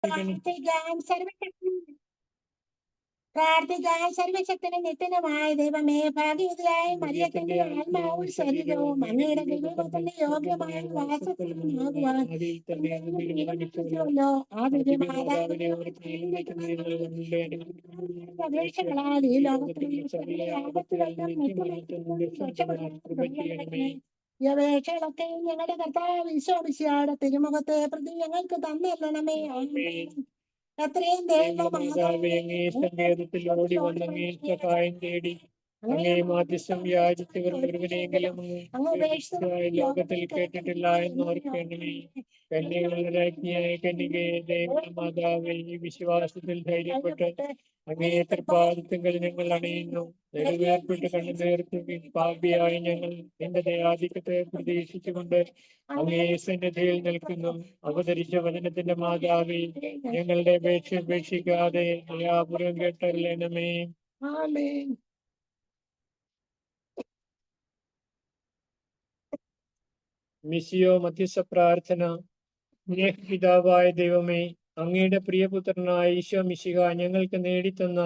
പ്രാർത്ഥിക്കാൻ സർവശക്തനും നിത്യനുമായ ദൈവമേ, ഭാഗ്യവതിയായ മറിയത്തിന്റെ ആത്മാവും ശരീരവും അങ്ങയുടെ ദൈവത്തിന്റെ യോഗ്യമായ വാസത്തിലുമാകുവാൻ ആ അപേക്ഷകളാൽ ഈ ലോകത്തിലെ ഈ അപേക്ഷകളൊക്കെ ഞങ്ങളുടെ കർത്താവ് ഈശോമിശിഹായുടെ തിരുമുഖത്തെ പ്രതി ഞങ്ങൾക്ക് തന്നല്ലണമേ. എത്രയും സങ്കേതത്തിലോടി വന്നങ്ങേ സഹായം തേടി അങ്ങേ മാധ്യസ്ഥം യാചിച്ചവർ ഒരുവനെങ്കിലും ലോകത്തിൽ കേട്ടിട്ടില്ല എന്നോർക്കണമേ. കന്യകളുടെ രാജ്ഞിയായ കന്യകയെ ദൈവമാതാവേ, ഈ വിശ്വാസത്തിൽ ധൈര്യപ്പെട്ട് അങ്ങേ തൃപ്പാദത്തിങ്കൽ ഞങ്ങൾ അണിയുന്നു. നെടുവേർപ്പെട്ട് കണ്ണുനീർത്ത് പാപിയായി ഞങ്ങൾ നിന്റെ ദയാധിക്യത്തെ പ്രതീക്ഷിച്ചുകൊണ്ട് അങ്ങേ സന്നിധിയിൽ നിൽക്കുന്നു. അവതരിച്ച വചനത്തിന്റെ മാതാവേ, ഞങ്ങളുടെ അപേക്ഷ ഉപേക്ഷിക്കാതെ ദയാപൂർവം കേട്ടറിയണമേ. ആമേൻ. മിശിയോ മധ്യസ്ഥ പ്രാർത്ഥന. പിതാവായ ദൈവമേ, അങ്ങയുടെ പ്രിയപുത്രനായ ഈശോ മിശിഹ ഞങ്ങൾക്ക് നേടിത്തന്ന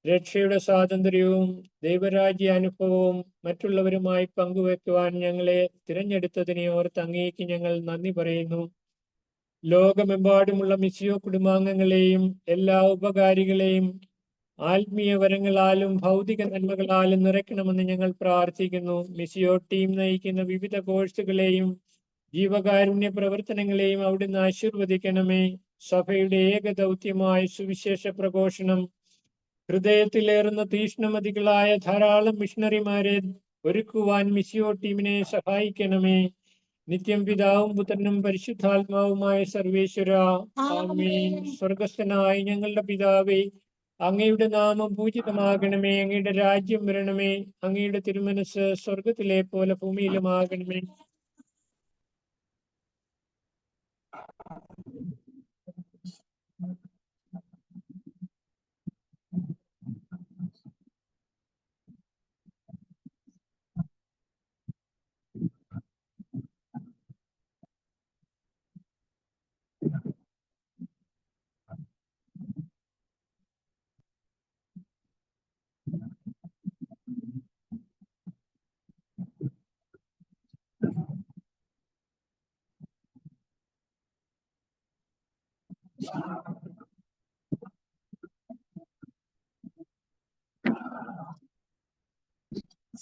രക്ഷയുടെ സ്വാതന്ത്ര്യവും ദൈവരാജ്യ അനുഭവവും മറ്റുള്ളവരുമായി പങ്കുവെക്കുവാൻ ഞങ്ങളെ തിരഞ്ഞെടുത്തതിനെ ഓർത്ത് അങ്ങേക്ക് ഞങ്ങൾ നന്ദി പറയുന്നു. ലോകമെമ്പാടുമുള്ള മിശിയോ കുടുംബാംഗങ്ങളെയും എല്ലാ ഉപകാരികളെയും ആത്മീയ വരങ്ങളാലും ഭൗതിക നന്മകളാലും നിറയ്ക്കണമെന്ന് ഞങ്ങൾ പ്രാർത്ഥിക്കുന്നു. മിശിയോ ടീം നയിക്കുന്ന വിവിധ കോഴ്സുകളെയും ജീവകാരുണ്യ പ്രവർത്തനങ്ങളെയും അവിടുന്ന് ആശീർവദിക്കണമേ. സഭയുടെ ഏക ദൗത്യമായ സുവിശേഷ പ്രഘോഷണം ഹൃദയത്തിലേറുന്ന തീഷ്ണമതികളായ ധാരാളം മിഷണറിമാരെ ഒരുക്കുവാൻ മിശിയോ ടീമിനെ സഹായിക്കണമേ. നിത്യം പിതാവും പുത്രനും പരിശുദ്ധാത്മാവുമായ സർവേശ്വര, ആമേൻ. സ്വർഗസ്ഥനായ ഞങ്ങളുടെ പിതാവേ, അങ്ങയുടെ നാമം പൂജിതമാകണമേ. അങ്ങയുടെ രാജ്യം വരണമേ. അങ്ങയുടെ തിരുമനസ് സ്വർഗത്തിലെ പോലെ ഭൂമിയിലുമാകണമേ.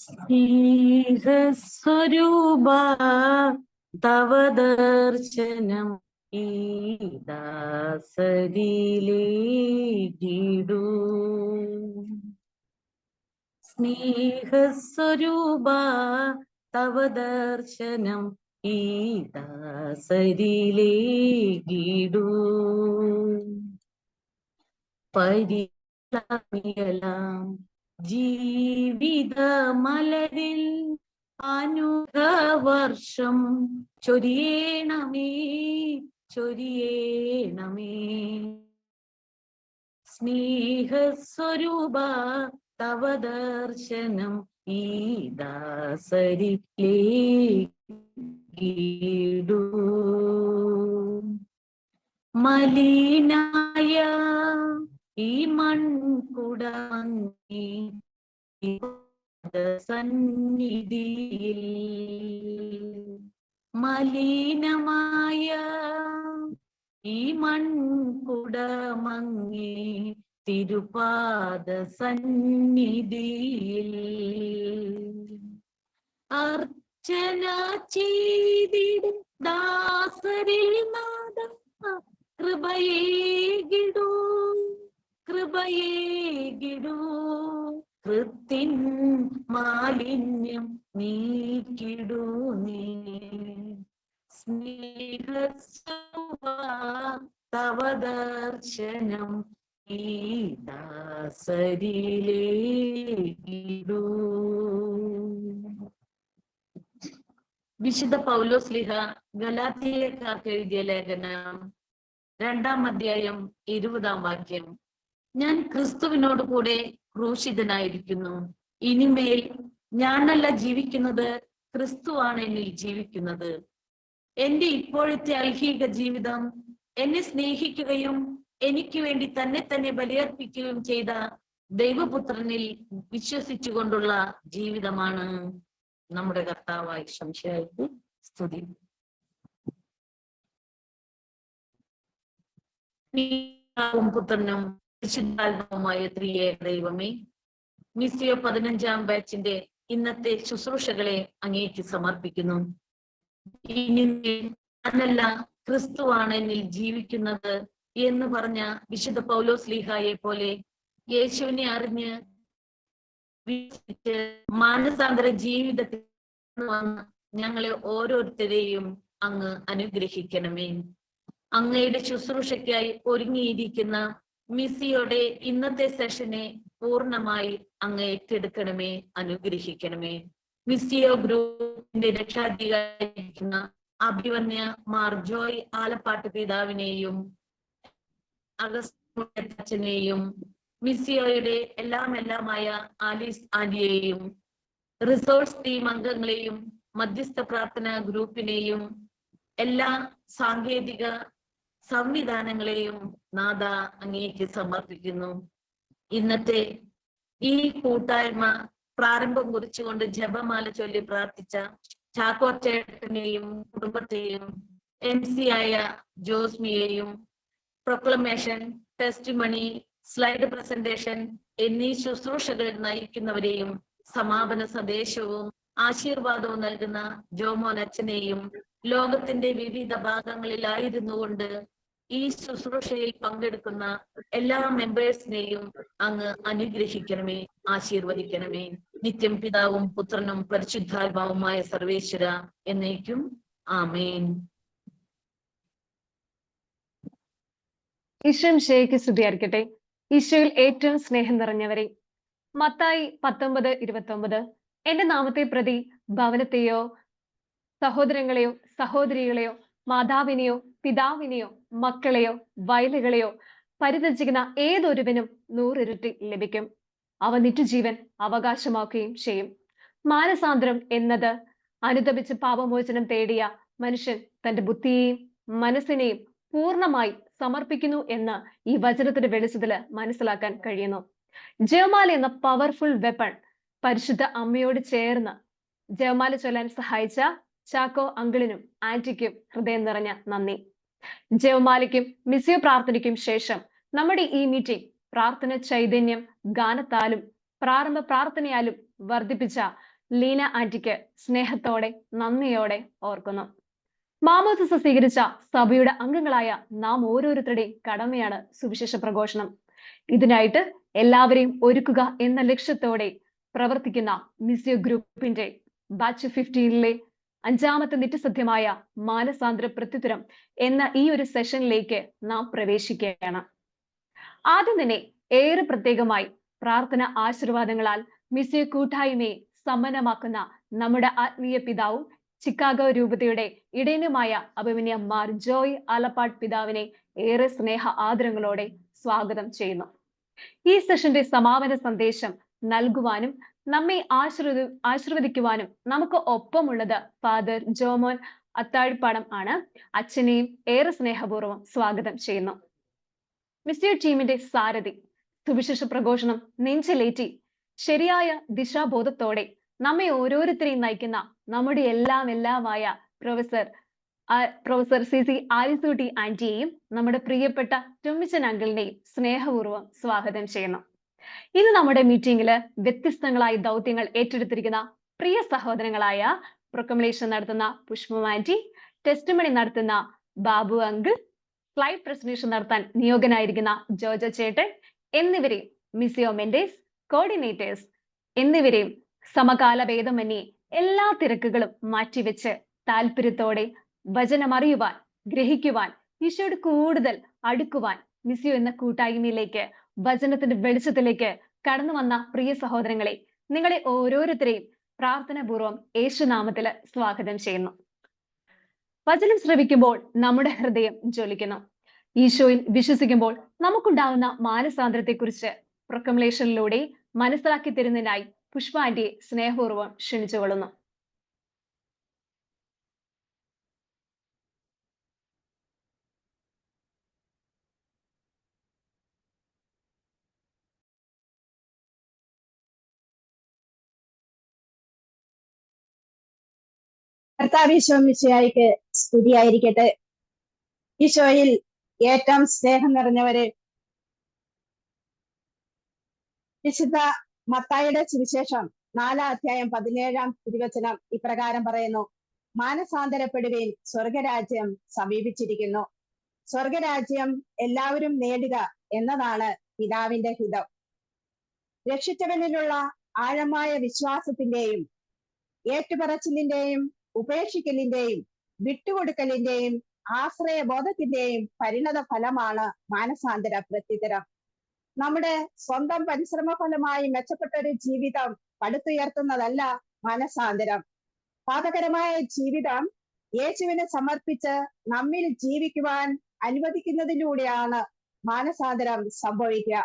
സ്നേഹസ്വരൂപ തവ ദർശനം ഈ ദാസരിലേകിടൂ. സ്നേഹസ്വരൂപ തവ ദർശനം ഈ ദാസരിലേകിടൂ. പരിണമിയലാം ജീവിത മലരിൽ അനുഗ്രവർഷം ചൊരിയേണമേ, ചൊരിയേണമേ. സ്നേഹസ്വരൂപ തവ ദർശനം ഈ ദാസരിലേകിടൂ. മലിനായ ഈ മൺകുടമങ്ങി സന്നിധിയിൽ, മലിനമായ ഈ മൺകുടമങ്ങി തിരുപാദ സന്നിധിയിൽ അർച്ചന ചെയ്തിടും ദാസരിൽ നാദ കൃപയേകിടൂ, കൃപയേകിടൂ. കൃത്തിൻ മാലിന്യം നീക്കിടൂ നീ. സ്നേഹസ്വരൂപ തവ ദർശനം ഈ ദാസരിലേകിടൂ. വിശുദ്ധ പൗലോസ്ലീഹ ഗലാത്യക്കാർക്ക് എഴുതിയ ലേഖനം 2-ാം അധ്യായം 20-ാം വാക്യം. ഞാൻ ക്രിസ്തുവിനോട് കൂടെ ക്രൂശിതനായിരിക്കുന്നു. ഇനിമേൽ ഞാനല്ല ജീവിക്കുന്നത്, ക്രിസ്തുവാണ് എന്നിൽ ജീവിക്കുന്നത്. എന്റെ ഇപ്പോഴത്തെ ഐഹിക ജീവിതം എന്നെ സ്നേഹിക്കുകയും എനിക്ക് വേണ്ടി തന്നെ ബലിയർപ്പിക്കുകയും ചെയ്ത ദൈവപുത്രനിൽ വിശ്വസിച്ചുകൊണ്ടുള്ള ജീവിതമാണ്. നമ്മുടെ കർത്താവായ ശംശയായിട്ട് സ്തുതി. പുത്രനും പരിശുദ്ധാത്മാവുമായ ത്രിയേക ദൈവമേ, മിസിയോ 15-ാം ബാച്ചിന്റെ ഇന്നത്തെ ശുശ്രൂഷകളെ അങ്ങേക്ക് സമർപ്പിക്കുന്നു. ഇനി ഞാനല്ല, ക്രിസ്തുവാണ് എന്നിൽ ജീവിക്കുന്നത് എന്ന് പറഞ്ഞ വിശുദ്ധ പൗലോസ്ലീഹായെ പോലെ യേശുവിനെ അറിഞ്ഞ് വിശ്വസിച്ച് മാനസാന്തര ജീവിതത്തിൽ വന്ന് ഞങ്ങളെ ഓരോരുത്തരെയും അങ്ങ് അനുഗ്രഹിക്കണമേ. അങ്ങയുടെ ശുശ്രൂഷയ്ക്കായി ഒരുങ്ങിയിരിക്കുന്ന മിസിയുടെ ഇന്നത്തെ സെഷനെ പൂർണ്ണമായി അങ്ങ് ഏറ്റെടുക്കണമേ, അനുഗ്രഹിക്കണമേ. മിസിയോ ഗ്രൂപ്പിന്റെ രക്ഷാധികാരിയായിരിക്കുന്ന അഭിവന്യ മാർ ജോയ് ആലപ്പാട്ട് പിതാവിനെയും അഗസ്റ്റിനെയും മിസിയോയുടെ എല്ലാമായ ആലീസ് ആന്റിയെയും റിസോഴ്സ് ടീം അംഗങ്ങളെയും മധ്യസ്ഥ പ്രാർത്ഥനാ ഗ്രൂപ്പിനെയും എല്ലാ സാങ്കേതിക സംവിധാനങ്ങളെയും നാഥ അങ്ങേക്ക് സമർപ്പിക്കുന്നു. ഇന്നത്തെ ഈ കൂട്ടായ്മ പ്രാരംഭം കുറിച്ചുകൊണ്ട് ജപമാല ചൊല്ലി പ്രാർത്ഥിച്ച ചാക്കോ ചേട്ടനെയും കുടുംബത്തെയും MC ആയ ജോസ്മിയെയും പ്രൊക്ലമേഷൻ, ടെസ്റ്റിമണി, സ്ലൈഡ് പ്രസന്റേഷൻ എന്നീ ശുശ്രൂഷകൾ നയിക്കുന്നവരെയും സമാപന സന്ദേശവും ആശീർവാദവും നൽകുന്ന ജോമോൻ അച്ഛനെയും ലോകത്തിന്റെ വിവിധ ഭാഗങ്ങളിലായിരുന്നു കൊണ്ട് ഈ ശുശ്രൂഷയിൽ പങ്കെടുക്കുന്ന എല്ലാ മെമ്പേഴ്സിനെയും അങ്ങ് അനുഗ്രഹിക്കണമേ, ആശീർവദിക്കണമേ. നിത്യം പിതാവും പുത്രനും പരിശുദ്ധാത്മാവുമായ സർവേശ്വര എന്നേക്കും ആമേൻ. ഈശോയ്ക്ക് സ്തുതിയായിരിക്കട്ടെ. ഈശോയിൽ ഏറ്റവും സ്നേഹം നിറഞ്ഞവരെ, മത്തായി 19:29 എന്റെ നാമത്തെ പ്രതി ഭവനത്തെയോ സഹോദരങ്ങളെയോ സഹോദരികളെയോ മാതാവിനെയോ പിതാവിനെയോ മക്കളെയോ വയലുകളെയോ പരിത്യജിക്കുന്ന ഏതൊരുവനും 100 ഇരട്ടി ലഭിക്കും. അവ നിത്യജീവൻ അവകാശമാക്കുകയും ചെയ്യും. മാനസാന്തരം എന്നത് അനുതപിച്ച് പാപമോചനം തേടിയ മനുഷ്യൻ തന്റെ ബുദ്ധിയെയും മനസ്സിനെയും പൂർണ്ണമായി സമർപ്പിക്കുന്നു എന്ന് ഈ വചനത്തിന്റെ വെളിച്ചത്തില് മനസ്സിലാക്കാൻ കഴിയുന്നു. ജപമാല എന്ന പവർഫുൾ വെപ്പൺ പരിശുദ്ധ അമ്മയോട് ചേർന്ന് ജപമാല ചൊല്ലാൻ സഹായിച്ച ചാക്കോ അങ്കിളിനും ആന്റിക്കും ഹൃദയം നിറഞ്ഞ നന്ദി. ജപമാലയ്ക്കും മിസിയോ പ്രാർത്ഥനയ്ക്കും ശേഷം നമ്മുടെ ഈ മീറ്റിംഗ് പ്രാർത്ഥന ചൈതന്യം ഗാനത്താലും പ്രാരംഭ പ്രാർത്ഥനയാലും വർദ്ധിപ്പിച്ച ലീന ആന്റിക്ക് സ്നേഹത്തോടെ നന്ദിയോടെ ഓർക്കുന്നു. മാമോദിസ സ്വീകരിച്ച സഭയുടെ അംഗങ്ങളായ നാം ഓരോരുത്തരുടെയും കടമയാണ് സുവിശേഷ പ്രഘോഷണം. ഇതിനായിട്ട് എല്ലാവരെയും ഒരുക്കുക എന്ന ലക്ഷ്യത്തോടെ പ്രവർത്തിക്കുന്ന മിസിയോ ഗ്രൂപ്പിന്റെ ബാച്ച് 15-ലെ 5ാമത്തെ നിത്യസത്യമായ മാനസാന്തര പ്രത്യുത്തരം എന്ന ഈ ഒരു സെഷനിലേക്ക് നാം പ്രവേശിക്കുകയാണ്. ആദ്യം തന്നെ ഏറെ പ്രത്യേകമായി പ്രാർത്ഥന ആശീർവാദങ്ങളാൽ മിസിയോ കൂട്ടായ്മയെ സമ്പന്നമാക്കുന്ന നമ്മുടെ ആത്മീയ പിതാവും ചിക്കാഗോ രൂപതയുടെ ഇടയനുമായ അഭിമന്യ മാർ ജോയ് ആലപ്പാട്ട് പിതാവിനെ ഏറെ സ്നേഹ ആദരങ്ങളോടെ സ്വാഗതം ചെയ്യുന്നു. ഈ സെഷന്റെ സമാപന സന്ദേശം നൽകുവാനും നമ്മെ ആശീർവദിക്കുവാനും നമുക്ക് ഒപ്പമുള്ളത് ഫാദർ ജോമോൻ അത്താഴ്പ്പാടം ആണ്. അച്ഛനെയും ഏറെ സ്നേഹപൂർവ്വം സ്വാഗതം ചെയ്യുന്നു. മിസിയോ ടീമിന്റെ സാരഥി, സുവിശേഷ പ്രഘോഷണം നെഞ്ചിലേറ്റി ശരിയായ ദിശാബോധത്തോടെ നമ്മെ ഓരോരുത്തരെയും നയിക്കുന്ന നമ്മുടെ എല്ലാമായ പ്രൊഫസർ CC ആലിസൂട്ടി ആന്റിയെയും നമ്മുടെ പ്രിയപ്പെട്ട ടുമ്മിച്ചൻ അങ്കിളിനെയും സ്നേഹപൂർവ്വം സ്വാഗതം ചെയ്യുന്നു. ഇന്ന് നമ്മുടെ മീറ്റിംഗില് വ്യത്യസ്തങ്ങളായ ദൗത്യങ്ങൾ ഏറ്റെടുത്തിരിക്കുന്ന പ്രിയ സഹോദരങ്ങളായ പ്രൊക്ലമേഷൻ നടത്തുന്ന പുഷ്പം ആന്റി, ടെസ്റ്റിമണി നടത്തുന്ന ബാബു അങ്കിൾ, സ്ലൈഡ് പ്രസന്റേഷൻ നടത്താൻ നിയോഗനായിരിക്കുന്ന ജോജോ ചേട്ടൻ എന്നിവരെയും മിസിയോ മെൻഡേസ് കോർഡിനേറ്റേഴ്സ് എന്നിവരെയും സമകാല ഭേദമന്യേ എല്ലാ തിരക്കുകളും മാറ്റിവെച്ച് താല്പര്യത്തോടെ വചനം അറിയുവാൻ, ഗ്രഹിക്കുവാൻ, ഈശോയോട് കൂടുതൽ അടുക്കുവാൻ മിസിയോ എന്ന കൂട്ടായ്മയിലേക്ക് വചനത്തിന്റെ വെളിച്ചത്തിലേക്ക് കടന്നു വന്ന പ്രിയ സഹോദരങ്ങളെ, നിങ്ങളെ ഓരോരുത്തരെയും പ്രാർത്ഥനാപൂർവം യേശുനാമത്തില് സ്വാഗതം ചെയ്യുന്നു. വചനം ശ്രവിക്കുമ്പോൾ നമ്മുടെ ഹൃദയം ജ്വലിക്കുന്നു. ഈശോയിൽ വിശ്വസിക്കുമ്പോൾ നമുക്കുണ്ടാകുന്ന മാനസാന്തരത്തെക്കുറിച്ച് പ്രൊക്ലമേഷനിലൂടെ മനസ്സിലാക്കി തരുന്നതിനായി പുഷ്പ ആന്റിയെ സ്നേഹപൂർവ്വം ക്ഷണിച്ചുകൊള്ളുന്നു. കർത്താവ് ഈശോ മിശിഹായ്ക്ക് സ്തുതിയായിരിക്കട്ടെ. ഈശോയിൽ ഏറ്റവും സ്നേഹം നിറഞ്ഞവരെ, വിശുദ്ധ മത്തായിയുടെ സുവിശേഷം 4-ാം അധ്യായം 17-ാം തിരുവചനം ഇപ്രകാരം പറയുന്നു: മാനസാന്തരപ്പെടുവീൻ, സ്വർഗരാജ്യം സമീപിച്ചിരിക്കുന്നു. സ്വർഗരാജ്യം എല്ലാവരും നേടുക എന്നതാണ് പിതാവിന്റെ ഹിതം. രക്ഷിച്ചവനിലുള്ള ആഴമായ വിശ്വാസത്തിന്റെയും ഏറ്റുപറച്ചിലിന്റെയും ഉപേക്ഷിക്കലിന്റെയും വിട്ടുകൊടുക്കലിന്റെയും ആശ്രയബോധത്തിന്റെയും പരിണത ഫലമാണ് മാനസാന്തര പ്രത്യുത്തരം. നമ്മുടെ സ്വന്തം പരിശ്രമ ഫലമായി മെച്ചപ്പെട്ട ഒരു ജീവിതം പടുത്തുയർത്തുന്നതല്ല മാനസാന്തരം. പാപകരമായ ജീവിതം യേശുവിനെ സമർപ്പിച്ച് നമ്മിൽ ജീവിക്കുവാൻ അനുവദിക്കുന്നതിലൂടെയാണ് മാനസാന്തരം സംഭവിക്കുക.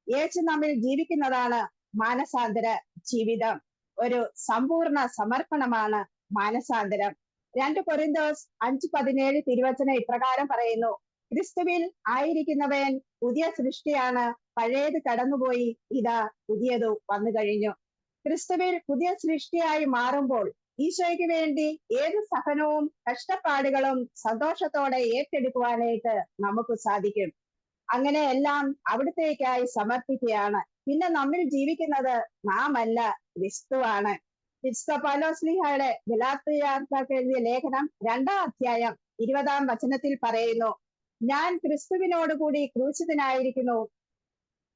യേശു നമ്മിൽ ജീവിക്കുന്നതാണ് മാനസാന്തര ജീവിതം. ഒരു സമ്പൂർണ്ണ സമർപ്പണമാണ് മാനസാന്തരം. 2 കൊരിന്തോസ് 5:17 തിരുവചനം ഇപ്രകാരം പറയുന്നു: ക്രിസ്തുവിൽ ആയിരിക്കുന്നവൻ പുതിയ സൃഷ്ടിയാണ്, പഴയത് കടന്നുപോയി, ഇതാ പുതിയതു വന്നു കഴിഞ്ഞു. ക്രിസ്തുവിൽ പുതിയ സൃഷ്ടിയായി മാറുമ്പോൾ ഈശോയ്ക്ക് വേണ്ടി ഏത് സഹനവും കഷ്ടപ്പാടുകളും സന്തോഷത്തോടെ ഏറ്റെടുക്കുവാനായിട്ട് നമുക്ക് സാധിക്കും. അങ്ങനെ എല്ലാം അവിടുത്തേക്കായി സമർപ്പിക്കുകയാണ്. പിന്നെ നമ്മിൽ ജീവിക്കുന്നത് നാം അല്ല, ക്രിസ്തുവാണ്. വിശുദ്ധ പൗലോസ്ലീഹയുടെ ഗലാത്യർക്ക് എഴുതിയ ലേഖനം 2-ാം അധ്യായം 20-ാം വചനത്തിൽ പറയുന്നു: ഞാൻ ക്രിസ്തുവിനോടുകൂടി ക്രൂശിതനായിരിക്കുന്നു.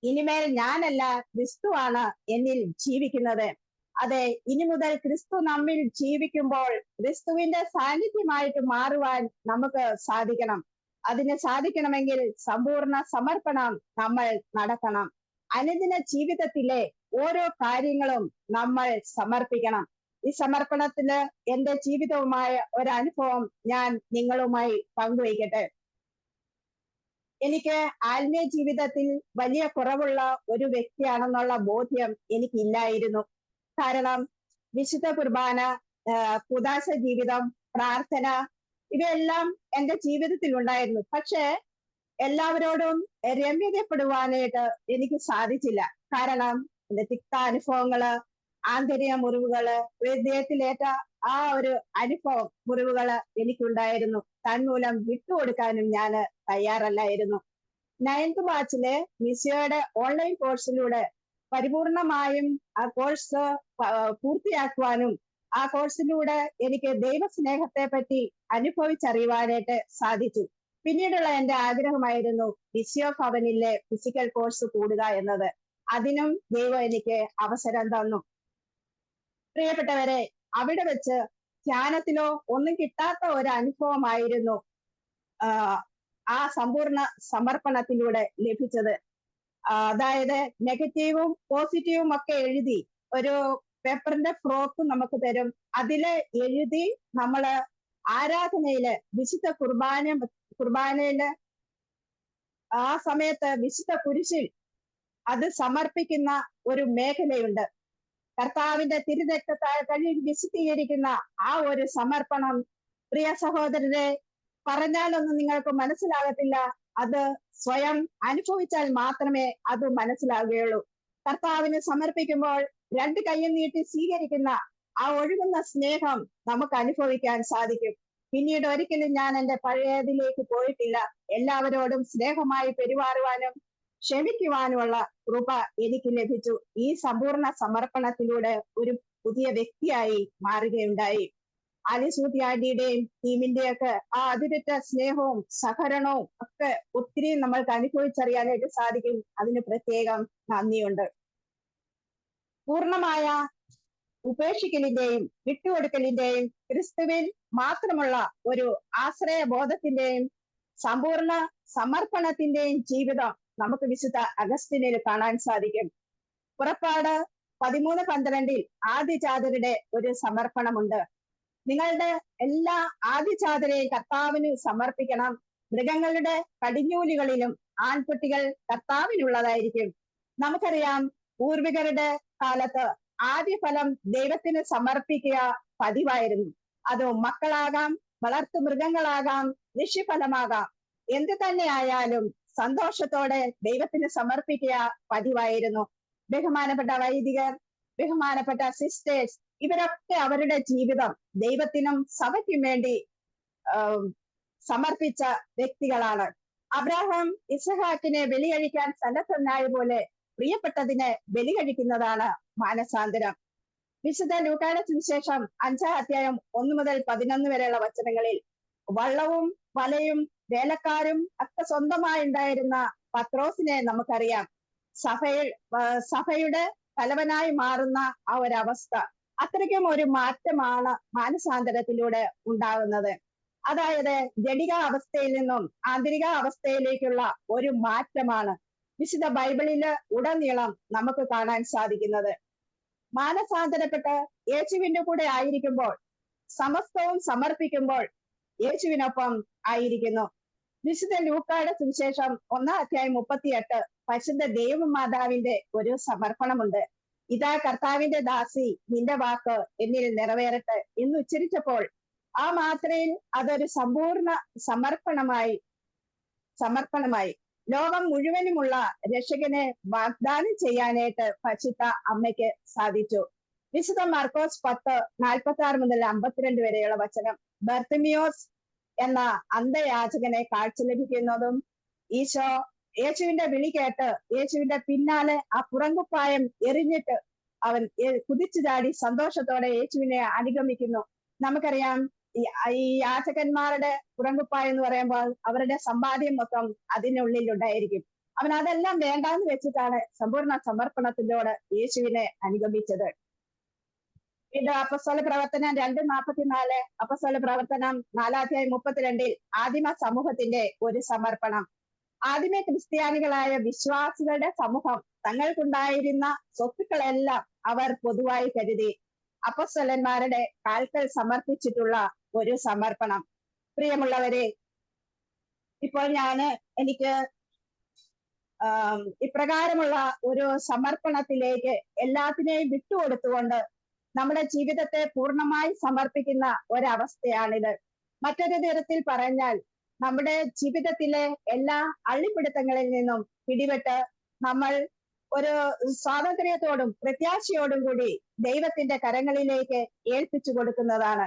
ഇനിമേൽ ഞാനല്ല, ക്രിസ്തുവാണ് എന്നിൽ ജീവിക്കുന്നത്. അതെ, ഇനി മുതൽ ക്രിസ്തു നമ്മിൽ ജീവിക്കുമ്പോൾ ക്രിസ്തുവിന്റെ സാന്നിധ്യമായിട്ട് മാറുവാൻ നമുക്ക് സാധിക്കണം. അതിന് സാധിക്കണമെങ്കിൽ സമ്പൂർണ്ണ സമർപ്പണം നമ്മൾ നടത്തണം. അനുദിന ജീവിതത്തിലെ ഓരോ കാര്യങ്ങളും നമ്മൾ സമർപ്പിക്കണം. ഈ സമർപ്പണത്തില് എന്റെ ജീവിതവുമായ ഒരനുഭവം ഞാൻ നിങ്ങളുമായി പങ്കുവയ്ക്കട്ടെ. എനിക്ക് ആത്മീയ ജീവിതത്തിൽ വലിയ കുറവുള്ള ഒരു വ്യക്തിയാണെന്നുള്ള ബോധ്യം എനിക്കില്ലായിരുന്നു. കാരണം വിശുദ്ധ കുർബാന, കുദാശ ജീവിതം, പ്രാർത്ഥന ഇവയെല്ലാം എന്റെ ജീവിതത്തിൽ ഉണ്ടായിരുന്നു. പക്ഷെ എല്ലാവരോടും രമ്യതപ്പെടുവാനായിട്ട് എനിക്ക് സാധിച്ചില്ല. കാരണം എന്റെ തിക്താനുഭവങ്ങള്, ആന്തരിക മുറിവുകള്, ഹൃദയത്തിലേറ്റ ആ ഒരു അനുഭവം, മുറിവുകള് എനിക്കുണ്ടായിരുന്നു. തന്മൂലം വിട്ടുകൊടുക്കാനും ഞാൻ തയ്യാറല്ലായിരുന്നു. 9th ബാച്ചിലെ മിസിയോയുടെ ഓൺലൈൻ കോഴ്സിലൂടെ പരിപൂർണമായും ആ കോഴ്സ് പൂർത്തിയാക്കുവാനും ആ കോഴ്സിലൂടെ എനിക്ക് ദൈവസ്നേഹത്തെ പറ്റി അനുഭവിച്ചറിയുവാനായിട്ട് സാധിച്ചു. പിന്നീടുള്ള എന്റെ ആഗ്രഹമായിരുന്നു മിസിയോ ഭവനിലെ ഫിസിക്കൽ കോഴ്സ് കൂടുക എന്നത്. അതിനും ദൈവം എനിക്ക് അവസരം തന്നു. പ്രിയപ്പെട്ടവരെ, അവിടെ വെച്ച് ധ്യാനത്തിലോ ഒന്നും കിട്ടാത്ത ഒരു അനുഭവമായിരുന്നു ആ സമ്പൂർണ്ണ സമർപ്പണത്തിലൂടെ ലഭിച്ചത്. അതായത് നെഗറ്റീവും പോസിറ്റീവും ഒക്കെ എഴുതി ഒരു പേപ്പറിന്റെ ഫ്രോക്ക് നമുക്ക് തരും. അതില് എഴുതി നമ്മള് ആരാധനയില് വിശുദ്ധ കുർബാനയില് ആ സമയത്ത് വിശുദ്ധ കുരിശിൽ അത് സമർപ്പിക്കുന്ന ഒരു മേഖലയുണ്ട്. കർത്താവിന്റെ തിരുരക്തത്താൽ കഴുകി വിശുദ്ധീകരിക്കുന്ന ആ ഒരു സമർപ്പണം, പ്രിയ സഹോദരരെ, പറഞ്ഞാലൊന്നും നിങ്ങൾക്ക് മനസ്സിലാകത്തില്ല. അത് സ്വയം അനുഭവിച്ചാൽ മാത്രമേ അത് മനസ്സിലാകുകയുള്ളൂ. കർത്താവിന് സമർപ്പിക്കുമ്പോൾ 2 കൈയും നീട്ടി സ്വീകരിക്കുന്ന ആ ഒഴുകുന്ന സ്നേഹം നമുക്ക് അനുഭവിക്കാൻ സാധിക്കും. പിന്നീട് ഒരിക്കലും ഞാൻ എന്റെ പഴയതിലേക്ക് പോയിട്ടില്ല. എല്ലാവരോടും സ്നേഹമായി പെരുമാറുവാനും ക്ഷമിക്കുവാനുമുള്ള കൃപ എനിക്ക് ലഭിച്ചു. ഈ സമ്പൂർണ്ണ സമർപ്പണത്തിലൂടെ ഒരു പുതിയ വ്യക്തിയായി മാറുകയുണ്ടായി. ആലിസൂട്ടി ആന്റിയുടെയും ടീമിന്റെയൊക്കെ ആ അതിരറ്റ സ്നേഹവും സഹകരണവും ഒക്കെ ഒത്തിരി നമ്മൾക്ക് അനുഭവിച്ചറിയാനായിട്ട് സാധിക്കും. അതിന് പ്രത്യേകം നന്ദിയുണ്ട്. പൂർണ്ണമായ ഉപേക്ഷിക്കലിന്റെയും വിട്ടുകൊടുക്കലിന്റെയും ക്രിസ്തുവിൽ മാത്രമുള്ള ഒരു ആശ്രയബോധത്തിന്റെയും സമ്പൂർണ്ണ സമർപ്പണത്തിന്റെയും ജീവിതം നമുക്ക് വിശുദ്ധ അഗസ്റ്റിനിൽ കാണാൻ സാധിക്കും. പുറപ്പാട് 13:12 ആദിജാതരുടെ ഒരു സമർപ്പണമുണ്ട്. നിങ്ങളുടെ എല്ലാ ആദിജാതരെയും കർത്താവിന് സമർപ്പിക്കണം. മൃഗങ്ങളുടെ കടിഞ്ഞൂലുകളിലും ആൺകുട്ടികൾ കർത്താവിനുള്ളതായിരിക്കും. നമുക്കറിയാം, പൂർവികരുടെ കാലത്ത് ആദ്യഫലം ദൈവത്തിന് സമർപ്പിക്കുക പതിവായിരുന്നു. അത് മക്കളാകാം, വളർത്തു മൃഗങ്ങളാകാം, കൃഷിഫലമാകാം, എന്ത് തന്നെ ആയാലും സന്തോഷത്തോടെ ദൈവത്തിന് സമർപ്പിക്കുക പതിവായിരുന്നു. ബഹുമാനപ്പെട്ട വൈദികർ, ബഹുമാനപ്പെട്ട സിസ്റ്റേഴ്സ്, ഇവരൊക്കെ അവരുടെ ജീവിതം ദൈവത്തിനും സഭയ്ക്കും വേണ്ടി സമർപ്പിച്ച വ്യക്തികളാണ്. അബ്രാഹാം ഇസ്ഹാക്കിനെ ബലികഴിക്കാൻ സന്നദ്ധനായ പോലെ പ്രിയപ്പെട്ടതിനെ ബലികഴിക്കുന്നതാണ് മാനസാന്തരം. വിശുദ്ധ ലൂക്കായുടെ സുവിശേഷം 5-ാം അധ്യായം 1 മുതൽ 11 വരെയുള്ള വചനങ്ങളിൽ വള്ളവും വലയും വേലക്കാരും ഒക്കെ സ്വന്തമായി ഉണ്ടായിരുന്ന പത്രോസിനെ നമുക്കറിയാം. സഭയുടെ തലവനായി മാറുന്ന ആ ഒരവസ്ഥ, അത്രയ്ക്കും ഒരു മാറ്റമാണ് മാനസാന്തരത്തിലൂടെ ഉണ്ടാകുന്നത്. അതായത് ജഡിക അവസ്ഥയിൽ നിന്നും ആന്തരിക അവസ്ഥയിലേക്കുള്ള ഒരു മാറ്റമാണ് വിശുദ്ധ ബൈബിളില് ഉടനീളം നമുക്ക് കാണാൻ സാധിക്കുന്നത്. മാനസാന്തരപ്പെട്ട് യേശുവിന്റെ കൂടെ ആയിരിക്കുമ്പോൾ, സമസ്തവും സമർപ്പിക്കുമ്പോൾ യേശുവിനൊപ്പം ആയിരിക്കുന്നു. വിശുദ്ധ ലൂക്കായുടെ സുവിശേഷം 1-ാം അധ്യായം 38 പരിശുദ്ധ ദേവമാതാവിന്റെ ഒരു സമർപ്പണമുണ്ട്. ഇതാ കർത്താവിന്റെ ദാസി, നിന്റെ വാക്ക് എന്നിൽ നിറവേറട്ടെ എന്ന് ഉച്ചരിച്ചപ്പോൾ ആ മാത്രയിൽ അതൊരു സമ്പൂർണ്ണ സമർപ്പണമായി ലോകം മുഴുവനുമുള്ള രക്ഷകനെ വാഗ്ദാനം ചെയ്യാനായിട്ട് പരിശുദ്ധ അമ്മയ്ക്ക് സാധിച്ചു. വിശുദ്ധ മാർക്കോസ് 10:46 മുതൽ 52 വരെയുള്ള വചനം, ബർത്തിമിയോസ് എന്ന അന്ധയാചകനെ കാഴ്ച ലഭിക്കുന്നതും യേശുവിന്റെ വിളി കേട്ട് യേശുവിന്റെ പിന്നാലെ ആ പുറങ്കുപ്പായം എറിഞ്ഞിട്ട് അവൻ കുതിച്ചു ചാടി സന്തോഷത്തോടെ യേശുവിനെ അനുഗമിക്കുന്നു. നമുക്കറിയാം, ഈ യാചകന്മാരുടെ പുറങ്കുപ്പായം എന്ന് പറയുമ്പോൾ അവരുടെ സമ്പാദ്യം മൊത്തം അതിനുള്ളിൽ ഉണ്ടായിരിക്കും. അവൻ അതെല്ലാം വേണ്ടാന്ന് വെച്ചിട്ടാണ് സമ്പൂർണ്ണ സമർപ്പണത്തിലൂടെ യേശുവിനെ അനുഗമിച്ചത്. ഇത് അപ്പസ്തോല പ്രവർത്തനം 2:44, അപ്പസ്തോല പ്രവർത്തനം 4-ാം അധ്യായം 32 ആദിമ സമൂഹത്തിന്റെ ഒരു സമർപ്പണം. ആദിമ ക്രിസ്ത്യാനികളായ വിശ്വാസികളുടെ സമൂഹം തങ്ങൾക്കുണ്ടായിരുന്ന സ്വത്തുക്കളെല്ലാം അവർ പൊതുവായി കരുതി അപ്പസ്തലന്മാരുടെ കാൽക്കൽ സമർപ്പിച്ചിട്ടുള്ള ഒരു സമർപ്പണം. പ്രിയമുള്ളവരെ, ഇപ്പോൾ എനിക്ക് ഇപ്രകാരമുള്ള ഒരു സമർപ്പണത്തിലേക്ക് എല്ലാത്തിനെയും വിട്ടുകൊടുത്തുകൊണ്ട് നമ്മുടെ ജീവിതത്തെ പൂർണ്ണമായി സമർപ്പിക്കുന്ന ഒരവസ്ഥയാണിത്. മറ്റൊരു തരത്തിൽ പറഞ്ഞാൽ, നമ്മുടെ ജീവിതത്തിലെ എല്ലാ അള്ളിപ്പിടുത്തങ്ങളിൽ നിന്നും പിടിപെട്ട് നമ്മൾ ഒരു സ്വാതന്ത്ര്യത്തോടും പ്രത്യാശയോടും കൂടി ദൈവത്തിന്റെ കരങ്ങളിലേക്ക് ഏൽപ്പിച്ചു കൊടുക്കുന്നതാണ്.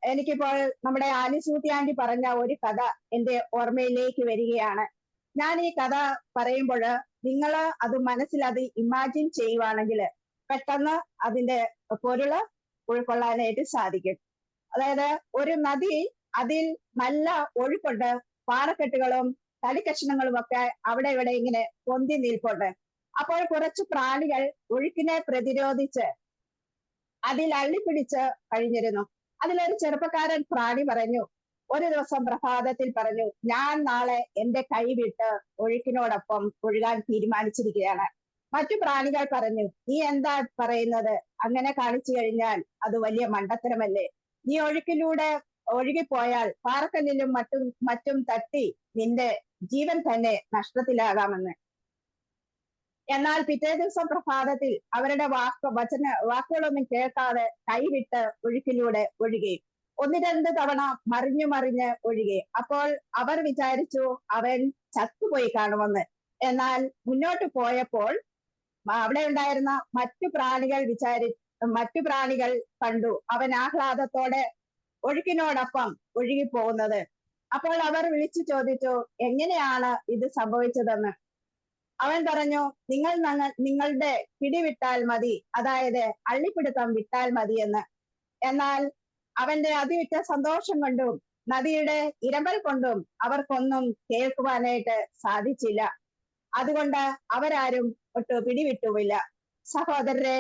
എനിക്കിപ്പോൾ നമ്മുടെ ആലിസൂട്ടി ആന്റി പറഞ്ഞ ഒരു കഥ എന്റെ ഓർമ്മയിലേക്ക് വരികയാണ്. ഞാൻ ഈ കഥ പറയുമ്പോൾ നിങ്ങൾ അത് മനസ്സിൽ ഇമാജിൻ ചെയ്യുവാണെങ്കിൽ പെട്ടെന്ന് അതിന്റെ പൊരുള് ഉൾക്കൊള്ളാനായിട്ട് സാധിക്കും. അതായത് ഒരു നദി, അതിൽ നല്ല ഒഴുക്കുണ്ട്, പാറക്കെട്ടുകളും തടിക്കഷ്ണങ്ങളും ഒക്കെ അവിടെ ഇവിടെ ഇങ്ങനെ പൊന്തി നിൽപ്പുണ്ട്. അപ്പോൾ കുറച്ച് പ്രാണികൾ ഒഴുക്കിനെ പ്രതിരോധിച്ച് അതിൽ അള്ളിപ്പിടിച്ച് കഴിഞ്ഞിരുന്നു. അതിലൊരു ചെറുപ്പക്കാരൻ പ്രാണി പറഞ്ഞു, ഒരു ദിവസം പ്രഭാതത്തിൽ പറഞ്ഞു, ഞാൻ നാളെ എന്റെ കൈ വിട്ട് ഒഴുക്കിനോടൊപ്പം ഒഴുകാൻ തീരുമാനിച്ചിരിക്കുകയാണ്. മറ്റു പ്രാണികൾ പറഞ്ഞു, നീ എന്താ പറയുന്നത്? അങ്ങനെ കാണിച്ചു കഴിഞ്ഞാൽ അത് വലിയ മണ്ടത്തരമല്ലേ? നീ ഒഴുക്കിലൂടെ ഒഴുകിപ്പോയാൽ പാറക്കല്ലിലും മറ്റും തട്ടി നിന്റെ ജീവൻ തന്നെ നഷ്ടത്തിലാകാമെന്ന്. എന്നാൽ പിറ്റേ ദിവസം പ്രഭാതത്തിൽ അവരുടെ വാക്കുകളൊന്നും കേൾക്കാതെ കൈവിട്ട് ഒഴുക്കിലൂടെ ഒഴുകി. 1-2 തവണ മറിഞ്ഞ് ഒഴുകി. അപ്പോൾ അവർ വിചാരിച്ചു അവൻ ചത്തുപോയി കാണുമെന്ന്. എന്നാൽ മുന്നോട്ട് പോയപ്പോൾ അവിടെ ഉണ്ടായിരുന്ന മറ്റു പ്രാണികൾ കണ്ടു അവൻ ആഹ്ലാദത്തോടെ ഒഴുക്കിനോടൊപ്പം ഒഴുകിപ്പോകുന്നത്. അപ്പോൾ അവർ വിളിച്ചു ചോദിച്ചു, എങ്ങനെയാണ് ഇത് സംഭവിച്ചതെന്ന്. അവൻ പറഞ്ഞു, നിങ്ങളുടെ പിടിവിട്ടാൽ മതി, അതായത് അള്ളിപ്പിടുത്തം വിട്ടാൽ മതി എന്ന്. എന്നാൽ അവന്റെ അതിവിറ്റ സന്തോഷം കൊണ്ടും നദിയുടെ ഇരമ്പൽ കൊണ്ടും അവർക്കൊന്നും കേൾക്കുവാനായിട്ട് സാധിച്ചില്ല. അതുകൊണ്ട് അവരാരും പിടിവിട്ടുമില്ല. സഹോദരരെ,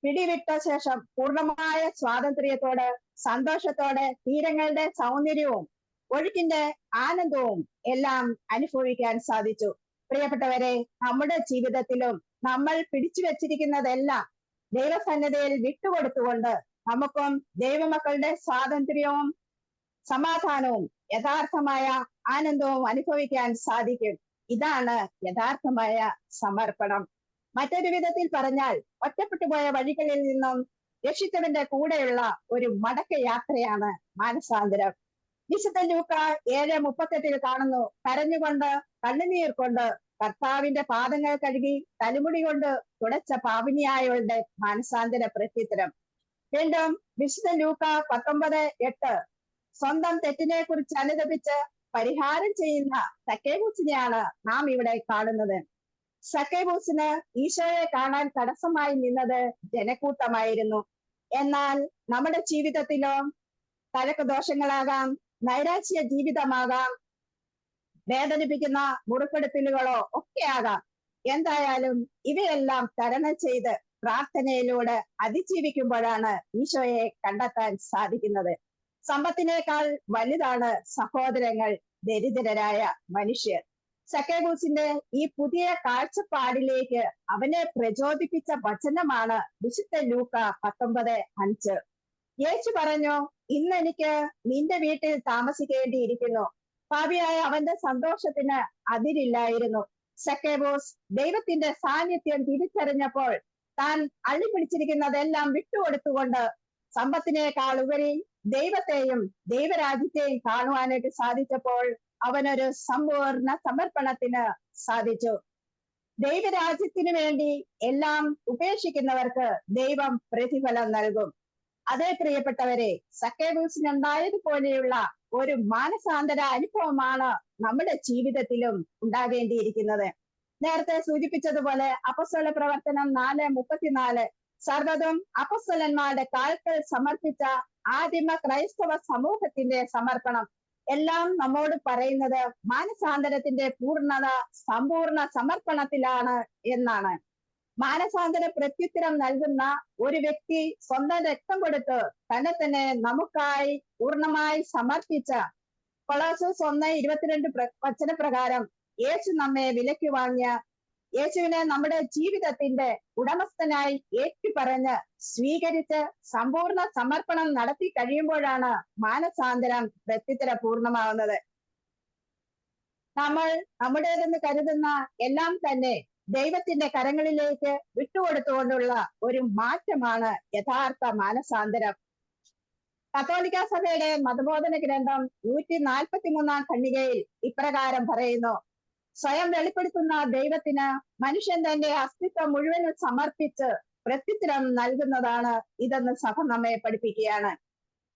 പിടിവിട്ട ശേഷം പൂർണ്ണമായ സ്വാതന്ത്ര്യത്തോടെ സന്തോഷത്തോടെ തീരങ്ങളുടെ സൗന്ദര്യവും ഒഴുക്കിന്റെ ആനന്ദവും എല്ലാം അനുഭവിക്കാൻ സാധിച്ചു. പ്രിയപ്പെട്ടവരെ, നമ്മുടെ ജീവിതത്തിലും നമ്മൾ പിടിച്ചു വെച്ചിരിക്കുന്നതെല്ലാം ദൈവസന്നിധിയിൽ വിട്ടുകൊടുത്തുകൊണ്ട് നമുക്കും ദൈവമക്കളുടെ സ്വാതന്ത്ര്യവും സമാധാനവും യഥാർത്ഥമായ ആനന്ദവും അനുഭവിക്കാൻ സാധിക്കും. ഇതാണ് യഥാർത്ഥമായ സമർപ്പണം. മറ്റൊരു വിധത്തിൽ പറഞ്ഞാൽ, ഒറ്റപ്പെട്ടു പോയ വഴികളിൽ നിന്നും രക്ഷിച്ചവന്റെ കൂടെയുള്ള ഒരു മടക്ക യാത്രയാണ് മാനസാന്തരം. വിശുദ്ധ ലൂക്ക 7:38 കാണുന്നു, കരഞ്ഞുകൊണ്ട് കണ്ണുനീർ കൊണ്ട് കർത്താവിന്റെ പാദങ്ങൾ കഴുകി തലമുടി കൊണ്ട് തുടച്ച പാപിനിയായവളുടെ മാനസാന്തര പ്രത്യുത്തരം. വീണ്ടും വിശുദ്ധ ലൂക്ക 19:8 സ്വന്തം തെറ്റിനെ കുറിച്ച് അനുദപിച്ച് പരിഹാരം ചെയ്യുന്ന സക്കേബൂസിനെയാണ് നാം ഇവിടെ കാണുന്നത്. സക്കേബൂസിന് ഈശോയെ കാണാൻ തടസ്സമായി നിന്നത് ജനക്കൂട്ടമായിരുന്നു. എന്നാൽ നമ്മുടെ ജീവിതത്തിലോ തലക്ക് ദോഷങ്ങളാകാം, നൈരാശ്യ ജീവിതമാകാം, വേദനിപ്പിക്കുന്ന മുറിപ്പെടുത്തലുകളോ ഒക്കെ ആകാം. എന്തായാലും ഇവയെല്ലാം തരണം ചെയ്ത് പ്രാർത്ഥനയിലൂടെ അതിജീവിക്കുമ്പോഴാണ് ഈശോയെ കണ്ടെത്താൻ സാധിക്കുന്നത്. സമ്പത്തിനേക്കാൾ വലുതാണ് സഹോദരങ്ങൾ, ദരിദ്രരായ മനുഷ്യർ. സക്കേബൂസിന്റെ ഈ പുതിയ കാഴ്ചപ്പാടിലേക്ക് അവനെ പ്രചോദിപ്പിച്ച വചനമാണ് വിശുദ്ധ ലൂക്ക 19:5. യേശു പറഞ്ഞു, ഇന്ന് എനിക്ക് നിന്റെ വീട്ടിൽ താമസിക്കേണ്ടിയിരിക്കുന്നു. പാപിയായ അവന്റെ സന്തോഷത്തിന് അതിരില്ലായിരുന്നു. സക്കേബൂസ് ദൈവത്തിന്റെ സാന്നിധ്യം തിരിച്ചറിഞ്ഞപ്പോൾ താൻ അള്ളിപ്പിടിച്ചിരിക്കുന്നതെല്ലാം വിട്ടുകൊടുത്തുകൊണ്ട് സമ്പത്തിനേക്കാൾ ഉപരി ദൈവത്തെയും ദൈവരാജ്യത്തെയും കാണുവാനായിട്ട് സാധിച്ചപ്പോൾ അവനൊരു സമ്പൂർണ്ണ സമർപ്പണത്തിന് സാധിച്ചു. ദൈവരാജ്യത്തിനു വേണ്ടി എല്ലാം ഉപേക്ഷിക്കുന്നവർക്ക് ദൈവം പ്രതിഫലം നൽകും. അതേ പ്രിയപ്പെട്ടവരെ, സക്കേബൂസിനുണ്ടായതുപോലെയുള്ള ഒരു മാനസാന്തര അനുഭവമാണ് നമ്മുടെ ജീവിതത്തിലും ഉണ്ടാകേണ്ടിയിരിക്കുന്നത്. നേരത്തെ സൂചിപ്പിച്ചതുപോലെ അപ്പസ്തല പ്രവർത്തനം 4:34 സർവ്വതും അപ്പസ്തലന്മാരുടെ കാൽക്കൽ സമർപ്പിച്ച ആദിമ ക്രൈസ്തവ സമൂഹത്തിന്റെ സമർപ്പണം എല്ലാം നമ്മോട് പറയുന്നത് മാനസാന്തരത്തിന്റെ പൂർണ്ണത സമ്പൂർണ്ണ സമർപ്പണത്തിലാണ് എന്നാണ്. മാനസാന്തര പ്രത്യുത്തരം നൽകുന്ന ഒരു വ്യക്തി സ്വന്തം രക്തം കൊടുത്ത് തന്നെ തന്നെ നമുക്കായി പൂർണ്ണമായി സമർപ്പിച്ച കൊളോസ്സസ് 1:22 വചനപ്രകാരം യേശു നമ്മെ വിലയ്ക്ക് വാങ്ങിയ യേശുവിനെ നമ്മുടെ ജീവിതത്തിന്റെ ഉടമസ്ഥനായി ഏറ്റുപറഞ്ഞ് സ്വീകരിച്ച് സമ്പൂർണ്ണ സമർപ്പണം നടത്തി കഴിയുമ്പോഴാണ് മാനസാന്തരം പ്രത്യുത്തര പൂർണ്ണമാവുന്നത്. നമ്മൾ നമ്മുടേതെന്ന് കരുതുന്ന എല്ലാം തന്നെ ദൈവത്തിന്റെ കരങ്ങളിലേക്ക് വിട്ടുകൊടുത്തുകൊണ്ടുള്ള ഒരു മാറ്റമാണ് യഥാർത്ഥ മാനസാന്തരം. കത്തോലിക്ക സഭയുടെ മതബോധന ഗ്രന്ഥം 143 ഖണ്ഡികയിൽ ഇപ്രകാരം പറയുന്നു: സ്വയം വെളിപ്പെടുത്തുന്ന ദൈവത്തിന് മനുഷ്യൻ തന്റെ അസ്തിത്വം മുഴുവനും സമർപ്പിച്ച് പ്രത്യുത്തരം നൽകുന്നതാണ് ഇതെന്ന് സഭ നമ്മെ പഠിപ്പിക്കുകയാണ്.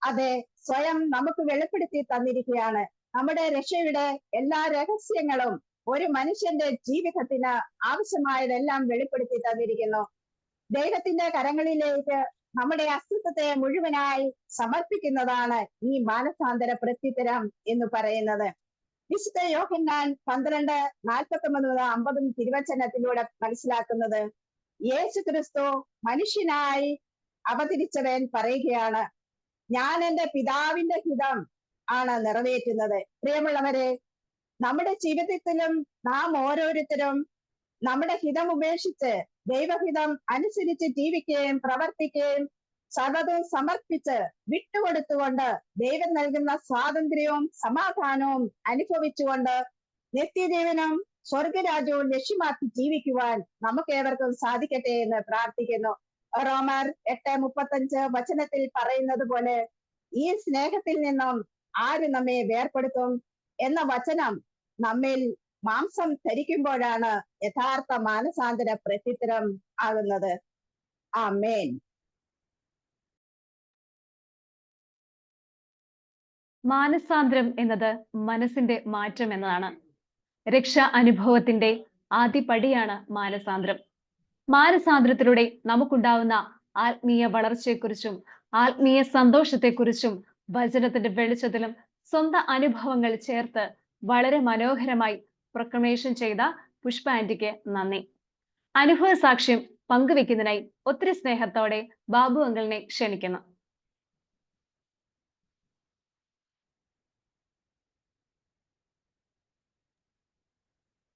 അതെ, സ്വയം നമുക്ക് വെളിപ്പെടുത്തി തന്നിരിക്കുകയാണ്. നമ്മുടെ രക്ഷയുടെ എല്ലാ രഹസ്യങ്ങളും ഒരു മനുഷ്യന്റെ ജീവിതത്തിന് ആവശ്യമായതെല്ലാം വെളിപ്പെടുത്തി തന്നിരിക്കുന്നു. ദൈവത്തിന്റെ കരങ്ങളിലേക്ക് നമ്മുടെ അസ്തിത്വത്തെ മുഴുവനായി സമർപ്പിക്കുന്നതാണ് ഈ മാനസാന്തര പ്രത്യുത്തരം എന്ന് പറയുന്നത്. വിശുദ്ധ യോഹന്നാൻ 12:49-50 തിരുവചനത്തിലൂടെ മനസ്സിലാക്കുന്നത്, യേശു ക്രിസ്തു മനുഷ്യനായി അവതരിച്ചവൻ പറയുകയാണ്, ഞാൻ എൻ്റെ പിതാവിന്റെ ഹിതം ആണ് നിറവേറ്റുന്നത്. പ്രിയമുള്ളവരെ, നമ്മുടെ ജീവിതത്തിലും നാം ഓരോരുത്തരും നമ്മുടെ ഹിതം ഉപേക്ഷിച്ച് ദൈവഹിതം അനുസരിച്ച് ജീവിക്കുകയും പ്രവർത്തിക്കുകയും സർവ്വതും സമർപ്പിച്ച് വിട്ടുകൊടുത്തുകൊണ്ട് ദൈവം നൽകുന്ന സ്വാതന്ത്ര്യവും സമാധാനവും അനുഭവിച്ചുകൊണ്ട് നിത്യജീവനും സ്വർഗരാജ്യവും ലക്ഷ്യമാക്കി ജീവിക്കുവാൻ നമുക്ക് ഏവർക്കും സാധിക്കട്ടെ എന്ന് പ്രാർത്ഥിക്കുന്നു. റോമർ 8:35 വചനത്തിൽ പറയുന്നത് പോലെ, ഈ സ്നേഹത്തിൽ നിന്നും ആര് നമ്മെ വേർപെടുത്തും എന്ന വചനം നമ്മിൽ മാംസം ധരിക്കുമ്പോഴാണ് യഥാർത്ഥ മാനസാന്തര പ്രത്യുത്തരം ആകുന്നത്. ആമേൻ. മാനസാന്തരം എന്നത് മനസ്സിന്റെ മാറ്റം എന്നതാണ്. രക്ഷാ അനുഭവത്തിന്റെ ആദ്യപടിയാണ് മാനസാന്തരം. മാനസാന്തരത്തിലൂടെ നമുക്കുണ്ടാവുന്ന ആത്മീയ വളർച്ചയെക്കുറിച്ചും ആത്മീയ സന്തോഷത്തെക്കുറിച്ചും വചനത്തിന്റെ വെളിച്ചത്തിലും സ്വന്തം അനുഭവങ്ങൾ ചേർത്ത് വളരെ മനോഹരമായി പ്രൊക്ലമേഷൻ ചെയ്ത പുഷ്പ ആന്റിക്ക് നന്ദി. അനുഭവ സാക്ഷ്യം പങ്കുവെക്കുന്നതിനായി ഒത്തിരി സ്നേഹത്തോടെ ബാബു അങ്കിളിനെ ക്ഷണിക്കുന്നു.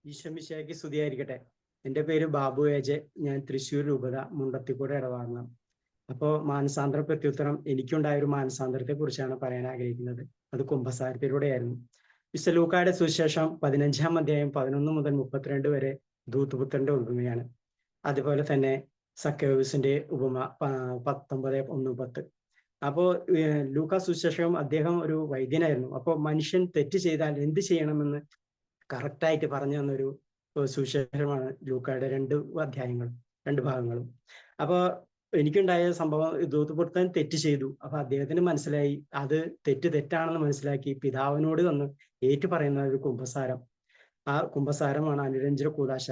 ഈശോമിശിഹായ്ക്ക് സ്തുതിയായിരിക്കട്ടെ. എൻ്റെ പേര് ബാബു ഏജെ. ഞാൻ തൃശ്ശൂർ രൂപത മുണ്ടത്തിക്കൂട് ഇടവാങ്ങണം. അപ്പോൾ മാനസാന്തര പ്രത്യുത്തരം എനിക്കുണ്ടായ ഒരു മാനസാന്തരത്തെ കുറിച്ചാണ് പറയാൻ ആഗ്രഹിക്കുന്നത്. അത് കുമ്പസാരത്തിലൂടെയായിരുന്നു. വിശുദ്ധ ലൂക്കായുടെ സുവിശേഷം 15-ാം അധ്യായം 11 മുതൽ 32 വരെ ധൂർത്തുപുത്രന്റെ ഉപമയാണ്. അതുപോലെ തന്നെ സക്കേബൂസിന്റെ ഉപമ 19:1-10. അപ്പോൾ ലൂക്കാ സുവിശേഷം അദ്ദേഹം ഒരു വൈദ്യനായിരുന്നു. അപ്പോൾ മനുഷ്യൻ തെറ്റ് ചെയ്താൽ എന്ത് ചെയ്യണമെന്ന് കറക്റ്റായിട്ട് പറഞ്ഞു തന്നൊരു സുവിശേഷമാണ് ലൂക്കായുടെ 2 അധ്യായങ്ങളും 2 ഭാഗങ്ങളും. അപ്പൊ എനിക്കുണ്ടായ സംഭവം ദൂതപുത്രൻ തെറ്റ് ചെയ്തു. അപ്പൊ അദ്ദേഹത്തിന് മനസ്സിലായി അത് തെറ്റാണെന്ന് മനസ്സിലാക്കി പിതാവിനോട് വന്ന് ഏറ്റു പറയുന്ന ഒരു കുമ്പസാരം. ആ കുമ്പസാരമാണ് അനുരഞ്ജന കൂദാശ.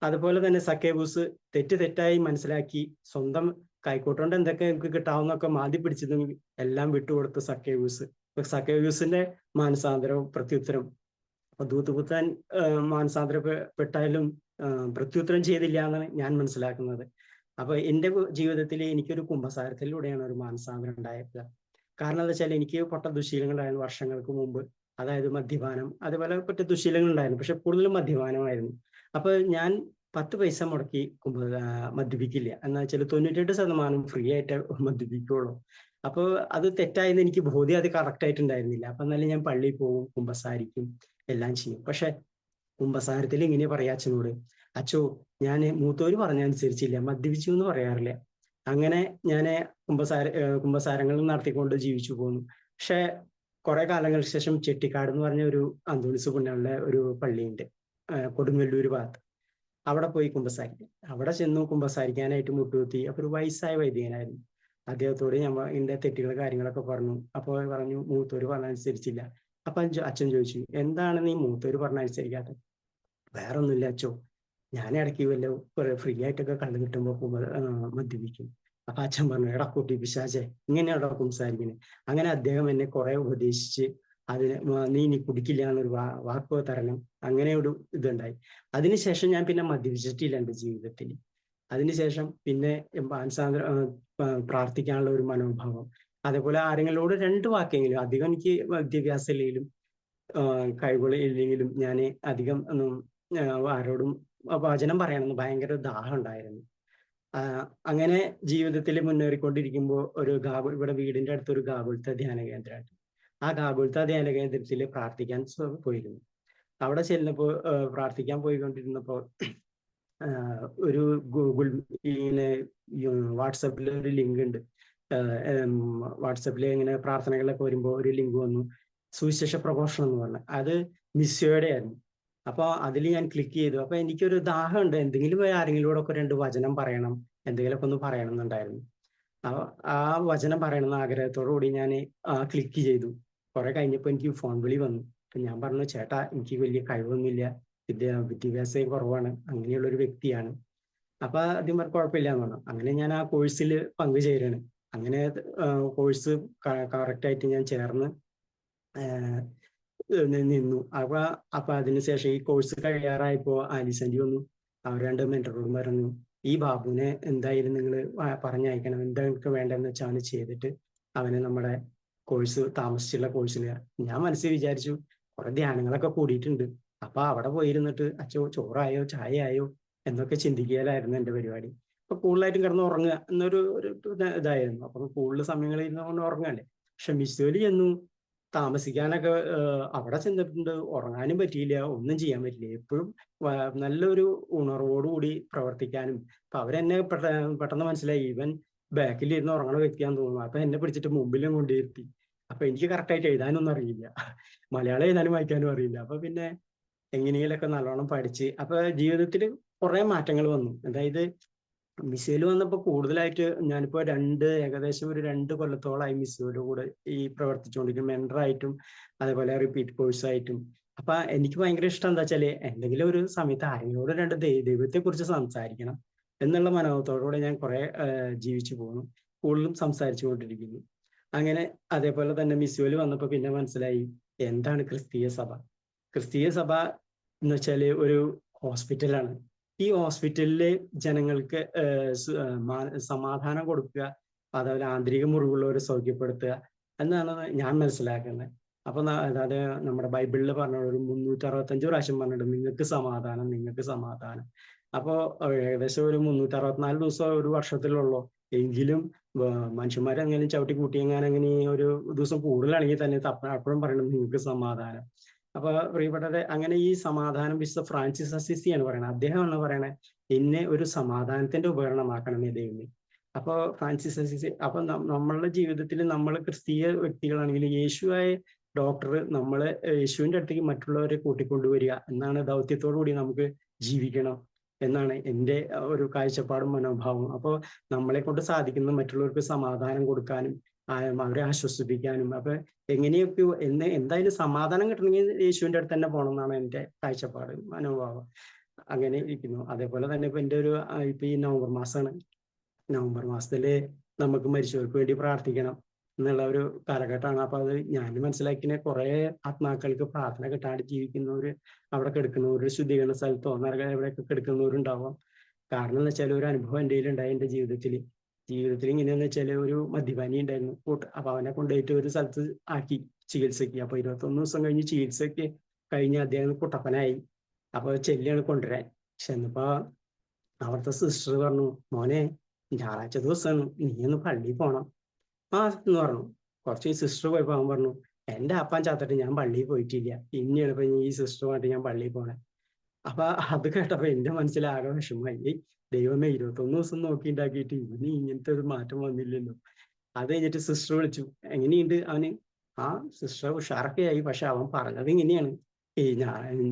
അതുപോലെ തന്നെ സക്കേവൂസ് തെറ്റായി മനസ്സിലാക്കി സ്വന്തം കൈക്കോട്ടുകൊണ്ട് എന്തൊക്കെ എനിക്ക് കിട്ടാവുന്നൊക്കെ മാന്തി പിടിച്ചതും എല്ലാം വിട്ടുകൊടുത്ത സക്കേവൂസ്. സക്കേവൂസിന്റെ മാനസാന്തരവും പ്രത്യുത്തരം. അപ്പൊ ദൂതപുത്രൻ മാനസാന്തരപ്പെട്ടാലും പ്രത്യുത്തരം ചെയ്തില്ല എന്നാണ് ഞാൻ മനസ്സിലാക്കുന്നത്. അപ്പൊ എന്റെ ജീവിതത്തിൽ എനിക്കൊരു കുമ്പസാരത്തിലൂടെയാണ് ഒരു മാനസാന്തരം ഉണ്ടായത്. കാരണം എന്താ വെച്ചാൽ എനിക്ക് പൊട്ട ദുശീലങ്ങളുണ്ടായിരുന്നു വർഷങ്ങൾക്ക് മുമ്പ്. അതായത് മദ്യപാനം, അതുപോലെ പൊട്ട ദുശീലങ്ങൾ ഉണ്ടായിരുന്നു. പക്ഷെ കൂടുതലും മദ്യപാനമായിരുന്നു. അപ്പൊ ഞാൻ 10 പൈസ മുടക്കി മദ്യപിക്കില്ല. എന്ന് വെച്ചാൽ 98% ഫ്രീ ആയിട്ട് മദ്യപിക്കുള്ളൂ. അപ്പൊ അത് തെറ്റായെന്ന് എനിക്ക് ബോധ്യം അത് കറക്റ്റ് ആയിട്ടുണ്ടായിരുന്നില്ല. അപ്പൊ എന്നാലും ഞാൻ പള്ളിയിൽ പോകും, കുമ്പസാരിക്കും, എല്ലാം ചെയ്യും. പക്ഷെ കുമ്പസാരത്തിൽ ഇങ്ങനെ പറയാ അച്ഛനോട്, അച്ഛോ ഞാൻ മൂത്തോര് പറഞ്ഞ അനുസരിച്ചില്ല, മദ്യപിച്ചു എന്ന് പറയാറില്ല. അങ്ങനെ ഞാൻ കുമ്പസാരങ്ങൾ നടത്തിക്കൊണ്ട് ജീവിച്ചു പോന്നു. പക്ഷെ കുറെ കാലങ്ങൾക്ക് ശേഷം ചെട്ടിക്കാട് എന്ന് പറഞ്ഞ ഒരു അന്തോണിസ് പുണ്യമുള്ള ഒരു പള്ളിയുണ്ട് കൊടുങ്ങല്ലൂർ ഭാഗത്ത്. അവിടെ പോയി കുമ്പസാരിക്കും. അവിടെ ചെന്നു കുമ്പസാരിക്കാനായിട്ട് മുട്ടുകുത്തി. അപ്പൊ ഒരു വയസ്സായ വൈദികനായിരുന്നു. അദ്ദേഹത്തോട് എന്റെ തെറ്റുകൾ കാര്യങ്ങളൊക്കെ പറഞ്ഞു. അപ്പോൾ പറഞ്ഞു മൂത്തോര് പറഞ്ഞ അനുസരിച്ചില്ല. അപ്പൊ അച്ഛൻ ചോദിച്ചു, എന്താണ് നീ മൂത്തോര് പറഞ്ഞ അനുസരിക്കാത്തത്? വേറെ ഒന്നുമില്ല അച്ഛോ, ഞാൻ ഇടയ്ക്ക് വല്ല ഫ്രീ ആയിട്ടൊക്കെ കണ്ടു കിട്ടുമ്പോൾ മദ്യപിക്കും. അപ്പൊ അച്ഛൻ പറഞ്ഞു, എടാ കുട്ടി പിശാചേ, ഇങ്ങനെയാണോ സംസാരിക്കുന്നത്? അങ്ങനെ അദ്ദേഹം എന്നെ കുറെ ഉപദേശിച്ച് അതിന് നീ ഇനി കുടിക്കില്ല എന്നൊരു വാക്ക് തരണം, അങ്ങനെ ഒരു ഇതുണ്ടായി. അതിനുശേഷം ഞാൻ പിന്നെ മദ്യപിച്ചിട്ടില്ല എൻ്റെ ജീവിതത്തിൽ. അതിനുശേഷം പിന്നെ പ്രാർത്ഥിക്കാനുള്ള ഒരു മനോഭാവം, അതേപോലെ ആരെങ്കിലോട് 2 വാക്കെങ്കിലും, അധികം എനിക്ക് വിദ്യാഭ്യാസം ഇല്ലെങ്കിലും കഴിവുകൾ ഇല്ലെങ്കിലും ഞാൻ അധികം ആരോടും വചനം പറയണമെന്ന് ഭയങ്കര ദാഹം ഉണ്ടായിരുന്നു. അങ്ങനെ ജീവിതത്തിൽ മുന്നേറിക്കൊണ്ടിരിക്കുമ്പോൾ ഒരു ഇവിടെ വീടിന്റെ അടുത്തൊരു ഗാകുൽത്ത ധ്യാന കേന്ദ്രമുണ്ട്. ആ ഗാകുൽത്ത ധ്യാന കേന്ദ്രത്തിൽ പ്രാർത്ഥിക്കാൻ പോയിരുന്നു. അവിടെ ചെല്ലുമ്പോൾ പ്രാർത്ഥിക്കാൻ പോയിക്കൊണ്ടിരുന്നപ്പോൾ ഒരു ഗൂഗിൾ ഇങ്ങനെ വാട്സപ്പിൽ ഒരു ലിങ്ക് ഉണ്ട്. വാട്സപ്പിൽ ഇങ്ങനെ പ്രാർത്ഥനകളൊക്കെ വരുമ്പോൾ ഒരു ലിങ്ക് വന്നു, സുവിശേഷ പ്രഘോഷണം എന്ന് പറഞ്ഞ. അത് മിസ്യോയുടെ ആയിരുന്നു. അപ്പൊ അതിൽ ഞാൻ ക്ലിക്ക് ചെയ്തു. അപ്പൊ എനിക്കൊരു ദാഹമുണ്ട്, എന്തെങ്കിലും ആരെങ്കിലോടെ ഒക്കെ 2 വചനം പറയണം, എന്തെങ്കിലുമൊക്കെ ഒന്ന് പറയണം എന്നുണ്ടായിരുന്നു. ആ വചനം പറയണമെന്ന ആഗ്രഹത്തോടു കൂടി ഞാൻ ക്ലിക്ക് ചെയ്തു. കുറെ കഴിഞ്ഞപ്പോൾ എനിക്ക് ഫോൺ വിളി വന്നു. അപ്പൊ ഞാൻ പറഞ്ഞു, ചേട്ടാ എനിക്ക് വലിയ കഴിവൊന്നുമില്ല, വിദ്യാഭ്യാസം കുറവാണ്, അങ്ങനെയുള്ള ഒരു വ്യക്തിയാണ്. അപ്പൊ ആദ്യം കുഴപ്പമില്ല എന്ന് പറഞ്ഞു. അങ്ങനെ ഞാൻ ആ കോഴ്സിൽ പങ്കുചേരാണ്. അങ്ങനെ കോഴ്സ് കറക്റ്റായിട്ട് ഞാൻ ചേർന്ന് നിന്നു. അപ്പൊ അതിനുശേഷം ഈ കോഴ്സ് കഴിയാറായപ്പോ ആലിസന്റി വന്നു. അവർ 2 മെന്ററോടും പറഞ്ഞു, ഈ ബാബുവിനെ എന്തായാലും നിങ്ങൾ പറഞ്ഞയക്കണം, എന്തൊക്കെ വേണ്ടെന്ന് വെച്ചാൽ അവന് ചെയ്തിട്ട് അവനെ നമ്മുടെ കോഴ്സ് താമസിച്ചുള്ള കോഴ്സിൽ. ഞാൻ മനസ്സിൽ വിചാരിച്ചു കുറെ ധ്യാനങ്ങളൊക്കെ കൂടിയിട്ടുണ്ട്, അപ്പൊ അവിടെ പോയിരുന്നിട്ട് അച്ഛോ ചോറായോ ചായയായോ എന്നൊക്കെ ചിന്തിക്കലായിരുന്നു എന്റെ പരിപാടി. അപ്പൊ കൂടുതലായിട്ടും കിടന്ന് ഉറങ്ങുക എന്നൊരു ഇതായിരുന്നു. അപ്പൊ കൂടുതൽ സമയങ്ങളിൽ ഇരുന്ന് ഉറങ്ങാല്ലേ. പക്ഷെ മിസ്സോലി ചെന്നു താമസിക്കാനൊക്കെ അവിടെ ചെന്നിട്ടുണ്ട്, ഉറങ്ങാനും പറ്റിയില്ല, ഒന്നും ചെയ്യാൻ പറ്റില്ല. എപ്പോഴും നല്ലൊരു ഉണർവോടുകൂടി പ്രവർത്തിക്കാനും. അപ്പൊ അവരെന്നെ പെട്ടെന്ന് മനസ്സിലായി, ഇവൻ ബാക്കിൽ ഇരുന്ന് ഉറങ്ങണ വ്യക്തിയാന്ന് തോന്നുന്നു. അപ്പൊ എന്നെ പിടിച്ചിട്ട് മുമ്പിലും കൊണ്ടിരുത്തി. അപ്പൊ എനിക്ക് കറക്റ്റായിട്ട് എഴുതാനൊന്നും അറിയില്ല, മലയാളം എഴുതാനും വായിക്കാനും അറിയില്ല. അപ്പൊ പിന്നെ എങ്ങനെയെങ്കിലൊക്കെ നല്ലോണം പഠിച്ച് അപ്പൊ ജീവിതത്തിൽ കുറെ മാറ്റങ്ങൾ വന്നു. അതായത് മിസോയിൽ വന്നപ്പോൾ കൂടുതലായിട്ട് ഞാനിപ്പോ ഏകദേശം ഒരു 2 കൊല്ലത്തോളമായി മിസോയുടെ കൂടെ ഈ പ്രവർത്തിച്ചുകൊണ്ടിരിക്കും, മെന്ററായിട്ടും അതേപോലെ റിപ്പീറ്റ് കോഴ്സായിട്ടും. അപ്പൊ എനിക്ക് ഭയങ്കര ഇഷ്ടം എന്താ വെച്ചാല് എന്തെങ്കിലും ഒരു സമയത്ത് ആരെങ്കിലോട് 2 ദൈവത്തെ കുറിച്ച് സംസാരിക്കണം എന്നുള്ള മനോഭാവത്തോടുകൂടെ ഞാൻ കുറെ ജീവിച്ചു പോകുന്നു, കൂടുതലും സംസാരിച്ചു കൊണ്ടിരിക്കുന്നു. അങ്ങനെ അതേപോലെ തന്നെ മിസോയിൽ വന്നപ്പോൾ പിന്നെ മനസ്സിലായി എന്താണ് ക്രിസ്തീയ സഭ. ക്രിസ്തീയ സഭ എന്ന് വെച്ചാല് ഒരു ഹോസ്പിറ്റലാണ്. ഈ ഹോസ്പിറ്റലിലെ ജനങ്ങൾക്ക് സമാധാനം കൊടുക്കുക, അതുപോലെ ആന്തരിക മുറിവുള്ളവരെ സൗഖ്യപ്പെടുത്തുക എന്നാണ് ഞാൻ മനസ്സിലാക്കുന്നത്. അപ്പൊ അതായത് നമ്മുടെ ബൈബിളിൽ പറഞ്ഞ ഒരു 365 പ്രാവശ്യം പറഞ്ഞിട്ടുണ്ട്, നിങ്ങൾക്ക് സമാധാനം, നിങ്ങൾക്ക് സമാധാനം. അപ്പോ ഏകദേശം ഒരു 364 ദിവസം ഒരു വർഷത്തിലുള്ളൂ. എങ്കിലും മനുഷ്യന്മാരെങ്ങനെ ചവിട്ടി കൂട്ടിയെങ്ങനെ ഒരു ദിവസം കൂടുതലാണെങ്കിൽ തന്നെ അപ്പോഴും പറയണം നിങ്ങൾക്ക് സമാധാനം. അപ്പൊ പ്രിയപ്പെട്ടത്, അങ്ങനെ ഈ സമാധാനം വിശുദ്ധ ഫ്രാൻസിസ് അസിസിയാണ് പറയുന്നത്. അദ്ദേഹമാണ് പറയണത്, എന്നെ ഒരു സമാധാനത്തിന്റെ ഉപകരണമാക്കണമേ ദൈവമേ. അപ്പൊ ഫ്രാൻസിസ് അസിസി, അപ്പൊ നമ്മളുടെ ജീവിതത്തിൽ നമ്മൾ ക്രിസ്തീയ വ്യക്തികളാണെങ്കിൽ യേശുവായ ഡോക്ടർ നമ്മളെ യേശുവിന്റെ അടുത്തേക്ക് മറ്റുള്ളവരെ കൂട്ടിക്കൊണ്ടുവരിക എന്നാണ് ദൗത്യത്തോടു കൂടി നമുക്ക് ജീവിക്കണം എന്നാണ് എൻ്റെ ഒരു കാഴ്ചപ്പാടും മനോഭാവവും. അപ്പോൾ നമ്മളെ കൊണ്ട് സാധിക്കുന്ന മറ്റുള്ളവർക്ക് സമാധാനം കൊടുക്കാനും അവരെ ആശ്വസിപ്പിക്കാനും, അപ്പൊ എങ്ങനെയൊക്കെ എന്തായാലും സമാധാനം കിട്ടണമെങ്കിൽ യേശുവിന്റെ അടുത്ത് തന്നെ പോകണം എന്നാണ് എൻ്റെ കാഴ്ചപ്പാട്, മനോഭാവം. അങ്ങനെ ഇരിക്കുന്നു. അതേപോലെ തന്നെ ഇപ്പൊ എൻ്റെ ഒരു ഇപ്പൊ ഈ നവംബർ മാസമാണ്. നവംബർ മാസത്തില് നമുക്ക് മരിച്ചവർക്ക് വേണ്ടി പ്രാർത്ഥിക്കണം എന്നുള്ള ഒരു കാലഘട്ടമാണ്. അപ്പൊ അത് ഞാൻ മനസ്സിലാക്കിയ കുറെ ആത്മാക്കൾക്ക് പ്രാർത്ഥന കിട്ടാണ്ട് ജീവിക്കുന്നവര്, അവിടെ കിടക്കുന്നവര്, ശുദ്ധീകരണ സ്ഥലത്തോ എവിടെയൊക്കെ കിടക്കുന്നവരുണ്ടാവാം. കാരണം എന്ന് വെച്ചാൽ ഒരു അനുഭവം എൻ്റെ കയ്യിലുണ്ടായി. എൻ്റെ ജീവിതത്തിൽ ഇങ്ങനെയെന്ന് വെച്ചാൽ ഒരു മദ്യപാനി ഉണ്ടായിരുന്നു. അപ്പൊ അവനെ കൊണ്ടുപോയിട്ട് ഒരു സ്ഥലത്ത് ആക്കി ചികിത്സയ്ക്ക്. അപ്പൊ 21 ദിവസം കഴിഞ്ഞ് ചികിത്സയ്ക്ക് കഴിഞ്ഞ് അദ്ദേഹം കുട്ടപ്പനായി. അപ്പൊ ചെല്ലിയാണ് കൊണ്ടുവരാൻ. ചെന്നപ്പോ അവിടുത്തെ സിസ്റ്റർ പറഞ്ഞു, മോനെ ഞായറാഴ്ച ദിവസമാണ്, നീ ഒന്ന് പള്ളിയിൽ പോണം. എന്ന് പറഞ്ഞു. കുറച്ച് സിസ്റ്റർ പോയപ്പോ അവൻ പറഞ്ഞു, എൻ്റെ അപ്പൻ ചത്തിട്ട് ഞാൻ പള്ളിയിൽ പോയിട്ടില്ല, പിന്നെയാണ് ഇപ്പൊ ഈ സിസ്റ്ററുമായിട്ട് ഞാൻ പള്ളിയിൽ പോണേ. അപ്പൊ അത് കേട്ടപ്പോ എന്റെ മനസ്സിലാകെ വിഷമമായി. ദൈവമേ, 21 ദിവസം നോക്കി ഉണ്ടാക്കിയിട്ട് ഇവന് ഇങ്ങനത്തെ ഒരു മാറ്റം വന്നില്ലല്ലോ. അത് കഴിഞ്ഞിട്ട് സിസ്റ്റർ വിളിച്ചു, എങ്ങനെയുണ്ട് അവന്? ആ സിസ്റ്റർ ഉഷാറൊക്കെ ആയി, പക്ഷെ അവൻ പറഞ്ഞത് ഇങ്ങനെയാണ്,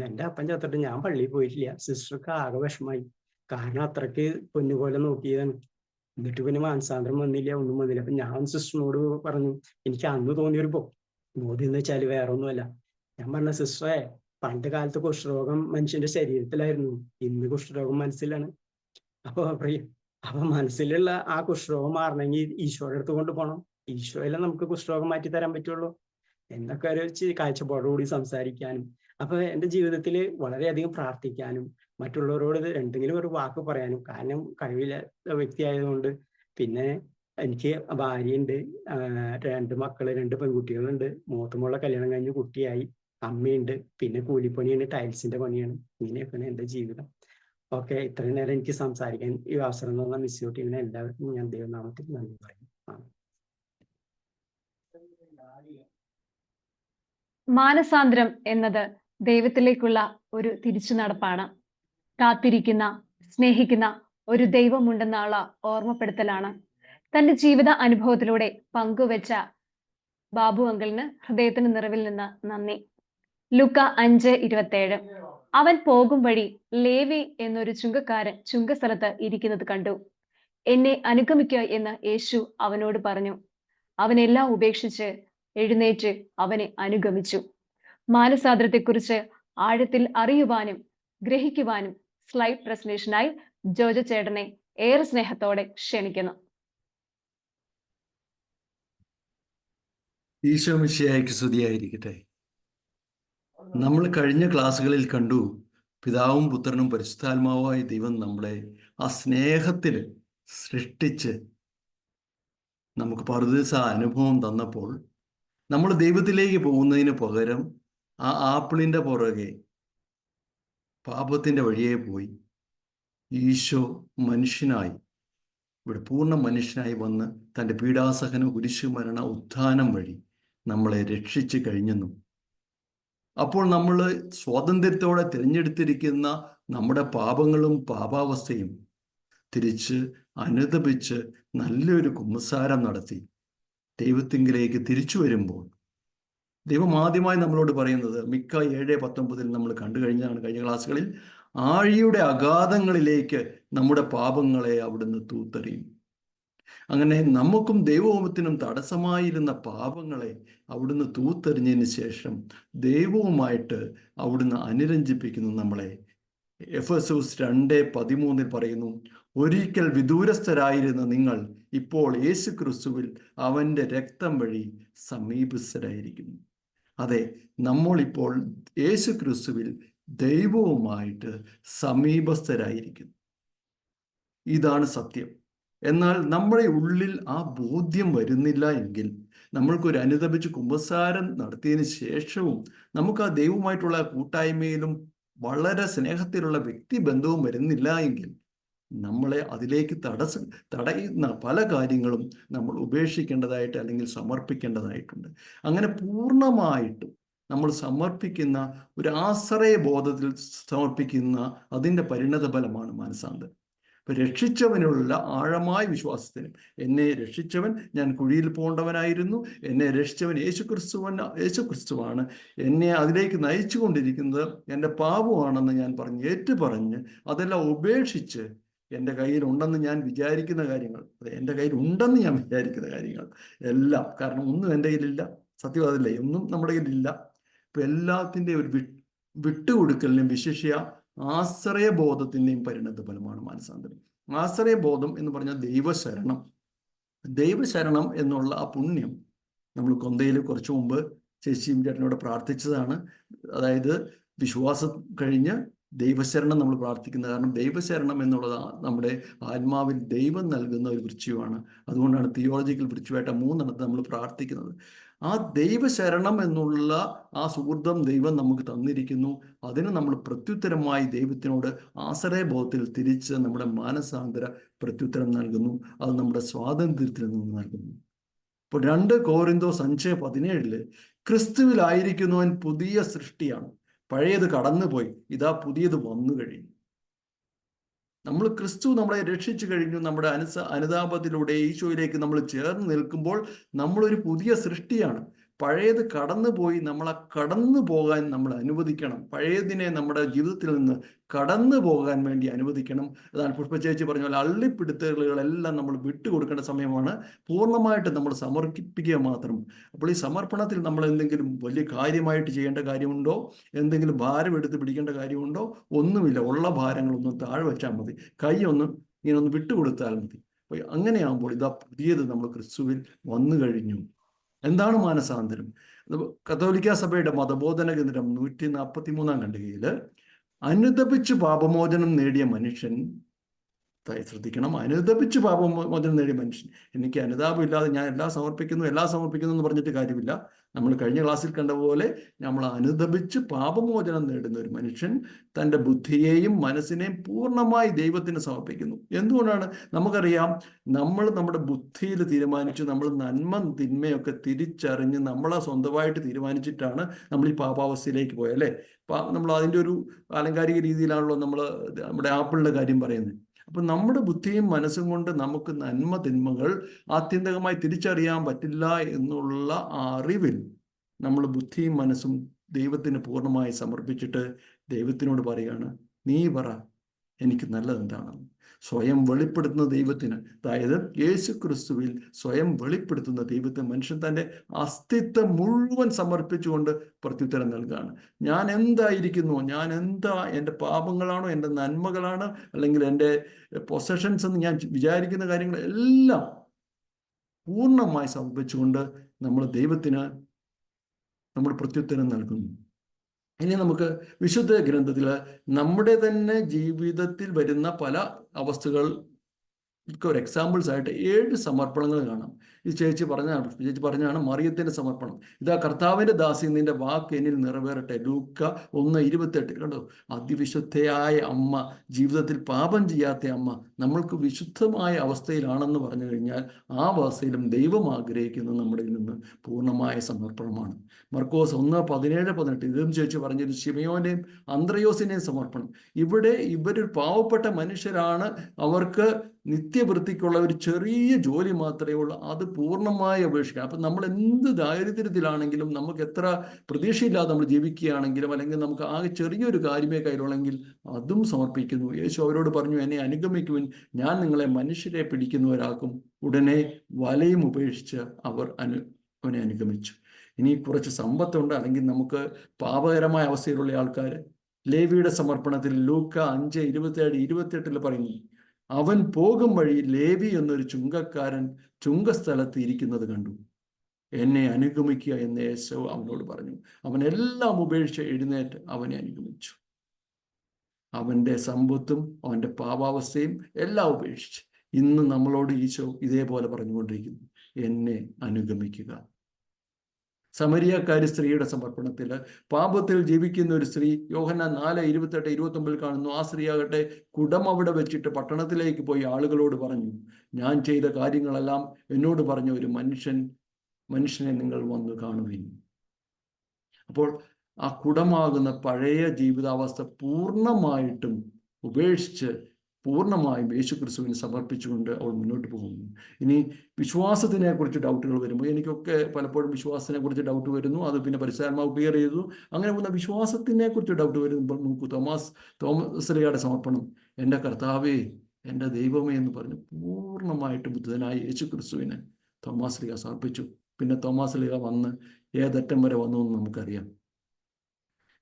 എൻ്റെ അപ്പൻ ചത്തിട്ട് ഞാൻ പള്ളിയിൽ പോയിട്ടില്ല. സിസ്റ്റർക്ക് ആകെ വിഷമായി. കാരണം അത്രയ്ക്ക് പൊന്നുപോലെ നോക്കിയതാണ്. എന്നിട്ട് പിന്നെ മാനസാന്തരം വന്നില്ല, ഒന്നും വന്നില്ല. അപ്പൊ ഞാൻ സിസ്റ്ററിനോട് പറഞ്ഞു, എനിക്ക് അന്ന് തോന്നിയൊരു ബോധ്യം എന്ന് വെച്ചാൽ വേറെ ഒന്നുമല്ല. ഞാൻ പറഞ്ഞ, സിസ്റ്ററെ, പണ്ട് കാലത്ത് കുഷ്ഠരോഗം മനുഷ്യന്റെ ശരീരത്തിലായിരുന്നു, ഇന്ന് കുഷ്ഠരോഗം മനസ്സിലാണ്. അപ്പൊ മനസ്സിലുള്ള ആ കുഷ്ഠരോഗം മാറണമെങ്കിൽ ഈശോയുടെ അടുത്ത് കൊണ്ടുപോകണം. ഈശോയിലെ നമുക്ക് കുഷ്ഠരോഗം മാറ്റി തരാൻ പറ്റുള്ളൂ എന്നൊക്കെ ഒരു കാഴ്ചപ്പാടോടുകൂടി സംസാരിക്കാനും, അപ്പൊ എൻ്റെ ജീവിതത്തിൽ വളരെയധികം പ്രാർത്ഥിക്കാനും, മറ്റുള്ളവരോട് എന്തെങ്കിലും ഒരു വാക്ക് പറയാനും. കാരണം കഴിവില്ല വ്യക്തി ആയതുകൊണ്ട്. പിന്നെ എനിക്ക് ഭാര്യയുണ്ട്, 2 മക്കള്, 2 പെൺകുട്ടികളുണ്ട്. മൂത്തമുള്ള കല്യാണം കഴിഞ്ഞ് കുട്ടിയായി, അമ്മയുണ്ട്. പിന്നെ കൂലിപ്പണിയാണ്, ടൈൽസിന്റെ പണിയാണ്. ഇങ്ങനെയൊക്കെയാണ് എൻ്റെ ജീവിതം. ഓക്കെ, ഇത്രയും നേരം എനിക്ക് സംസാരിക്കാൻ ഈ അവസരം തന്ന മിസ്സിയോ ടീമിനെ എല്ലാവർക്കും ഞാൻ ദൈവനാമത്തിൽ നന്ദി പറയുന്നു. മാനസാന്തരം എന്നത് ദൈവത്തിലേക്കുള്ള ഒരു തിരിച്ചു നടപ്പാണ്. കാത്തിരിക്കുന്ന, സ്നേഹിക്കുന്ന ഒരു ദൈവമുണ്ടെന്നുള്ള ഓർമ്മപ്പെടുത്തലാണ്. തന്റെ ജീവിത അനുഭവത്തിലൂടെ പങ്കുവെച്ച ബാബു അങ്കിളിന് ഹൃദയത്തിന് നിറവിൽ നിന്ന് നന്ദി. ലൂക്ക 5:27. അവൻ പോകും വഴി ലേവി എന്നൊരു ചുങ്കക്കാരൻ ചുങ്കസ്ഥലത്ത് ഇരിക്കുന്നത് കണ്ടു. എന്നെ അനുഗമിക്കുക എന്ന് യേശു അവനോട് പറഞ്ഞു. അവനെല്ലാം ഉപേക്ഷിച്ച് എഴുന്നേറ്റ് അവനെ അനുഗമിച്ചു. മാനസാന്തരത്തെക്കുറിച്ച് ആഴത്തിൽ അറിയുവാനും ഗ്രഹിക്കുവാനും സ്ലൈഡ് പ്രസന്റേഷനായി ജോജോ ചേട്ടനെ ഏറെ സ്നേഹത്തോടെ ക്ഷണിക്കുന്നു. ഈശോ മിശിഹായ്ക്ക് സ്തുതിയായിരിക്കട്ടെ. നമ്മൾ കഴിഞ്ഞ ക്ലാസ്സുകളിൽ കണ്ടു, പിതാവും പുത്രനും പരിശുദ്ധാത്മാവുമായ ദൈവം നമ്മളെ ആ സ്നേഹത്തിൽ സൃഷ്ടിച്ച് നമുക്ക് പറുദീസ അനുഭവം തന്നപ്പോൾ നമ്മൾ ദൈവത്തിലേക്ക് പോകുന്നതിന് പകരം ആ ആപ്പിളിൻ്റെ പുറകെ പാപത്തിൻ്റെ വഴിയെ പോയി. ഈശോ മനുഷ്യനായി, ഇവിടെ പൂർണ്ണ മനുഷ്യനായി വന്ന് തൻ്റെ പീഡാസഹന, കുരിശുമരണ, ഉത്ഥാനം വഴി നമ്മളെ രക്ഷിച്ചു കഴിഞ്ഞെന്നും, അപ്പോൾ നമ്മൾ സ്വാതന്ത്ര്യത്തോടെ തിരഞ്ഞെടുത്തിരിക്കുന്ന നമ്മുടെ പാപങ്ങളും പാപാവസ്ഥയും തിരിച്ച് അനുതപിച്ച് നല്ലൊരു കുമ്പസാരം നടത്തി ദൈവത്തിങ്കിലേക്ക് തിരിച്ചു വരുമ്പോൾ ദൈവം ആദ്യമായി നമ്മളോട് പറയുന്നത്, മിക്ക 7:19 നമ്മൾ കണ്ടു കഴിഞ്ഞതാണ് കഴിഞ്ഞ ക്ലാസ്സുകളിൽ, ആഴിയുടെ അഗാധങ്ങളിലേക്ക് നമ്മുടെ പാപങ്ങളെ അവിടുന്ന് തൂത്തെറിയും. അങ്ങനെ നമുക്കും ദൈവത്തിനും തടസ്സമായിരുന്ന പാപങ്ങളെ അവിടുന്ന് തൂത്തെറിഞ്ഞതിന് ശേഷം ദൈവവുമായിട്ട് അവിടുന്ന് അനുരഞ്ജിപ്പിക്കുന്നു നമ്മളെ. എഫെസോസ് 2:13 പറയുന്നു, ഒരിക്കൽ വിദൂരസ്ഥരായിരുന്ന നിങ്ങൾ ഇപ്പോൾ യേശു ക്രിസ്തുവിൽ അവൻ്റെ രക്തം വഴി സമീപസ്ഥരായിരിക്കുന്നു. അതെ, നമ്മളിപ്പോൾ യേശു ക്രിസ്തുവിൽ ദൈവവുമായിട്ട് സമീപസ്ഥരായിരിക്കുന്നു. ഇതാണ് സത്യം. എന്നാൽ നമ്മുടെ ഉള്ളിൽ ആ ബോധ്യം വരുന്നില്ല എങ്കിൽ, നമ്മൾക്കൊരു അനുതപിച്ച് കുമ്പസാരം നടത്തിയതിന് ശേഷവും നമുക്ക് ആ ദൈവവുമായിട്ടുള്ള കൂട്ടായ്മയിലും വളരെ സ്നേഹത്തിലുള്ള വ്യക്തിബന്ധവും വരുന്നില്ല എങ്കിൽ, നമ്മളെ അതിലേക്ക് തടയുന്ന പല കാര്യങ്ങളും നമ്മൾ ഉപേക്ഷിക്കേണ്ടതായിട്ട് അല്ലെങ്കിൽ സമർപ്പിക്കേണ്ടതായിട്ടുണ്ട്. അങ്ങനെ പൂർണ്ണമായിട്ടും നമ്മൾ സമർപ്പിക്കുന്ന ഒരു ആശ്രയ ബോധത്തിൽ സമർപ്പിക്കുന്ന അതിൻ്റെ പരിണത ഫലമാണ് മാനസാന്തരം. ഇപ്പൊ രക്ഷിച്ചവനുള്ള ആഴമായ വിശ്വാസത്തിന്, എന്നെ രക്ഷിച്ചവൻ, ഞാൻ കുഴിയിൽ പോകേണ്ടവനായിരുന്നു, എന്നെ രക്ഷിച്ചവൻ യേശുക്രിസ്തുവാണ്, എന്നെ അതിലേക്ക് നയിച്ചു കൊണ്ടിരിക്കുന്നത് എൻ്റെ പാപമാണെന്ന് ഞാൻ ഏറ്റുപറഞ്ഞ് അതെല്ലാം ഉപേക്ഷിച്ച് എൻ്റെ കയ്യിലുണ്ടെന്ന് ഞാൻ വിചാരിക്കുന്ന കാര്യങ്ങൾ, അതെ, എൻ്റെ കയ്യിൽ ഉണ്ടെന്ന് ഞാൻ വിചാരിക്കുന്ന കാര്യങ്ങൾ എല്ലാം, കാരണം ഒന്നും എൻ്റെ കയ്യിലില്ല, സത്യം അതല്ലേ, ഒന്നും നമ്മുടെ കയ്യിലില്ല. ഇപ്പൊ എല്ലാത്തിൻ്റെ ഒരു വിട്ടുകൊടുക്കലിനും വിശേഷ്യ ആശ്രയബോധത്തിൻ്റെയും പരിണത ഫലമാണ് മാനസാന്തരം. ആശ്രയബോധം എന്ന് പറഞ്ഞാൽ ദൈവശരണം എന്നുള്ള ആ പുണ്യം നമ്മൾ കൊന്തയിൽ കുറച്ചു മുമ്പ് ചേച്ചിയും ചേട്ടനോട് പ്രാർത്ഥിച്ചതാണ്. അതായത് വിശ്വാസം കഴിഞ്ഞ് ദൈവശരണം നമ്മൾ പ്രാർത്ഥിക്കുന്നത്. കാരണം ദൈവശരണം എന്നുള്ളത് നമ്മുടെ ആത്മാവിൽ ദൈവം നൽകുന്ന ഒരു വൃക്ഷമാണ്. അതുകൊണ്ടാണ് തിയോളജിക്കൽ വൃക്ഷമായിട്ട് 3 നമ്മൾ പ്രാർത്ഥിക്കുന്നത്. ആ ദൈവശരണം എന്നുള്ള ആ സുഹൃതം ദൈവം നമുക്ക് തന്നിരിക്കുന്നു. അതിന് നമ്മൾ പ്രത്യുത്തരമായി ദൈവത്തിനോട് ആശ്രയബോധത്തിൽ തിരിച്ച് നമ്മുടെ മാനസാന്തര പ്രത്യുത്തരം നൽകുന്നു. അത് നമ്മുടെ സ്വാതന്ത്ര്യത്തിൽ നിന്ന് നൽകുന്നു. ഇപ്പോൾ 2 കോരിന്തോസ് 5:17 ക്രിസ്തുവിലായിരിക്കുന്നവൻ പുതിയ സൃഷ്ടിയാണ്, പഴയത് കടന്നുപോയി, ഇതാ പുതിയത് വന്നു കഴിഞ്ഞു. നമ്മൾ ക്രിസ്തു നമ്മളെ രക്ഷിച്ചു കഴിഞ്ഞു. നമ്മുടെ അനുതാപത്തിലൂടെ ഈശോയിലേക്ക് നമ്മൾ ചേർന്ന് നിൽക്കുമ്പോൾ നമ്മളൊരു പുതിയ സൃഷ്ടിയാണ്. പഴയത് കടന്നുപോയി, നമ്മളെ കടന്നു പോകാൻ നമ്മൾ അനുവദിക്കണം. പഴയതിനെ നമ്മുടെ ജീവിതത്തിൽ നിന്ന് കടന്നു പോകാൻ വേണ്ടി അനുവദിക്കണം. അതാണ് പുഷ്പചേച്ചി പറഞ്ഞ പോലെ അള്ളിപ്പിടുത്തലുകളെല്ലാം നമ്മൾ വിട്ടുകൊടുക്കേണ്ട സമയമാണ്. പൂർണ്ണമായിട്ട് നമ്മൾ സമർപ്പിക്കുക മാത്രം. അപ്പോൾ ഈ സമർപ്പണത്തിൽ നമ്മൾ എന്തെങ്കിലും വലിയ കാര്യമായിട്ട് ചെയ്യേണ്ട കാര്യമുണ്ടോ? എന്തെങ്കിലും ഭാരം എടുത്ത് പിടിക്കേണ്ട കാര്യമുണ്ടോ? ഒന്നുമില്ല. ഉള്ള ഭാരങ്ങളൊന്നും താഴെ വെച്ചാൽ മതി, കൈ ഇങ്ങനെ ഒന്ന് വിട്ടുകൊടുത്താൽ മതി. അപ്പോൾ അങ്ങനെയാകുമ്പോൾ ഇതാ പുതിയത് നമ്മൾ ക്രിസ്തുവിൽ വന്നു കഴിഞ്ഞു. എന്താണ് മാനസാന്തരം? കത്തോലിക്ക സഭയുടെ മതബോധന കേന്ദ്രം 143 ഖണ്ഡികയിൽ അനുതപിച്ച് പാപമോചനം നേടിയ മനുഷ്യൻ, ശ്രദ്ധിക്കണം, അനുതപിച്ച് പാപമോചനം നേടിയ മനുഷ്യൻ. എനിക്ക് അനുതാപം ഇല്ലാതെ ഞാൻ എല്ലാം സമർപ്പിക്കുന്നു എന്ന് പറഞ്ഞിട്ട് കാര്യമില്ല. നമ്മൾ കഴിഞ്ഞ ക്ലാസ്സിൽ കണ്ട പോലെ നമ്മൾ അനുതപിച്ച് പാപമോചനം നേടുന്ന ഒരു മനുഷ്യൻ തൻ്റെ ബുദ്ധിയെയും മനസ്സിനെയും പൂർണ്ണമായി ദൈവത്തിന് സമർപ്പിക്കുന്നു. എന്തുകൊണ്ടാണ്? നമുക്കറിയാം, നമ്മൾ നമ്മുടെ ബുദ്ധിയിൽ തീരുമാനിച്ച് നമ്മൾ നന്മ തിന്മയൊക്കെ തിരിച്ചറിഞ്ഞ് നമ്മളെ സ്വന്തമായിട്ട് തീരുമാനിച്ചിട്ടാണ് നമ്മൾ ഈ പാപാവസ്ഥയിലേക്ക് പോയത്, അല്ലേ? നമ്മൾ അതിൻ്റെ ഒരു ആലങ്കാരിക രീതിയിലാണല്ലോ നമ്മൾ നമ്മുടെ ആപ്പിളിൻ്റെ കാര്യം പറയുന്നത്. അപ്പൊ നമ്മുടെ ബുദ്ധിയും മനസ്സും കൊണ്ട് നമുക്ക് നന്മ തിന്മകൾ ആത്യന്തികമായി തിരിച്ചറിയാൻ പറ്റില്ല എന്നുള്ള ആ അറിവിൽ നമ്മൾ ബുദ്ധിയും മനസ്സും ദൈവത്തിന് പൂർണ്ണമായി സമർപ്പിച്ചിട്ട് ദൈവത്തിനോട് പറയാണ്, നീ പറ എനിക്ക് നല്ലത് എന്താണെന്ന്. സ്വയം വെളിപ്പെടുത്തുന്ന ദൈവത്തിന്, അതായത് യേശു ക്രിസ്തുവിൽ സ്വയം വെളിപ്പെടുത്തുന്ന ദൈവത്തിന് മനുഷ്യൻ തൻ്റെ അസ്തിത്വം മുഴുവൻ സമർപ്പിച്ചുകൊണ്ട് പ്രത്യുത്തരം നൽകുകയാണ്. ഞാൻ എന്തായിരിക്കുന്നു, ഞാൻ എന്താ, എൻ്റെ പാപങ്ങളാണോ, എൻ്റെ നന്മകളാണ്, അല്ലെങ്കിൽ എൻ്റെ പൊസഷൻസ് എന്ന് ഞാൻ വിചാരിക്കുന്ന കാര്യങ്ങളെല്ലാം പൂർണ്ണമായി സമർപ്പിച്ചുകൊണ്ട് നമ്മൾ ദൈവത്തിന് നമ്മൾ പ്രത്യുത്തരം നൽകുന്നു. ഇനി നമുക്ക് വിശുദ്ധ ഗ്രന്ഥത്തിൽ നമ്മുടെ തന്നെ ജീവിതത്തിൽ വരുന്ന പല അവസ്ഥകൾക്ക് ഒരു എക്സാമ്പിൾസ് ആയിട്ട് 7 സമർപ്പണങ്ങൾ കാണാം. ഈ ചേച്ചി പറഞ്ഞാണ് മറിയത്തിന്റെ സമർപ്പണം. ഇതാ കർത്താവിന്റെ ദാസി, നിന്റെ വാക്ക് എന്നിൽ നിറവേറട്ടെ. ലൂക്ക 1:28. കണ്ടോ, അതിവിശുദ്ധയായ അമ്മ, ജീവിതത്തിൽ പാപം ചെയ്യാത്ത അമ്മ, നമ്മൾക്ക് വിശുദ്ധമായ അവസ്ഥയിലാണെന്ന് പറഞ്ഞു കഴിഞ്ഞാൽ ആ അവസ്ഥയിലും ദൈവം ആഗ്രഹിക്കുന്നത് നമ്മുടെ നിന്ന് പൂർണ്ണമായ സമർപ്പണമാണ്. മർക്കോസ് 1:17-18 ഇതും ചേച്ചി പറഞ്ഞൊരു ശിമയോന്റെയും അന്ത്രയോസിന്റെയും സമർപ്പണം. ഇവിടെ ഇവരൊരു പാവപ്പെട്ട മനുഷ്യരാണ്, അവർക്ക് നിത്യവൃത്തിക്കുള്ള ഒരു ചെറിയ ജോലി മാത്രമേ ഉള്ളൂ, അത് പൂർണ്ണമായി അപേക്ഷിക്കാം. അപ്പം നമ്മൾ എന്ത് ദാരിദ്ര്യത്തിലാണെങ്കിലും, നമുക്ക് എത്ര പ്രതീക്ഷയില്ലാതെ നമ്മൾ ജീവിക്കുകയാണെങ്കിലും, അല്ലെങ്കിൽ നമുക്ക് ആകെ ചെറിയൊരു കാര്യമേ കയ്യിലുള്ളെങ്കിൽ അതും സമർപ്പിക്കുന്നു. യേശു അവരോട് പറഞ്ഞു, എന്നെ അനുഗമിക്കുവിൻ, ഞാൻ നിങ്ങളെ മനുഷ്യരെ പിടിക്കുന്നവരാക്കും. ഉടനെ വലയും ഉപേക്ഷിച്ച് അവർ അവനെ അനുഗമിച്ചു. ഇനി കുറച്ച് സമ്പത്തുണ്ട്, അല്ലെങ്കിൽ നമുക്ക് പാപകരമായ അവസ്ഥയിലുള്ള ആൾക്കാർ, ലേവിയുടെ സമർപ്പണത്തിൽ ലൂക്ക 5:27-28 പറയുന്നു, അവൻ പോകും വഴി ലേവി എന്നൊരു ചുങ്കക്കാരൻ ചുങ്കസ്ഥലത്ത് ഇരിക്കുന്നത് കണ്ടു. എന്നെ അനുഗമിക്കുക എന്ന് യേശു അവനോട് പറഞ്ഞു. അവൻ എല്ലാം ഉപേക്ഷിച്ച് എഴുന്നേറ്റ് അവനെ അനുഗമിച്ചു. അവൻ്റെ സമ്പത്തും അവൻ്റെ പാപാവസ്ഥയും എല്ലാം ഉപേക്ഷിച്ച് ഇന്ന് നമ്മളോട് ഈശോ ഇതേപോലെ പറഞ്ഞുകൊണ്ടിരിക്കുന്നു, എന്നെ അനുഗമിക്കുക. സമരിയക്കാരി സ്ത്രീയുടെ സമർപ്പണത്തിൽ പാപത്തിൽ ജീവിക്കുന്ന ഒരു സ്ത്രീ, യോഹന്നാൻ 4:28-29 കാണുന്നു. ആ സ്ത്രീ ആകട്ടെ കുടം അവിടെ വെച്ചിട്ട് പട്ടണത്തിലേക്ക് പോയി ആളുകളോട് പറഞ്ഞു, ഞാൻ ചെയ്ത കാര്യങ്ങളെല്ലാം എന്നോട് പറഞ്ഞ ഒരു മനുഷ്യനെ നിങ്ങൾ വന്ന് കാണുകയും. അപ്പോൾ ആ കുടമാകുന്ന പഴയ ജീവിതാവസ്ഥ പൂർണ്ണമായിട്ടും ഉപേക്ഷിച്ച് പൂർണ്ണമായും യേശു ക്രിസ്തുവിന് സമർപ്പിച്ചുകൊണ്ട് അവൾ മുന്നോട്ട് പോകുന്നു. ഇനി വിശ്വാസത്തിനെ കുറിച്ച് ഡൗട്ടുകൾ വരുമ്പോൾ, എനിക്കൊക്കെ പലപ്പോഴും വിശ്വാസത്തിനെ കുറിച്ച് ഡൗട്ട് വരുന്നു. അത് പിന്നെ പരിശുദ്ധാത്മാവ് ക്ലിയർ ചെയ്തു. അങ്ങനെ പോകുന്ന വിശ്വാസത്തിനെ കുറിച്ച് ഡൗട്ട് വരുമ്പോൾ നമുക്ക് തോമസ് സമർപ്പണം, എൻ്റെ കർത്താവേ, എൻ്റെ ദൈവമേ എന്ന് പറഞ്ഞ് പൂർണ്ണമായിട്ട് ബുദ്ധനായ യേശു ക്രിസ്തുവിനെ തോമാസ് ലീഗ സമർപ്പിച്ചു. പിന്നെ തോമാസ് ലീഗ വന്ന് ഏതറ്റം വരെ വന്നു എന്ന് നമുക്കറിയാം.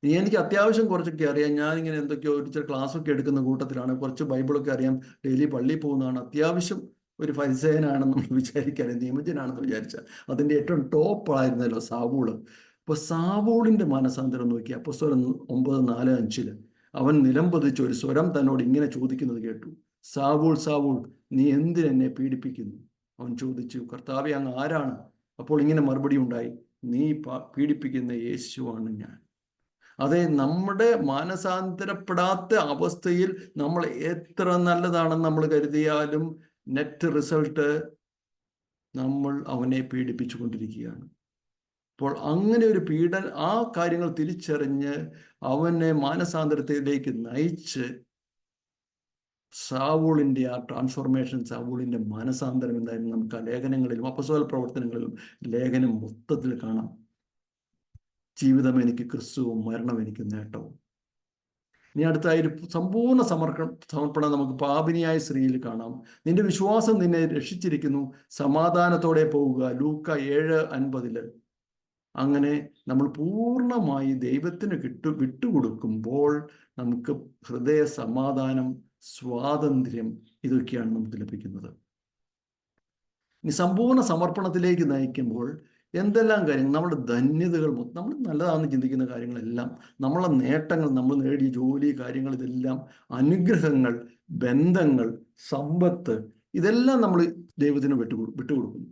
എനിക്ക് അത്യാവശ്യം കുറച്ചൊക്കെ അറിയാം. ഞാനിങ്ങനെ എന്തൊക്കെയോ ഒരു ക്ലാസ്സൊക്കെ എടുക്കുന്ന കൂട്ടത്തിലാണ്. കുറച്ച് ബൈബിളൊക്കെ അറിയാം. ഡെയിലി പള്ളിയിൽ പോകുന്നതാണ്. അത്യാവശ്യം ഒരു ഫരിസേയനാണെന്ന് നമ്മൾ വിചാരിക്കാൻ, നിയമജനാണെന്ന് വിചാരിച്ചാൽ അതിൻ്റെ ഏറ്റവും ടോപ്പായിരുന്നല്ലോ സാവൂള്. അപ്പോൾ സാവൂളിൻ്റെ മാനസാന്തരം നോക്കി അപ്പോസ്തലൻ 9:4-5 അവൻ നിലംപതിച്ച് ഒരു സ്വരം തന്നോട് ഇങ്ങനെ ചോദിക്കുന്നത് കേട്ടു, സാവൂൾ സാവൂൾ, നീ എന്തിനെന്നെ പീഡിപ്പിക്കുന്നു? അവൻ ചോദിച്ചു, കർത്താവേ, അങ്ങ് ആരാണ്? അപ്പോൾ ഇങ്ങനെ മറുപടി ഉണ്ടായി, നീ പീഡിപ്പിക്കുന്ന യേശുവാണ് ഞാൻ. അതെ, നമ്മുടെ മാനസാന്തരപ്പെടാത്ത അവസ്ഥയിൽ നമ്മൾ എത്ര നല്ലതാണെന്ന് നമ്മൾ കരുതിയാലും നെറ്റ് റിസൾട്ട് നമ്മൾ അവനെ പീഡിപ്പിച്ചു കൊണ്ടിരിക്കുകയാണ്. അപ്പോൾ അങ്ങനെ ഒരു ആ കാര്യങ്ങൾ തിരിച്ചറിഞ്ഞ് അവനെ മാനസാന്തരത്തിലേക്ക് നയിച്ച് സാവൂളിൻ്റെ ആ ട്രാൻസ്ഫോർമേഷൻ, സാവൂളിൻ്റെ മാനസാന്തരം എന്തായാലും നമുക്ക് ആ ലേഖനങ്ങളിലും അപ്പോസ്തല പ്രവർത്തനങ്ങളിലും ലേഖനം മൊത്തത്തിൽ കാണാം. ജീവിതം എനിക്ക് ക്രിസ്തുവും മരണം എനിക്ക് നേട്ടവും. ഇനി അടുത്തായി സമ്പൂർണ്ണ സമർപ്പണം നമുക്ക് പാപിനിയായ സ്ത്രീയിൽ കാണാം. നിന്റെ വിശ്വാസം നിന്നെ രക്ഷിച്ചിരിക്കുന്നു, സമാധാനത്തോടെ പോവുക. ലൂക്ക 7:50. അങ്ങനെ നമ്മൾ പൂർണ്ണമായി ദൈവത്തിന് വിട്ടുകൊടുക്കുമ്പോൾ നമുക്ക് ഹൃദയ സമാധാനം, സ്വാതന്ത്ര്യം, ഇതൊക്കെയാണ് നമുക്ക് ലഭിക്കുന്നത്. ഇനി സമ്പൂർണ്ണ സമർപ്പണത്തിലേക്ക് നയിക്കുമ്പോൾ എന്തെല്ലാം കാര്യങ്ങൾ, നമ്മുടെ ധന്യതകൾ, നമ്മൾ നല്ലതാണെന്ന് ചിന്തിക്കുന്ന കാര്യങ്ങളെല്ലാം, നമ്മളെ നേട്ടങ്ങൾ, നമ്മൾ നേടിയ ജോലി, കാര്യങ്ങൾ, ഇതെല്ലാം അനുഗ്രഹങ്ങൾ, ബന്ധങ്ങൾ, സമ്പത്ത്, ഇതെല്ലാം നമ്മൾ ദൈവത്തിന് വിട്ടുകൊടുക്കുന്നു.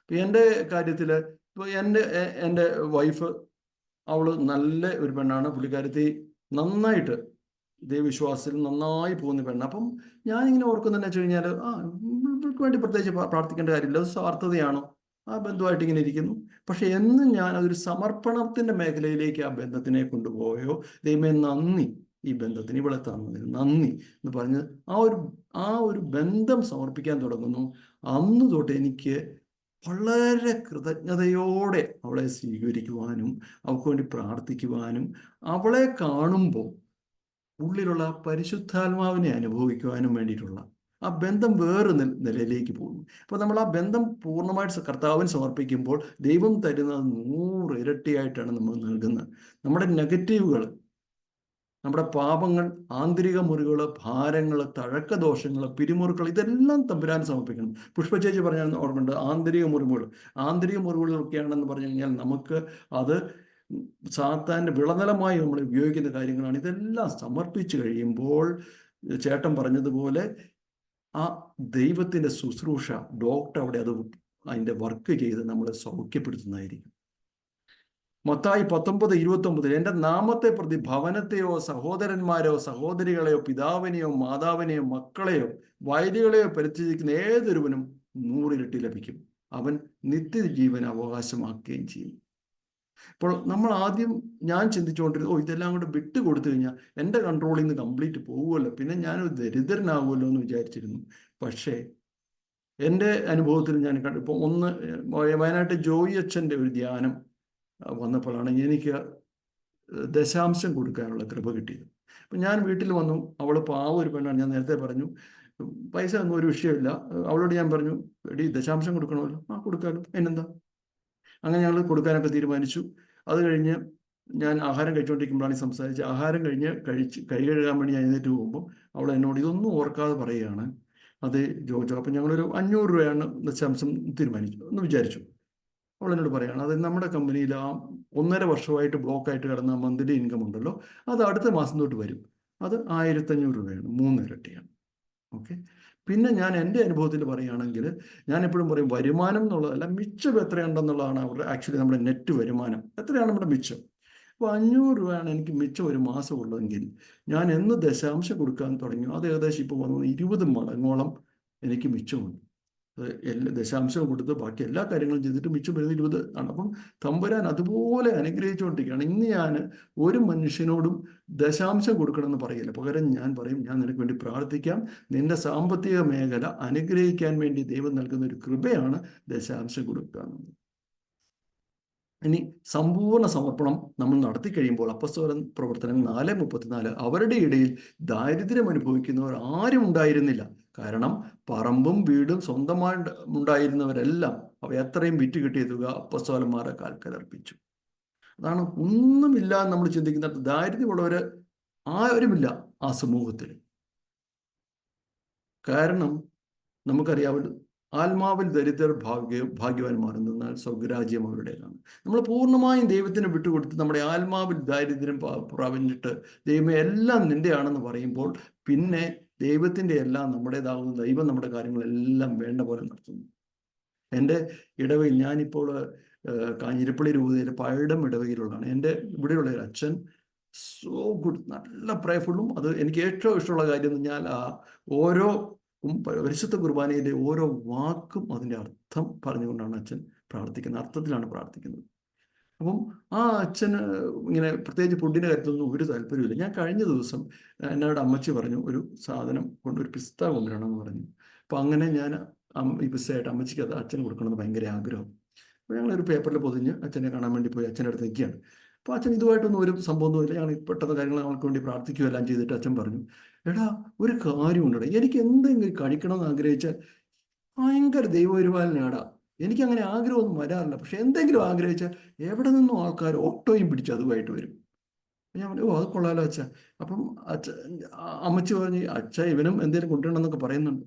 ഇപ്പം എൻ്റെ കാര്യത്തിൽ ഇപ്പോൾ എൻ്റെ വൈഫ്, അവൾ നല്ല ഒരു പെണ്ണാണ്. പുള്ളിക്കാരത്തി നന്നായിട്ട് ദൈവവിശ്വാസത്തിൽ നന്നായി പോകുന്ന പെണ്ണ്. അപ്പം ഞാനിങ്ങനെ ഓർക്കുന്നതെന്ന് വെച്ച് കഴിഞ്ഞാൽ, ഇവർക്ക് വേണ്ടി പ്രത്യേകിച്ച് പ്രാർത്ഥിക്കേണ്ട കാര്യമില്ല, അത് സ്വാർത്ഥതയാണോ? ആ ബന്ധുവായിട്ട് ഇങ്ങനെ ഇരിക്കുന്നു. പക്ഷെ എന്നും ഞാൻ അതൊരു സമർപ്പണത്തിൻ്റെ മേഖലയിലേക്ക് ആ ബന്ധത്തിനെ കൊണ്ടുപോയോ, ദൈവമേ നന്ദി, ഈ ബന്ധത്തിന് ഇവിടെ തന്നതിന് നന്ദി എന്ന് പറഞ്ഞ് ആ ഒരു ബന്ധം സമർപ്പിക്കാൻ തുടങ്ങുന്നു. അന്ന് തൊട്ട് എനിക്ക് വളരെ കൃതജ്ഞതയോടെ അവളെ സ്വീകരിക്കുവാനും അവൾക്ക് വേണ്ടി പ്രാർത്ഥിക്കുവാനും അവളെ കാണുമ്പോൾ ഉള്ളിലുള്ള പരിശുദ്ധാത്മാവിനെ അനുഭവിക്കുവാനും വേണ്ടിയിട്ടുള്ള ആ ബന്ധം വേറെ നിലയിലേക്ക് പോകുന്നു. അപ്പോൾ നമ്മൾ ആ ബന്ധം പൂർണ്ണമായിട്ട് കർത്താവിന് സമർപ്പിക്കുമ്പോൾ ദൈവം തരുന്നത് 100 ഇരട്ടിയായിട്ടാണ് നമ്മൾ നൽകുന്നത്. നമ്മുടെ നെഗറ്റീവുകൾ, നമ്മുടെ പാപങ്ങൾ, ആന്തരിക മുറിവുകൾ, ഭാരങ്ങൾ, തഴക്കദോഷങ്ങൾ, പിരിമുറുക്കൾ, ഇതെല്ലാം തമ്പുരാൻ സമർപ്പിക്കണം. പുഷ്പചേച്ചി പറഞ്ഞാൽ ഓർമ്മയുണ്ട്, ആന്തരിക മുറിവുകളൊക്കെയാണെന്ന് പറഞ്ഞു കഴിഞ്ഞാൽ നമുക്ക് അത് സാത്താൻ്റെ വിളനിലമായി നമ്മൾ ഉപയോഗിക്കുന്ന കാര്യങ്ങളാണ്. ഇതെല്ലാം സമർപ്പിച്ചു കഴിയുമ്പോൾ ചേട്ടൻ പറഞ്ഞതുപോലെ ആ ദൈവത്തിൻ്റെ ശുശ്രൂഷ, ഡോക്ടർ അവിടെ അതിൻ്റെ വർക്ക് ചെയ്ത് നമ്മളെ സൗഖ്യപ്പെടുത്തുന്നതായിരിക്കും. മത്തായി 19:29 എൻ്റെ നാമത്തെ പ്രതി ഭവനത്തെയോ സഹോദരന്മാരോ സഹോദരികളെയോ പിതാവിനെയോ മാതാവിനെയോ മക്കളെയോ വൈദികളെയോ പരിത്യജിക്കുന്ന ഏതൊരുവനും 100 ഇരട്ടി ലഭിക്കും, അവൻ നിത്യജീവൻ അവകാശമാക്കുകയും ചെയ്യും. ഇപ്പോൾ നമ്മൾ ആദ്യം ഞാൻ ചിന്തിച്ചുകൊണ്ടിരുന്നു, ഇതെല്ലാം കൂടെ വിട്ടുകൊടുത്തു കഴിഞ്ഞാൽ എൻ്റെ കൺട്രോളിൽ നിന്ന് കംപ്ലീറ്റ് പോകുമല്ലോ, പിന്നെ ഞാനൊരു ദരിദ്രനാകുമല്ലോ എന്ന് വിചാരിച്ചിരുന്നു. പക്ഷേ എൻ്റെ അനുഭവത്തിൽ ഞാൻ ഇപ്പോൾ വയനാട്ടിൽ ജോയി അച്ഛൻ്റെ ഒരു ധ്യാനം വന്നപ്പോഴാണ് എനിക്ക് ദശാംശം കൊടുക്കാനുള്ള കൃപ കിട്ടിയത്. അപ്പം ഞാൻ വീട്ടിൽ വന്നു. അവൾ പാവം ഒരു പെണ്ണാണ്, ഞാൻ നേരത്തെ പറഞ്ഞു, പൈസ ഒന്നും ഒരു വിഷയമില്ല. അവളോട് ഞാൻ പറഞ്ഞു, എടി ദശാംശം കൊടുക്കണമല്ലോ. കൊടുക്കാമല്ലോ, എന്നെന്താ. അങ്ങനെ ഞങ്ങൾ കൊടുക്കാനൊക്കെ തീരുമാനിച്ചു. അത് കഴിഞ്ഞ് ഞാൻ ആഹാരം കഴിച്ചുകൊണ്ടിരിക്കുമ്പോഴാണ് സംസാരിച്ച്, ആഹാരം കൈ കഴുകാൻ വേണ്ടി ഞാൻ എഴുന്നേറ്റ് പോകുമ്പോൾ അവൾ എന്നോട് ഇതൊന്നും ഓർക്കാതെ പറയുകയാണ്, അത് ജോജോ. അപ്പം ഞങ്ങളൊരു 500 രൂപയാണ് ദശാംശം തീരുമാനിച്ചു എന്ന് വിചാരിച്ചു. അവൾ എന്നോട് പറയുകയാണ്, അത് നമ്മുടെ കമ്പനിയിൽ ആ 1.5 വർഷമായിട്ട് ബ്ലോക്കായിട്ട് കിടന്ന മന്ത്ലി ഇൻകം ഉണ്ടല്ലോ, അത് അടുത്ത മാസം തൊട്ട് വരും, അത് 1500 രൂപയാണ്, 3 ഇരട്ടിയാണ്. ഓക്കെ. പിന്നെ ഞാൻ എൻ്റെ അനുഭവത്തിൽ പറയുകയാണെങ്കിൽ ഞാൻ എപ്പോഴും പറയും, വരുമാനം എന്നുള്ളതല്ല, മിച്ചം എത്രയുണ്ടെന്നുള്ളതാണ് അവരുടെ ആക്ച്വലി നമ്മുടെ നെറ്റ് വരുമാനം എത്രയാണ് നമ്മുടെ മിച്ചം. അപ്പോൾ 500 രൂപയാണ് എനിക്ക് മിച്ചം ഒരു മാസം ഉള്ളതെങ്കിൽ ഞാൻ എന്ന് ദശാംശം കൊടുക്കാൻ തുടങ്ങി, അത് ഏകദേശം ഇപ്പോൾ വന്നത് 20 മടങ്ങോളം എനിക്ക് മിച്ചമുണ്ട്. ദശാംശം കൊടുത്ത് ബാക്കി എല്ലാ കാര്യങ്ങളും ചെയ്തിട്ട് മിച്ചം വരുന്നത് 20 ആണ്. അപ്പം തമ്പുരാൻ അതുപോലെ അനുഗ്രഹിച്ചുകൊണ്ടിരിക്കുകയാണ്. ഇന്ന് ഞാൻ ഒരു മനുഷ്യനോടും ദശാംശം കൊടുക്കണമെന്ന് പറയില്ല. പകരം ഞാൻ പറയും, ഞാൻ നിനക്ക് വേണ്ടി പ്രാർത്ഥിക്കാം. നിന്റെ സാമ്പത്തിക മേഖല അനുഗ്രഹിക്കാൻ വേണ്ടി ദൈവം നൽകുന്ന ഒരു കൃപയാണ് ദശാംശം കൊടുക്കുക എന്നുള്ളത്. ഇനി സമ്പൂർണ്ണ സമർപ്പണം നമ്മൾ നടത്തി കഴിയുമ്പോൾ അപ്പസ്തോല പ്രവർത്തനം 4:34 അവരുടെ ഇടയിൽ ദാരിദ്ര്യം അനുഭവിക്കുന്നവർ ആരും ഉണ്ടായിരുന്നില്ല. കാരണം പറമ്പും വീടും സ്വന്തമായി ഉണ്ടായിരുന്നവരെല്ലാം അവ എത്രയും വിറ്റ് കിട്ടിയ തുക അപ്പസ്തോലന്മാരെ കാൽക്കലർപ്പിച്ചു. അതാണ് ഒന്നുമില്ല എന്ന് നമ്മൾ ചിന്തിക്കുന്നത്. ദാരിദ്ര്യമുള്ളവര് ആരുമില്ല ആ സമൂഹത്തിൽ. കാരണം നമുക്കറിയാമല്ലോ, ആത്മാവിൽ ദരിദ്രർ ഭാഗ്യവാന്മാർ എന്നാൽ സ്വർഗരാജ്യം അവരുടേതാണ്. നമ്മൾ പൂർണ്ണമായും ദൈവത്തിന് വിട്ടുകൊടുത്ത് നമ്മുടെ ആത്മാവിൽ ദാരിദ്ര്യം പ്രാപിച്ചിട്ട് ദൈവമേ എല്ലാം നിന്റെയാണെന്ന് പറയുമ്പോൾ പിന്നെ ദൈവത്തിൻ്റെ എല്ലാം നമ്മുടേതാകുന്ന ദൈവം നമ്മുടെ കാര്യങ്ങളെല്ലാം വേണ്ട പോലെ നടത്തുന്നു. എൻ്റെ ഇടവയിൽ, ഞാനിപ്പോൾ കാഞ്ഞിരപ്പള്ളി രൂപതയിൽ പഴയടം ഇടവയിലുള്ളതാണ്. എൻ്റെ ഇവിടെയുള്ള ഒരു അച്ഛൻ സോ ഗുഡ്, നല്ല പ്രയർഫുള്ളും. അത് എനിക്ക് ഏറ്റവും ഇഷ്ടമുള്ള കാര്യം എന്ന് പറഞ്ഞാൽ ഓരോ പരിശുദ്ധ കുർബാനയിലെ ഓരോ വാക്കും അതിൻ്റെ അർത്ഥം പറഞ്ഞുകൊണ്ടാണ് അച്ഛൻ പ്രാർത്ഥിക്കുന്നത്, അർത്ഥത്തിലാണ് പ്രാർത്ഥിക്കുന്നത്. അപ്പം ആ അച്ഛന് ഇങ്ങനെ പ്രത്യേകിച്ച് ഫുഡിൻ്റെ കാര്യത്തിലൊന്നും ഒരു താല്പര്യമില്ല. ഞാൻ കഴിഞ്ഞ ദിവസം എന്നോട് അമ്മച്ചി പറഞ്ഞു ഒരു സാധനം കൊണ്ട് ഒരു പിസ്ത കൊണ്ടുവരണമെന്ന് പറഞ്ഞു. അപ്പം അങ്ങനെ ഞാൻ ഈ പിസ്തയായിട്ട് അമ്മച്ചിക്ക് അത് അച്ഛന് കൊടുക്കണമെന്ന് ഭയങ്കര ആഗ്രഹം. അപ്പോൾ ഞങ്ങളൊരു പേപ്പറിൽ പൊതിഞ്ഞ് അച്ഛനെ കാണാൻ വേണ്ടി പോയി അച്ഛൻ്റെ അടുത്ത് നിൽക്കുകയാണ്. അപ്പോൾ അച്ഛൻ ഇതുമായിട്ടൊന്നും ഒരു സംഭവമൊന്നുമില്ല. ഞങ്ങൾ പെട്ടെന്ന് കാര്യങ്ങൾ ഞങ്ങൾക്ക് വേണ്ടി പ്രാർത്ഥിക്കുകയെല്ലാം ചെയ്തിട്ട് അച്ഛൻ പറഞ്ഞു, എടാ ഒരു കാര്യമുണ്ടടാ, എനിക്ക് എന്തെങ്കിലും കഴിക്കണമെന്ന് ആഗ്രഹിച്ചാൽ ഭയങ്കര ദൈവപരിപാലനയാടാ. എനിക്കങ്ങനെ ആഗ്രഹമൊന്നും വരാറില്ല, പക്ഷെ എന്തെങ്കിലും ആഗ്രഹിച്ചാൽ എവിടെ നിന്നും ആൾക്കാർ ഓട്ടോയും പിടിച്ച് അതുമായിട്ട് വരും. ഞാൻ പറഞ്ഞു, ഓ അത് കൊള്ളാലോ അച്ഛ. അപ്പം അമ്മച്ചി പറഞ്ഞ്, അച്ഛ ഇവനും എന്തെങ്കിലും കൊണ്ടുവരണമെന്നൊക്കെ പറയുന്നുണ്ട്.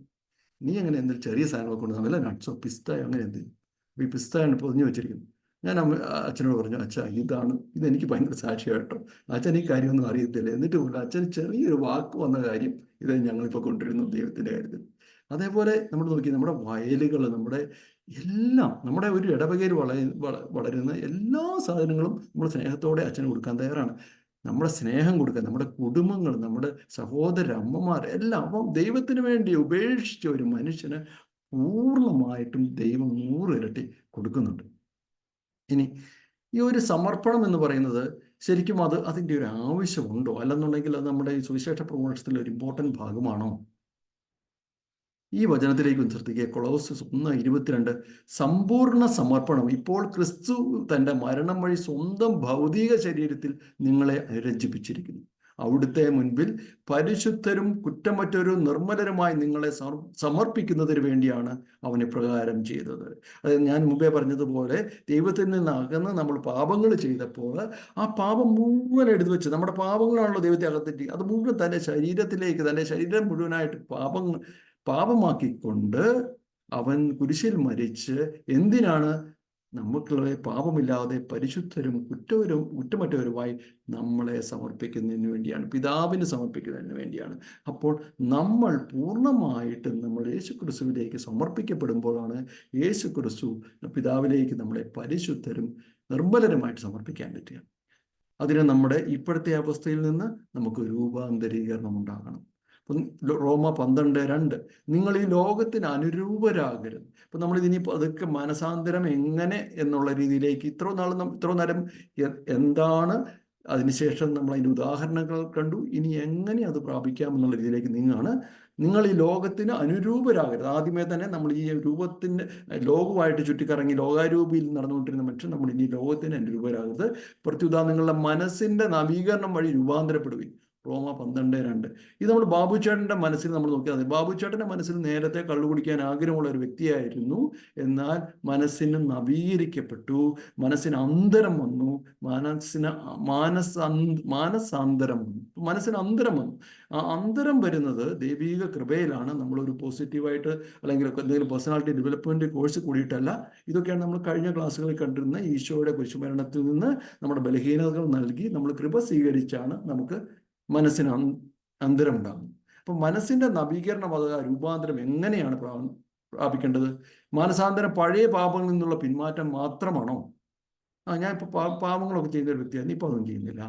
നീ അങ്ങനെ എന്തെങ്കിലും ചെറിയ സാധനങ്ങളൊക്കെ കൊണ്ടുവന്നു, വല്ല നട്ട്സോ പിസ്തയോ അങ്ങനെ എന്തെങ്കിലും. അപ്പോൾ ഈ പിസ്തയാണ് പൊതിഞ്ഞു വെച്ചിരിക്കുന്നത്. ഞാൻ അച്ഛനോട് പറഞ്ഞു, അച്ഛ ഇതെനിക്ക് ഭയങ്കര സാക്ഷിയായിട്ടോ, അച്ഛൻ ഈ കാര്യമൊന്നും അറിയത്തില്ല. എന്നിട്ട് പോലും അച്ഛൻ ചെറിയൊരു വാക്ക് വന്ന കാര്യം ഇത് ഞങ്ങളിപ്പോൾ കൊണ്ടുവരുന്നു ദൈവത്തിൻ്റെ കാര്യത്തിൽ. അതേപോലെ നമ്മൾ നോക്കി നമ്മുടെ വയലുകൾ, നമ്മുടെ എല്ലാം, നമ്മുടെ ഒരു ഇടവകയിൽ വളരുന്ന എല്ലാ സാധനങ്ങളും നമ്മൾ സ്നേഹത്തോടെ അച്ഛന് കൊടുക്കാൻ തയ്യാറാണ്. നമ്മുടെ സ്നേഹം കൊടുക്കാൻ, നമ്മുടെ കുടുംബങ്ങൾ, നമ്മുടെ സഹോദര അമ്മമാർ എല്ലാം. അപ്പം ദൈവത്തിന് വേണ്ടി ഉപേക്ഷിച്ച ഒരു മനുഷ്യന് പൂർണ്ണമായിട്ടും ദൈവം 100 ഇരട്ടി കൊടുക്കുന്നുണ്ട്. ഇനി ഈ ഒരു സമർപ്പണം എന്ന് പറയുന്നത് ശരിക്കും അതിൻ്റെ ഒരു ആവശ്യമുണ്ടോ, അല്ലെന്നുണ്ടെങ്കിൽ അത് നമ്മുടെ ഈ സുവിശേഷ പ്രഘോഷത്തിലെ ഒരു ഇമ്പോർട്ടൻ്റ് ഭാഗമാണോ? ഈ വചനത്തിലേക്ക് ശ്രദ്ധിക്കുക. കൊളോസ്യസ് 1:22 സമ്പൂർണ്ണ സമർപ്പണം ഇപ്പോൾ ക്രിസ്തു തൻ്റെ മരണം വഴി സ്വന്തം ഭൗതിക ശരീരത്തിൽ നിങ്ങളെ അനുരഞ്ജിപ്പിച്ചിരിക്കുന്നു. അവിടുത്തെ മുൻപിൽ പരിശുദ്ധരും കുറ്റമറ്റവരും നിർമ്മലരുമായി നിങ്ങളെ സമർപ്പിക്കുന്നതിന് വേണ്ടിയാണ് അവൻ ഇപ്രകാരം ചെയ്തത്. അതായത് ഞാൻ മുമ്പേ പറഞ്ഞതുപോലെ ദൈവത്തിൽ നിന്ന് അകന്ന് നമ്മൾ പാപങ്ങൾ ചെയ്തപ്പോൾ ആ പാപം മുഴുവൻ എടുത്തു വെച്ച്, നമ്മുടെ പാപങ്ങളാണല്ലോ ദൈവത്തെ അകത്തിട്ട്, അത് മുഴുവൻ തൻ്റെ ശരീരത്തിലേക്ക്, തൻ്റെ ശരീരം മുഴുവനായിട്ട് പാപമാക്കിക്കൊണ്ട് അവൻ കുരിശിൽ മരിച്ച് എന്തിനാണ്? നമുക്കുള്ള പാപമില്ലാതെ പരിശുദ്ധരും കുറ്റമറ്റവരുമായി നമ്മളെ സമർപ്പിക്കുന്നതിന് വേണ്ടിയാണ്, പിതാവിന് സമർപ്പിക്കുന്നതിന് വേണ്ടിയാണ്. അപ്പോൾ നമ്മൾ പൂർണ്ണമായിട്ടും നമ്മൾ യേശുക്രിസ്തുവിലേക്ക് സമർപ്പിക്കപ്പെടുമ്പോഴാണ് യേശുക്രിസ്തു പിതാവിലേക്ക് നമ്മളെ പരിശുദ്ധരും നിർമ്മലരുമായിട്ട് സമർപ്പിക്കാൻ പറ്റുക. അതിന് നമ്മുടെ ഇപ്പോഴത്തെ അവസ്ഥയിൽ നിന്ന് നമുക്ക് രൂപാന്തരീകരണം ഉണ്ടാകണം. റോമ 12:2 നിങ്ങൾ ഈ ലോകത്തിന് അനുരൂപരാകരുത്. അപ്പം നമ്മളിതിനിപ്പോൾ അതൊക്കെ മനസാന്തരം എങ്ങനെ എന്നുള്ള രീതിയിലേക്ക് ഇത്ര നേരം എന്താണ്, അതിനുശേഷം നമ്മൾ അതിൻ്റെ ഉദാഹരണങ്ങൾ കണ്ടു, ഇനി എങ്ങനെ അത് പ്രാപിക്കാം എന്നുള്ള രീതിയിലേക്ക് നിങ്ങൾ ഈ ലോകത്തിന് അനുരൂപരാകരുത്. ആദ്യമേ തന്നെ നമ്മൾ ഈ രൂപത്തിൻ്റെ ലോകമായിട്ട് ചുറ്റിക്കറങ്ങി ലോകാരൂപിയിൽ നടന്നുകൊണ്ടിരുന്ന മനുഷ്യൻ നമ്മൾ ഇനി ലോകത്തിന് അനുരൂപരാകരുത്, പ്രത്യുത നിങ്ങളുടെ മനസ്സിൻ്റെ നവീകരണം വഴി രൂപാന്തരപ്പെടുവിൻ. റോമ 12:2. ഇത് നമ്മൾ ബാബുചേട്ടൻ്റെ മനസ്സിൽ നമ്മൾ നോക്കിയാൽ മതി. ബാബുചേട്ടൻ്റെ മനസ്സിൽ നേരത്തെ കള്ളു കുടിക്കാൻ ആഗ്രഹമുള്ള ഒരു വ്യക്തിയായിരുന്നു. എന്നാൽ മനസ്സിന് നവീകരിക്കപ്പെട്ടു, മനസ്സിന് അന്തരം വന്നു, മനസ്സിന് അന്തരം വന്നു. ആ അന്തരം വരുന്നത് ദൈവിക കൃപയിലാണ്. നമ്മളൊരു പോസിറ്റീവായിട്ട് അല്ലെങ്കിൽ എന്തെങ്കിലും പേഴ്സണാലിറ്റി ഡെവലപ്മെൻറ്റ് കോഴ്സ് കൂടിയിട്ടല്ല. ഇതൊക്കെയാണ് നമ്മൾ കഴിഞ്ഞ ക്ലാസ്സുകളിൽ കണ്ടിരുന്ന ഈശോയുടെ കുരിശുമരണത്തിൽ നിന്ന് നമ്മുടെ ബലഹീനതകൾ നൽകി നമ്മൾ കൃപ സ്വീകരിച്ചാണ് നമുക്ക് മനസ്സിന് അന്തരം ഉണ്ടാകുന്നത്. അപ്പം മനസ്സിൻ്റെ നവീകരണം, രൂപാന്തരം എങ്ങനെയാണ് പ്രാപിക്കേണ്ടത്? മാനസാന്തരം പഴയ പാപങ്ങളിൽ നിന്നുള്ള പിന്മാറ്റം മാത്രമാണോ? ഞാൻ ഇപ്പോൾ പാപങ്ങളൊക്കെ ചെയ്യുന്ന ഒരു വ്യക്തിയാണ്, ഇപ്പോൾ അതൊന്നും ചെയ്യുന്നില്ല.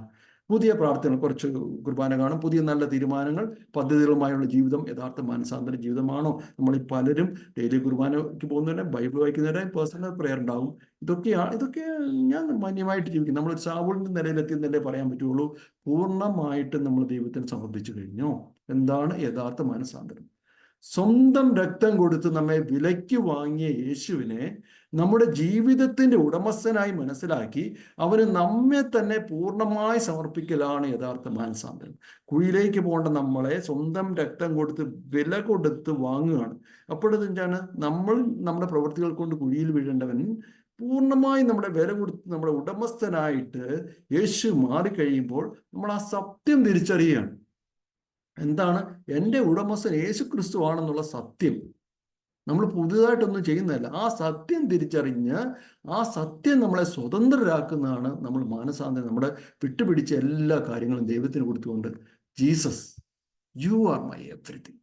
പുതിയ പ്രാർത്ഥന, കുറച്ച് കുർബാന കാണും, പുതിയ നല്ല തീരുമാനങ്ങൾ, പദ്ധതികളുമായുള്ള ജീവിതം യഥാർത്ഥ മാനസാന്തര ജീവിതമാണോ? നമ്മൾ പലരും ഡെയിലി കുർബാനയ്ക്ക് പോകുന്നവരെ, ബൈബിൾ വായിക്കുന്നവരെ, പേഴ്സണൽ പ്രെയർ ഉണ്ടാവും. ഇതൊക്കെ ഞാൻ മാന്യമായിട്ട് ജീവിക്കും. നമ്മൾ സാവൂളിന്റെ നിലയിലെത്തിയെന്നല്ലേ പറയാൻ പറ്റുള്ളൂ. പൂർണ്ണമായിട്ട് നമ്മൾ ദൈവത്തിന് സമർപ്പിച്ചു കഴിഞ്ഞോ? എന്താണ് യഥാർത്ഥ മാനസാന്തരം? സ്വന്തം രക്തം കൊടുത്ത് നമ്മെ വിലയ്ക്ക് വാങ്ങിയ യേശുവിനെ നമ്മുടെ ജീവിതത്തിന്റെ ഉടമസ്ഥനായി മനസ്സിലാക്കി അവന് നമ്മെ തന്നെ പൂർണ്ണമായി സമർപ്പിക്കലാണ് യഥാർത്ഥ മാനസാന്തരം. കുഴിയിലേക്ക് പോകേണ്ട നമ്മളെ സ്വന്തം രക്തം കൊടുത്ത് വില കൊടുത്ത് വാങ്ങുകയാണ്. അപ്പോഴെന്താണ്? നമ്മൾ നമ്മുടെ പ്രവൃത്തികൾ കൊണ്ട് കുഴിയിൽ വീഴേണ്ടവൻ പൂർണ്ണമായി നമ്മുടെ വില കൊടുത്ത് നമ്മുടെ ഉടമസ്ഥനായിട്ട് യേശു മാറിക്കഴിയുമ്പോൾ നമ്മൾ ആ സത്യം തിരിച്ചറിയുകയാണ്. എന്താണ്? എൻ്റെ ഉടമസ്ഥൻ യേശു ക്രിസ്തു ആണെന്നുള്ള സത്യം. നമ്മൾ പുതുതായിട്ടൊന്നും ചെയ്യുന്നതല്ല. ആ സത്യം തിരിച്ചറിഞ്ഞ് ആ സത്യം നമ്മളെ സ്വതന്ത്രരാക്കുന്നതാണ് നമ്മൾ മാനസാന്തരം. നമ്മുടെ വിട്ടുപിടിച്ച എല്ലാ കാര്യങ്ങളും ദൈവത്തിന് കൊടുത്തുകൊണ്ട്, Jesus you are my everything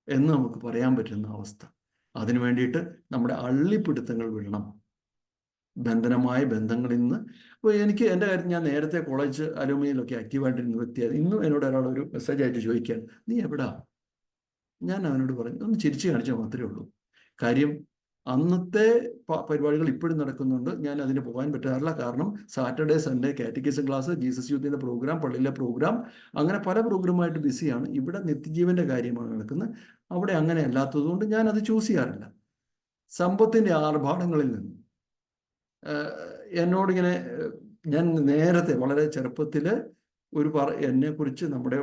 എന്ന് നമുക്ക് പറയാൻ പറ്റുന്ന അവസ്ഥ. അതിനു വേണ്ടിയിട്ട് നമ്മുടെ അള്ളിപ്പിടുത്തങ്ങൾ വിടണം, ബന്ധനമായ ബന്ധങ്ങളിൽ നിന്ന്. അപ്പോൾ എനിക്ക് എൻ്റെ കാര്യം, ഞാൻ നേരത്തെ കോളേജ് അലൂമിനിയിലൊക്കെ ആക്റ്റീവായിട്ടിരുന്ന വ്യക്തിയാണ്. ഇന്നും എന്നോട് ഒരാളൊരു മെസ്സേജ് ആയിട്ട് ചോദിക്കാൻ, നീ എവിടാ? ഞാൻ അവനോട് പറഞ്ഞു, ഒന്ന് ചിരിച്ചു കാണിച്ചാൽ മാത്രമേ ഉള്ളൂ. കാര്യം അന്നത്തെ പരിപാടികൾ ഇപ്പോഴും നടക്കുന്നുണ്ട്. ഞാൻ അതിന് പോകാൻ പറ്റാറില്ല. കാരണം Saturday, Sunday catechism class, Jesus യൂത്തിൻ്റെ പ്രോഗ്രാം, പള്ളിയിലെ പ്രോഗ്രാം, അങ്ങനെ പല പ്രോഗ്രാമായിട്ട് ബിസിയാണ്. ഇവിടെ നിത്യജീവൻ്റെ കാര്യമാണ് നടക്കുന്നത്. അവിടെ അങ്ങനെ അല്ലാത്തതുകൊണ്ട് ഞാൻ അത് ചൂസ് ചെയ്യാറില്ല. സമ്പത്തിൻ്റെ ആർഭാടങ്ങളിൽ നിന്ന് എന്നോടിങ്ങനെ, ഞാൻ നേരത്തെ വളരെ ചെറുപ്പത്തിൽ എന്നെക്കുറിച്ച് നമ്മുടെ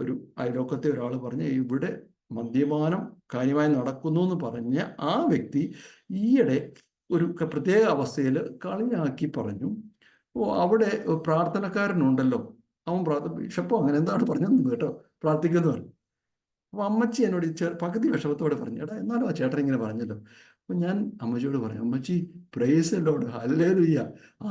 ഒരു അയലോക്കത്തെ ഒരാൾ പറഞ്ഞ്, ഇവിടെ മദ്യപാനം കാര്യമായി നടക്കുന്നു എന്ന് പറഞ്ഞ ആ വ്യക്തി ഈയിടെ ഒരു പ്രത്യേക അവസ്ഥയിൽ കളിയാക്കി പറഞ്ഞു, അവിടെ പ്രാർത്ഥനക്കാരനുണ്ടല്ലോ, അവൻ ബിഷപ്പോ അങ്ങനെ എന്താണ് പറഞ്ഞതെന്ന് കേട്ടോ, പ്രാർത്ഥിക്കുന്നു പറഞ്ഞു. അപ്പോൾ അമ്മച്ചി എന്നോട് പകുതി വിഷമത്തോടെ പറഞ്ഞു, എടാ എന്നാലും ആ ചേട്ടൻ ഇങ്ങനെ പറഞ്ഞല്ലോ. അപ്പം ഞാൻ അമ്മച്ചിയോട് പറഞ്ഞു, അമ്മച്ചി പ്രൈസ് ദി ലോർഡ്, ഹല്ലേലൂയ,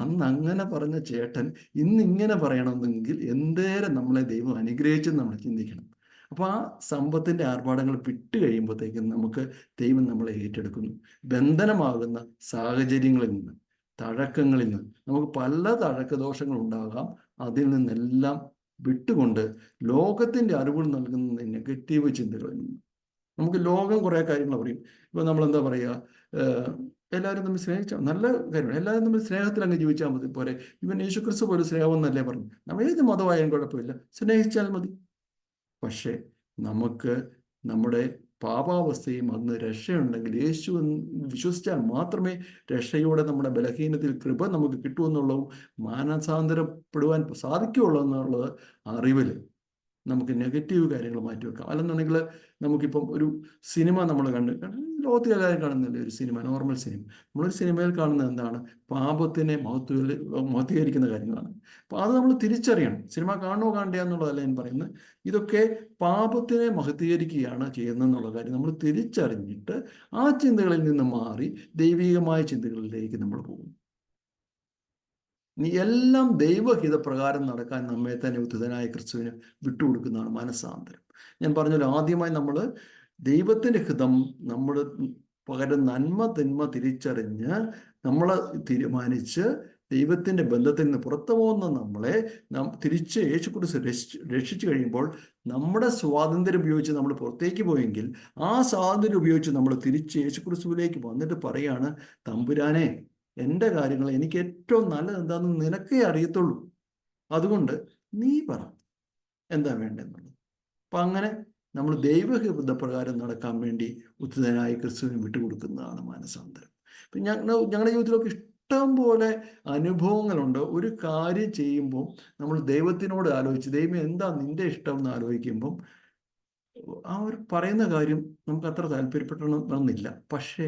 അന്ന് അങ്ങനെ പറഞ്ഞ ചേട്ടൻ ഇന്ന് ഇങ്ങനെ പറയണമെന്നെങ്കിൽ എന്തേരം നമ്മളെ ദൈവം അനുഗ്രഹിച്ചെന്ന് നമ്മൾ ചിന്തിക്കണം. അപ്പോൾ ആ സമ്പത്തിൻ്റെ ആർഭാടങ്ങൾ വിട്ട് കഴിയുമ്പോഴത്തേക്കും നമുക്ക് ദൈവം നമ്മളെ ഏറ്റെടുക്കുന്നു. ബന്ധനമാകുന്ന സാഹചര്യങ്ങളിൽ നിന്ന്, തഴക്കങ്ങളിൽ നിന്ന്, നമുക്ക് പല തഴക്കദോഷങ്ങൾ ഉണ്ടാകാം. അതിൽ നിന്നെല്ലാം വിട്ടുകൊണ്ട് ലോകത്തിൻ്റെ അറിവുകൾ നൽകുന്ന നെഗറ്റീവ് ചിന്തകളിൽ നിന്ന്, നമുക്ക് ലോകം കുറേ കാര്യങ്ങൾ പറയും. ഇപ്പോൾ നമ്മളെന്താ പറയുക, എല്ലാവരും തമ്മിൽ സ്നേഹിച്ചാൽ നല്ല കാര്യമാണ്, എല്ലാവരും തമ്മിൽ സ്നേഹത്തിൽ അങ്ങ് ജീവിച്ചാൽ മതി പോരെ. ഇവൻ യേശുക്രിസ്തു പോലും സ്നേഹമെന്നല്ലേ പറഞ്ഞു. നമ്മൾ ഏത് മതമായാലും കുഴപ്പമില്ല, സ്നേഹിച്ചാൽ മതി. പക്ഷേ നമുക്ക് നമ്മുടെ പാപാവസ്ഥയും അന്ന് രക്ഷയുണ്ടെങ്കിൽ, യേശു വിശ്വസിച്ചാൽ മാത്രമേ രക്ഷയോടെ നമ്മുടെ ബലഹീനത്തിൽ കൃപ നമുക്ക് കിട്ടുമെന്നുള്ളതും മാനസാന്തരപ്പെടുവാൻ സാധിക്കുകയുള്ളൂ എന്നുള്ളത് അറിവിൽ നമുക്ക് നെഗറ്റീവ് കാര്യങ്ങൾ മാറ്റിവെക്കാം. അല്ലെന്നുണ്ടെങ്കിൽ നമുക്കിപ്പം ഒരു സിനിമ നമ്മൾ ലോകത്തിൽ എല്ലാവരും കാണുന്നില്ലേ ഒരു സിനിമ, നോർമൽ സിനിമ. നമ്മളൊരു സിനിമയിൽ കാണുന്നത് എന്താണ്? പാപത്തിനെ മഹത്വീകരിക്കുന്ന കാര്യങ്ങളാണ്. അപ്പോൾ അത് നമ്മൾ തിരിച്ചറിയണം. സിനിമ കാണണോ കാണണ്ടേ എന്നുള്ളതല്ല ഞാൻ പറയുന്നത്. ഇതൊക്കെ പാപത്തിനെ മഹത്വീകരിക്കുകയാണ് ചെയ്യുന്നതെന്നുള്ള കാര്യം നമ്മൾ തിരിച്ചറിഞ്ഞിട്ട് ആ ചിന്തകളിൽ നിന്ന് മാറി ദൈവികമായ ചിന്തകളിലേക്ക് നമ്മൾ പോകും. എല്ലാം ദൈവഹിതപ്രകാരം നടക്കാൻ നമ്മെ തന്നെ ഉദ്ധിതനായ ക്രിസ്തുവിന് വിട്ടുകൊടുക്കുന്നതാണ് മനസ്സാന്തരം. ഞാൻ പറഞ്ഞല്ലോ, ആദ്യമായി നമ്മൾ ദൈവത്തിൻ്റെ ഹിതം നമ്മുടെ പകരം നന്മ തിന്മ തിരിച്ചറിഞ്ഞ് നമ്മൾ തീരുമാനിച്ച് ദൈവത്തിൻ്റെ ബന്ധത്തിൽ നിന്ന് പുറത്തു പോകുന്ന നമ്മളെ തിരിച്ച് യേശുക്രിസ്തു രക്ഷിച്ചു കഴിയുമ്പോൾ നമ്മുടെ സ്വാതന്ത്ര്യം ഉപയോഗിച്ച് നമ്മൾ പുറത്തേക്ക് പോയെങ്കിൽ ആ സ്വാതന്ത്ര്യം ഉപയോഗിച്ച് നമ്മൾ തിരിച്ച് യേശുക്രിസ്തുവിലേക്ക് വന്നിട്ട് പറയാണ്, തമ്പുരാനെ, എൻ്റെ കാര്യങ്ങൾ എനിക്ക് ഏറ്റവും നല്ലത് എന്താണെന്ന് നിനക്കേ അറിയത്തുള്ളൂ, അതുകൊണ്ട് നീ പറ എന്താ വേണ്ടെന്നുള്ളത്. അപ്പം അങ്ങനെ നമ്മൾ ദൈവഹിതപ്രകാരം നടക്കാൻ വേണ്ടി ഉദ്ധിതനായ ക്രിസ്തുവിന് വിട്ടുകൊടുക്കുന്നതാണ് മാനസാന്തരം. ഇപ്പം ഞങ്ങളുടെ ജീവിതത്തിലൊക്കെ ഇഷ്ടം പോലെ അനുഭവങ്ങളുണ്ട്. ഒരു കാര്യം ചെയ്യുമ്പോൾ നമ്മൾ ദൈവത്തിനോട് ആലോചിച്ച്, ദൈവം എന്താ നിൻ്റെ ഇഷ്ടം എന്ന് ആലോചിക്കുമ്പം ആ ഒരു പറയുന്ന കാര്യം നമുക്ക് അത്ര താല്പര്യപ്പെടണമെന്നില്ല. പക്ഷേ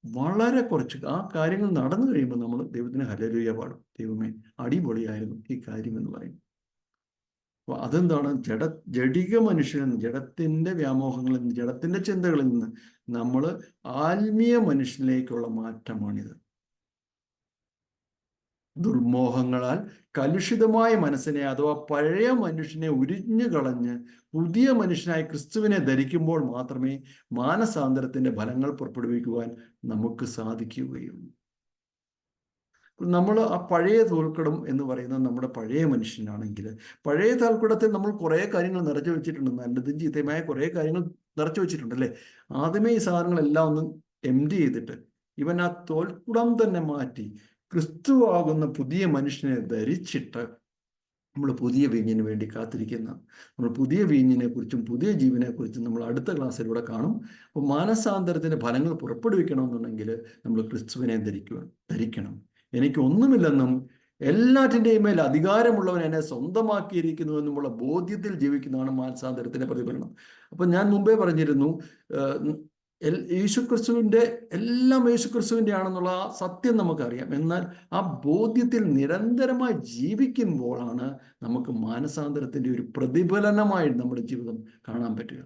വളരെ കുറച്ച് ആ കാര്യങ്ങൾ നടന്നു കഴിയുമ്പോൾ നമ്മൾ ദൈവത്തിന് ഹല്ലേലൂയ പാടും. ദൈവമേ, അടിപൊളിയായിരുന്നു ഈ കാര്യം എന്ന് പറയും. അപ്പോൾ അതെന്താണ്? ജഡിക മനുഷ്യനിൽ നിന്ന്, ജഡത്തിൻ്റെ വ്യാമോഹങ്ങളിൽ നിന്ന്, ജഡത്തിൻ്റെ ചിന്തകളിൽ നിന്ന് നമ്മൾ ആത്മീയ മനുഷ്യനിലേക്കുള്ള മാറ്റമാണിത്. ദുർമോഹങ്ങളാൽ കലുഷിതമായ മനസ്സിനെ അഥവാ പഴയ മനുഷ്യനെ ഉരിഞ്ഞു കളഞ്ഞ് പുതിയ മനുഷ്യനായ ക്രിസ്തുവിനെ ധരിക്കുമ്പോൾ മാത്രമേ മാനസാന്തരത്തിന്റെ ഫലങ്ങൾ പുറപ്പെടുവിക്കുവാൻ നമുക്ക് സാധിക്കുകയുള്ളൂ. നമ്മൾ ആ പഴയ തോൽക്കടം എന്ന് പറയുന്നത് നമ്മുടെ പഴയ മനുഷ്യനാണെങ്കിൽ, പഴയ താൽക്കുടത്തിൽ നമ്മൾ കുറേ കാര്യങ്ങൾ നിറച്ചു വെച്ചിട്ടുണ്ട്, നല്ലതും ചീത്തയുമായ കുറേ കാര്യങ്ങൾ നിറച്ചു വെച്ചിട്ടുണ്ട് അല്ലേ. ആദ്യമേ ഈ സാധനങ്ങളെല്ലാം ഒന്ന് എംപ്റ്റി ചെയ്തിട്ട് ഇവൻ ആ തോൽക്കുടം തന്നെ മാറ്റി ക്രിസ്തുവാകുന്ന പുതിയ മനുഷ്യനെ ധരിച്ചിട്ട് നമ്മൾ പുതിയ വീഞ്ഞിന് വേണ്ടി കാത്തിരിക്കുന്ന, നമ്മൾ പുതിയ വീഞ്ഞിനെ കുറിച്ചും പുതിയ ജീവനെ കുറിച്ചും നമ്മൾ അടുത്ത ക്ലാസ്സിലൂടെ കാണും. അപ്പോൾ മാനസാന്തരത്തിൻ്റെ ഫലങ്ങൾ പുറപ്പെടുവിക്കണമെന്നുണ്ടെങ്കിൽ നമ്മൾ ക്രിസ്തുവിനെ ധരിക്കണം. എനിക്കൊന്നുമില്ലെന്നും എല്ലാറ്റിൻ്റെയും മേൽ അധികാരമുള്ളവൻ എന്നെ സ്വന്തമാക്കിയിരിക്കുന്നു എന്നുമുള്ള ബോധ്യത്തിൽ ജീവിക്കുന്നതാണ് മാനസാന്തരത്തിൻ്റെ പ്രതിഫലനം. അപ്പം ഞാൻ മുമ്പേ പറഞ്ഞിരുന്നു, യേശുക്രിസ്തുവിൻ്റെ എല്ലാം യേശുക്രിസ്തുവിൻ്റെ ആണെന്നുള്ള ആ സത്യം നമുക്കറിയാം. എന്നാൽ ആ ബോധ്യത്തിൽ നിരന്തരമായി ജീവിക്കുമ്പോഴാണ് നമുക്ക് മാനസാന്തരത്തിൻ്റെ ഒരു പ്രതിഫലനമായി നമ്മുടെ ജീവിതം കാണാൻ പറ്റുക.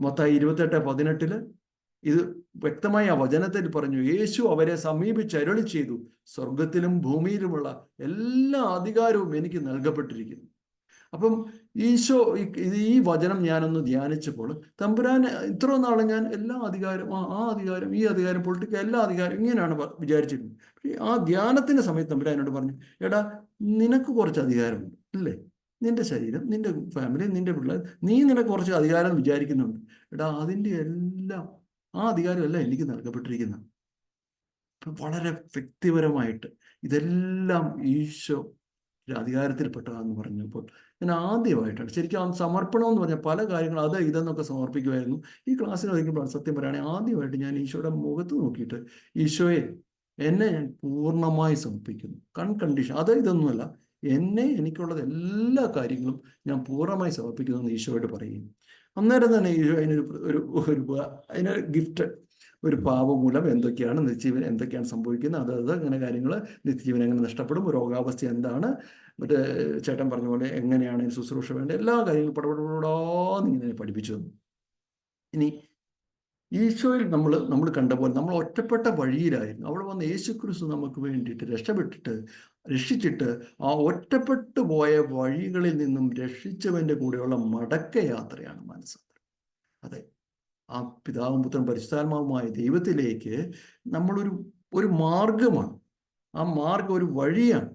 മത്തായി 28:18 ഇത് വ്യക്തമായി ആ വചനത്തിൽ പറഞ്ഞു, യേശു അവരെ സമീപിച്ച് അരുളി ചെയ്തു, സ്വർഗത്തിലും ഭൂമിയിലുമുള്ള എല്ലാ അധികാരവും എനിക്ക് നൽകപ്പെട്ടിരിക്കുന്നു. അപ്പം ഈശോ ഈ വചനം ഞാനൊന്ന് ധ്യാനിച്ചപ്പോൾ തമ്പുരാൻ ഇത്ര നാളെ ഞാൻ എല്ലാ അധികാരവും ആ അധികാരം ഈ അധികാരം പൊളിറ്റിക്കൽ എല്ലാ അധികാരം ഇങ്ങനെയാണ് വിചാരിച്ചിരുന്നത്. പക്ഷേ ആ ധ്യാനത്തിന്റെ സമയത്ത് തമ്പുരാൻ എന്നോട് പറഞ്ഞു, എടാ നിനക്ക് കുറച്ച് അധികാരമുണ്ട് അല്ലേ, നിന്റെ ശരീരം, നിന്റെ ഫാമിലി, നിന്റെ പിള്ളേർ, നിനക്ക് കുറച്ച് അധികാരം വിചാരിക്കുന്നുണ്ട്. എടാ അതിൻ്റെ എല്ലാം ആ അധികാരമല്ല എനിക്ക് നൽകപ്പെട്ടിരിക്കുന്ന. വളരെ വ്യക്തിപരമായിട്ട് ഇതെല്ലാം ഈശോ അധികാരത്തിൽപ്പെട്ടതാന്ന് പറഞ്ഞപ്പോൾ ഞാൻ ആദ്യമായിട്ടാണ് ശരിക്കും സമർപ്പണം എന്ന് പറഞ്ഞാൽ പല കാര്യങ്ങൾ അത് ഇതെന്നൊക്കെ സമർപ്പിക്കുമായിരുന്നു. ഈ ക്ലാസ്സിൽ ഒതുക്കുമ്പോൾ സത്യം പറയുകയാണെങ്കിൽ ആദ്യമായിട്ട് ഞാൻ ഈശോയുടെ മുഖത്ത് നോക്കിയിട്ട്, ഈശോയെ എന്നെ ഞാൻ പൂർണ്ണമായി സമർപ്പിക്കുന്നു, കൺകണ്ടീഷൻ, അത് ഇതൊന്നുമല്ല, എന്നെ എനിക്കുള്ളത് എല്ലാ കാര്യങ്ങളും ഞാൻ പൂർണ്ണമായി സമർപ്പിക്കുന്നു എന്ന് ഈശോയോട് പറയും. അന്നേരം തന്നെ ഈശോ അതിനൊരു ഗിഫ്റ്റ്, ഒരു പാപമൂലം എന്തൊക്കെയാണ് നിത്യജീവൻ എന്തൊക്കെയാണ് സംഭവിക്കുന്നത്, അത് അങ്ങനെ കാര്യങ്ങൾ, നിത്യജീവൻ എങ്ങനെ നഷ്ടപ്പെടും, രോഗാവസ്ഥ എന്താണ്, മറ്റേ ചേട്ടൻ പറഞ്ഞ പോലെ എങ്ങനെയാണ് ശുശ്രൂഷ വേണ്ടത്, എല്ലാ കാര്യങ്ങളും പടപടാന്ന് ഇങ്ങനെ പഠിപ്പിച്ചു തന്നു. ഇനി ഈശോയിൽ നമ്മൾ കണ്ട പോലെ നമ്മൾ ഒറ്റപ്പെട്ട വഴിയിലായിരുന്നു. അവിടെ വന്ന് യേശുക്രിസ്തു നമുക്ക് വേണ്ടിയിട്ട് രക്ഷിച്ചിട്ട് ആ ഒറ്റപ്പെട്ടു പോയ വഴികളിൽ നിന്നും രക്ഷിച്ചവൻ്റെ കൂടെയുള്ള മടക്കയാത്രയാണ് മാനസാന്തരം. അതെ, ആ പിതാവും പുത്രനും പരിശുദ്ധാത്മാവുമായ ദൈവത്തിലേക്ക് നമ്മളൊരു മാർഗമാണ്. ആ മാർഗം ഒരു വഴിയാണ്.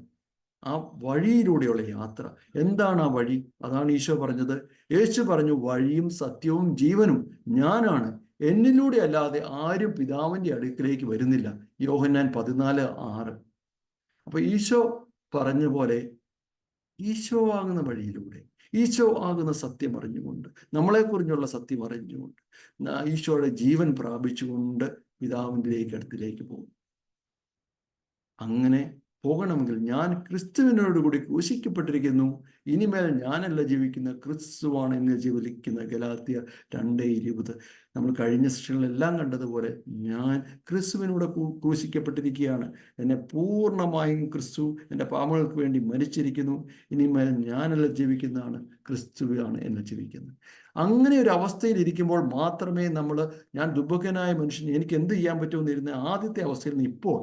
ആ വഴിയിലൂടെയുള്ള യാത്ര. എന്താണ് ആ വഴി? അതാണ് ഈശോ പറഞ്ഞത്. യേശു പറഞ്ഞു, വഴിയും സത്യവും ജീവനും ഞാനാണ്, എന്നിലൂടെ അല്ലാതെ ആരും പിതാവിൻ്റെ അടുക്കിലേക്ക് വരുന്നില്ല. യോഹന്നാൻ 14:6. അപ്പൊ ഈശോ പറഞ്ഞ പോലെ ഈശോ ആകുന്ന വഴിയിലൂടെ, ഈശോ ആകുന്ന സത്യം അറിഞ്ഞുകൊണ്ട്, നമ്മളെക്കുറിച്ചുള്ള സത്യം അറിഞ്ഞുകൊണ്ട്, ഈശോയുടെ ജീവൻ പ്രാപിച്ചുകൊണ്ട് പിതാവിൻ്റെ അടുത്തിലേക്ക് പോകും. അങ്ങനെ പോകണമെങ്കിൽ ഞാൻ ക്രിസ്തുവിനോടുകൂടി ക്രൂശിക്കപ്പെട്ടിരിക്കുന്നു, ഇനിമേൽ ഞാനല്ല ജീവിക്കുന്ന ക്രിസ്തുവാണ് എന്നെ ജീവിക്കുന്ന ഗലാത്യർ 2:20. നമ്മൾ കഴിഞ്ഞ സെഷനിലെല്ലാം കണ്ടതുപോലെ ഞാൻ ക്രിസ്തുവിനോട് ക്രൂശിക്കപ്പെട്ടിരിക്കുകയാണ്. എന്നെ പൂർണ്ണമായും ക്രിസ്തു എൻ്റെ പാപങ്ങൾക്ക് വേണ്ടി മരിച്ചിരിക്കുന്നു, ഇനിമേൽ ഞാനല്ല ജീവിക്കുന്നതാണ്, ക്രിസ്തുവാണ് എന്നെ ജീവിക്കുന്നത്. അങ്ങനെ ഒരു അവസ്ഥയിൽ ഇരിക്കുമ്പോൾ മാത്രമേ ഞാൻ ദുർബലനായ മനുഷ്യൻ, എനിക്ക് എന്ത് ചെയ്യാൻ പറ്റുമെന്നിരുന്ന ആദ്യത്തെ അവസ്ഥയിൽ നിന്ന് ഇപ്പോൾ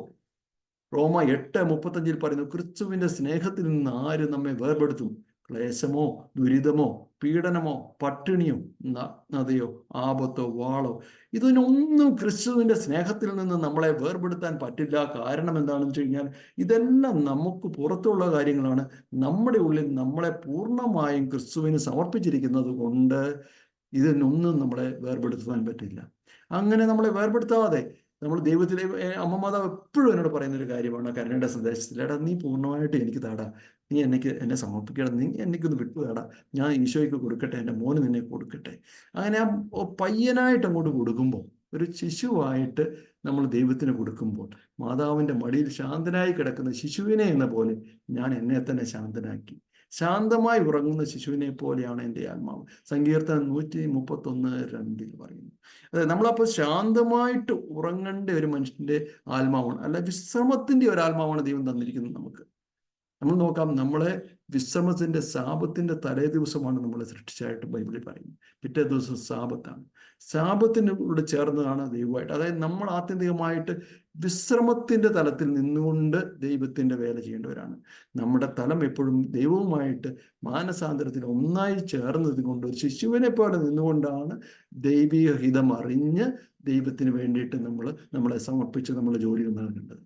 റോമ 8:35 പറയുന്നു, ക്രിസ്തുവിന്റെ സ്നേഹത്തിൽ നിന്ന് ആര് നമ്മെ വേർപെടുത്തും? ക്ലേശമോ, ദുരിതമോ, പീഡനമോ, പട്ടിണിയോ, നദയോ, ആപത്തോ, വാളോ? ഇതിനൊന്നും ക്രിസ്തുവിന്റെ സ്നേഹത്തിൽ നിന്ന് നമ്മളെ വേർപെടുത്താൻ പറ്റില്ല. കാരണം എന്താണെന്ന് വെച്ച് കഴിഞ്ഞാൽ ഇതെല്ലാം നമുക്ക് പുറത്തുള്ള കാര്യങ്ങളാണ്. നമ്മുടെ ഉള്ളിൽ നമ്മളെ പൂർണ്ണമായും ക്രിസ്തുവിന് സമർപ്പിച്ചിരിക്കുന്നത് കൊണ്ട് ഇതിനൊന്നും നമ്മളെ വേർപെടുത്തുവാൻ പറ്റില്ല. അങ്ങനെ നമ്മളെ വേർപെടുത്താതെ നമ്മൾ ദൈവത്തിലെ അമ്മമാതാവ് എപ്പോഴും എന്നോട് പറയുന്നൊരു കാര്യമാണ് കരുണയുടെ സന്ദേശത്തിൽ, എടാ നീ പൂർണ്ണമായിട്ട് എനിക്ക് താടാ, നീ എന്നെ സമർപ്പിക്കണം, നീ എനിക്കൊന്ന് വിട്ടു താടാ, ഞാൻ ഈശോയ്ക്ക് കൊടുക്കട്ടെ, എൻ്റെ മോന് നിന്നെ കൊടുക്കട്ടെ. അങ്ങനെ ആ പയ്യനായിട്ട് അങ്ങോട്ട് കൊടുക്കുമ്പോൾ, ഒരു ശിശുവായിട്ട് നമ്മൾ ദൈവത്തിന് കൊടുക്കുമ്പോൾ, മാതാവിൻ്റെ മടിയിൽ ശാന്തനായി കിടക്കുന്ന ശിശുവിനെ എന്ന പോലെ ഞാൻ എന്നെ തന്നെ ശാന്തനാക്കി. ശാന്തമായി ഉറങ്ങുന്ന ശിശുവിനെ പോലെയാണ് എൻ്റെ ആത്മാവ്. സങ്കീർത്തനം 131:2 പറയുന്നു. അതായത് നമ്മളപ്പോൾ ശാന്തമായിട്ട് ഉറങ്ങേണ്ട ഒരു മനുഷ്യൻ്റെ ആത്മാവാണ്, അല്ല വിശ്രമത്തിൻ്റെ ഒരു ആത്മാവാണ് ദൈവം തന്നിരിക്കുന്നത് നമുക്ക്. നമ്മൾ നോക്കാം, നമ്മളെ വിശ്രമത്തിൻ്റെ സാപത്തിൻ്റെ തലേ ദിവസമാണ് നമ്മളെ സൃഷ്ടിച്ചായിട്ട് ബൈബിളിൽ പറയുന്നത്. പിറ്റേ ദിവസം സാപത്താണ്. സാപത്തിനോട് ചേർന്നതാണ് ദൈവമായിട്ട്. അതായത് നമ്മൾ ആത്യന്തികമായിട്ട് വിശ്രമത്തിൻ്റെ തലത്തിൽ നിന്നുകൊണ്ട് ദൈവത്തിൻ്റെ വേല ചെയ്യേണ്ടവരാണ്. നമ്മുടെ തലം എപ്പോഴും ദൈവവുമായിട്ട് മാനസാന്തരത്തിൽ ഒന്നായി ചേർന്നത് കൊണ്ട് ഒരു ശിശുവിനെ പോലെ നിന്നുകൊണ്ടാണ് ദൈവിക ഹിതം അറിഞ്ഞ് ദൈവത്തിന് വേണ്ടിയിട്ട് നമ്മളെ സമർപ്പിച്ച് നമ്മുടെ ജോലി നൽകേണ്ടത്.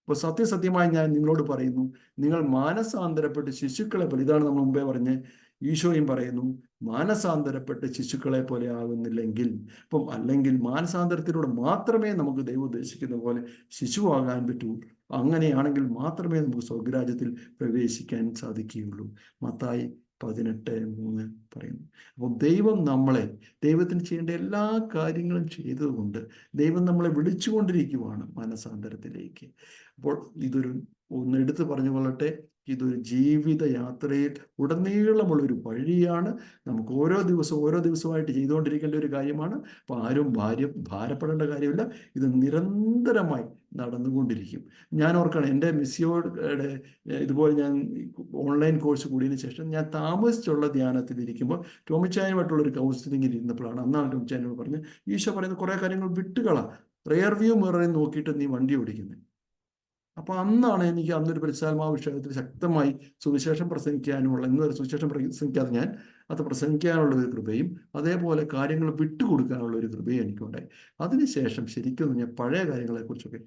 അപ്പോൾ സത്യസത്യമായി ഞാൻ നിങ്ങളോട് പറയുന്നു, നിങ്ങൾ മാനസാന്തരപ്പെട്ട് ശിശുക്കളെ പോലെ, ഇതാണ് നമ്മൾ മുമ്പേ പറഞ്ഞ് ഈശോയും പറയുന്നു, മാനസാന്തരപ്പെട്ട് ശിശുക്കളെ പോലെ ആകുന്നില്ലെങ്കിൽ, അപ്പം അല്ലെങ്കിൽ മാനസാന്തരത്തിലൂടെ മാത്രമേ നമുക്ക് ദൈവം ഉദ്ദേശിക്കുന്ന പോലെ ശിശുവാകാൻ പറ്റൂ. അങ്ങനെയാണെങ്കിൽ മാത്രമേ നമുക്ക് സ്വർഗ്ഗരാജ്യത്തിൽ പ്രവേശിക്കാൻ സാധിക്കുകയുള്ളൂ. മത്തായി 18:3 പറയുന്നു. അപ്പോൾ ദൈവം നമ്മളെ, ദൈവത്തിന് ചെയ്യേണ്ട എല്ലാ കാര്യങ്ങളും ചെയ്തതുകൊണ്ട് ദൈവം നമ്മളെ വിളിച്ചുകൊണ്ടിരിക്കുവാണ് മാനസാന്തരത്തിലേക്ക്. അപ്പോൾ ഇതൊരു ഒന്ന് എടുത്തു പറഞ്ഞു കൊള്ളട്ടെ, ഇതൊരു ജീവിത യാത്രയിൽ ഉടനീളമുള്ളൊരു വഴിയാണ്. നമുക്ക് ഓരോ ദിവസമായിട്ട് ചെയ്തുകൊണ്ടിരിക്കേണ്ട ഒരു കാര്യമാണ്. അപ്പോൾ ആരും ഭാരപ്പെടേണ്ട കാര്യമില്ല. ഇത് നിരന്തരമായി നടന്നുകൊണ്ടിരിക്കും. ഞാൻ ഓർക്കണം, എൻ്റെ മിസ്സിയോടെ ഇതുപോലെ ഞാൻ ഓൺലൈൻ കോഴ്സ് കൂടിയതിന് ശേഷം ഞാൻ താമസിച്ചുള്ള ധ്യാനത്തിൽ ഇരിക്കുമ്പോൾ ടോമിച്ചാനുമായിട്ടുള്ളൊരു കൗൺസിലിംഗിൽ ഇരുന്നപ്പോഴാണ് അന്നാണ് ടോമിച്ചാനോട് പറഞ്ഞ്, ഈശോ പറയുന്ന കുറേ കാര്യങ്ങൾ വിട്ടുകളാ, റിയർ വ്യൂ മിററിൽ നോക്കിയിട്ട് നീ വണ്ടി ഓടിക്കുന്നത്. അപ്പൊ അന്നാണ് എനിക്ക് അന്നൊരു പരിശുദ്ധാത്മാവ് വിഷയത്തിൽ ശക്തമായി സുവിശേഷം പ്രസംഗിക്കാനുമുള്ള, ഇന്ന് സുവിശേഷം പ്രസംഗിക്കാതെ ഞാൻ അത് പ്രസംഗിക്കാനുള്ള ഒരു കൃപയും അതേപോലെ കാര്യങ്ങൾ വിട്ടുകൊടുക്കാനുള്ള ഒരു കൃപയും എനിക്കുണ്ടായി. അതിനുശേഷം ശരിക്കും ഞാൻ പഴയ കാര്യങ്ങളെക്കുറിച്ചൊക്കെ,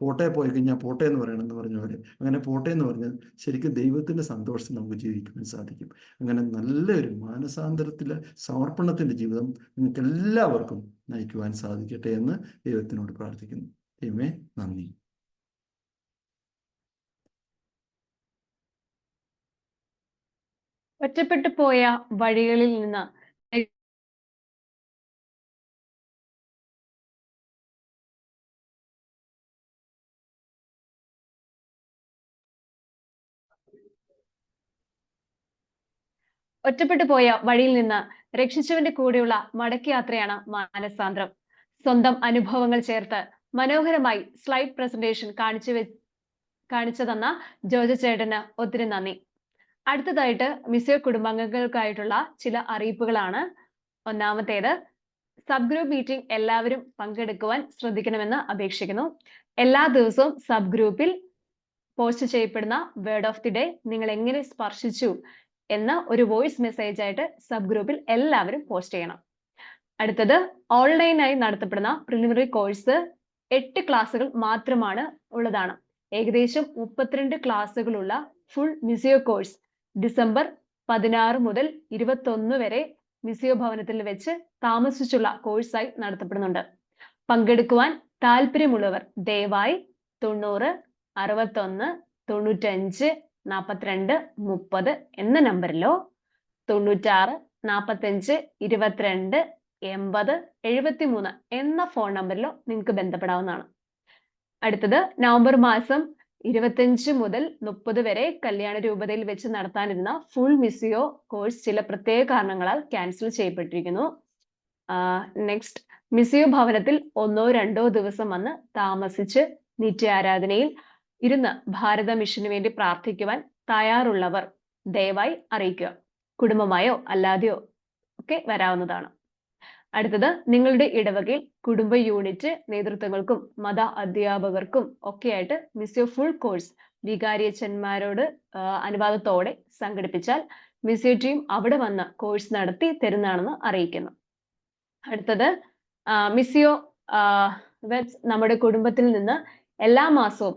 പോട്ടെ പോയി കഴിഞ്ഞാൽ പോട്ടെ എന്ന് പറയണമെന്ന് പറഞ്ഞ പോലെ, അങ്ങനെ പോട്ടെ എന്ന് പറഞ്ഞാൽ ശരിക്കും ദൈവത്തിൻ്റെ സന്തോഷത്തിൽ നമുക്ക് ജീവിക്കുവാൻ സാധിക്കും. അങ്ങനെ നല്ലൊരു മാനസാന്തരത്തിലെ സമർപ്പണത്തിൻ്റെ ജീവിതം നിങ്ങൾക്ക് എല്ലാവർക്കും നയിക്കുവാൻ സാധിക്കട്ടെ എന്ന് ദൈവത്തിനോട് പ്രാർത്ഥിക്കുന്നു. ദൈവമേ നന്ദി. ഒറ്റപ്പെട്ടു പോയ വഴികളിൽ നിന്ന് രക്ഷിച്ചവന്റെ കൂടെയുള്ള മടക്കയാത്രയാണ് മാനസാന്തരം. സ്വന്തം അനുഭവങ്ങൾ ചേർത്ത് മനോഹരമായി സ്ലൈഡ് പ്രസന്റേഷൻ കാണിച്ചു തന്ന ജോജോ ചേട്ടന് ഒത്തിരി നന്ദി. അടുത്തതായിട്ട് മിസ്സിയോ കുടുംബാംഗങ്ങൾക്കായിട്ടുള്ള ചില അറിയിപ്പുകളാണ്. ഒന്നാമത്തേത്, സബ് ഗ്രൂപ്പ് മീറ്റിംഗ് എല്ലാവരും പങ്കെടുക്കുവാൻ ശ്രദ്ധിക്കണമെന്ന് അപേക്ഷിക്കുന്നു. എല്ലാ ദിവസവും സബ് ഗ്രൂപ്പിൽ പോസ്റ്റ് ചെയ്യപ്പെടുന്ന വേർഡ് ഓഫ് ദി ഡേ നിങ്ങൾ എങ്ങനെ സ്പർശിച്ചു എന്ന ഒരു വോയിസ് മെസ്സേജ് ആയിട്ട് സബ് ഗ്രൂപ്പിൽ എല്ലാവരും പോസ്റ്റ് ചെയ്യണം. അടുത്തത്, ഓൺലൈനായി നടത്തപ്പെടുന്ന പ്രിലിമിനറി കോഴ്സ് 8 ക്ലാസ്സുകൾ മാത്രമാണ് ഉള്ളതാണ്. ഏകദേശം 32 ക്ലാസ്സുകളുള്ള ഫുൾ മിസിയോ കോഴ്സ് ഡിസംബർ 16 മുതൽ 21 വരെ മിസിയോ ഭവനത്തിൽ വെച്ച് താമസിച്ചുള്ള കോഴ്സായി നടത്തപ്പെടുന്നുണ്ട്. പങ്കെടുക്കുവാൻ താല്പര്യമുള്ളവർ ദയവായി 90 61 95 42 30 എന്ന നമ്പറിലോ 96 45 22 80 73 എന്ന ഫോൺ നമ്പറിലോ നിങ്ങൾക്ക് ബന്ധപ്പെടാവുന്നതാണ്. അടുത്തത്, നവംബർ മാസം 25 മുതൽ 30 വരെ കല്യാണ രൂപതയിൽ വെച്ച് നടത്താനിരുന്ന ഫുൾ മിസിയോ കോഴ്സ് ചില പ്രത്യേക കാരണങ്ങളാൽ ക്യാൻസൽ ചെയ്യപ്പെട്ടിരിക്കുന്നു. നെക്സ്റ്റ്, മിസിയോ ഭവനത്തിൽ 1-2 ദിവസം വന്ന് താമസിച്ച് നിത്യാരാധനയിൽ ഇരുന്ന് ഭാരത മിഷന് വേണ്ടി പ്രാർത്ഥിക്കുവാൻ തയ്യാറുള്ളവർ ദയവായി അറിയിക്കുക. കുടുംബമായോ അല്ലാതെയോ ഒക്കെ വരാവുന്നതാണ്. അടുത്തത്, നിങ്ങളുടെ ഇടവകയിൽ കുടുംബ യൂണിറ്റ് നേതൃത്വങ്ങൾക്കും മത അധ്യാപകർക്കും ഒക്കെയായിട്ട് മിസിയോ ഫുൾ കോഴ്സ് വികാരിയച്ചന്മാരോട് അനുവാദത്തോടെ സംഘടിപ്പിച്ചാൽ മിസിയോ ടീം അവിടെ വന്ന് കോഴ്സ് നടത്തി തരുന്നതാണെന്ന് അറിയിക്കുന്നു. അടുത്തത്, മിസിയോ വെബ്സ് നമ്മുടെ കുടുംബത്തിൽ നിന്ന് എല്ലാ മാസവും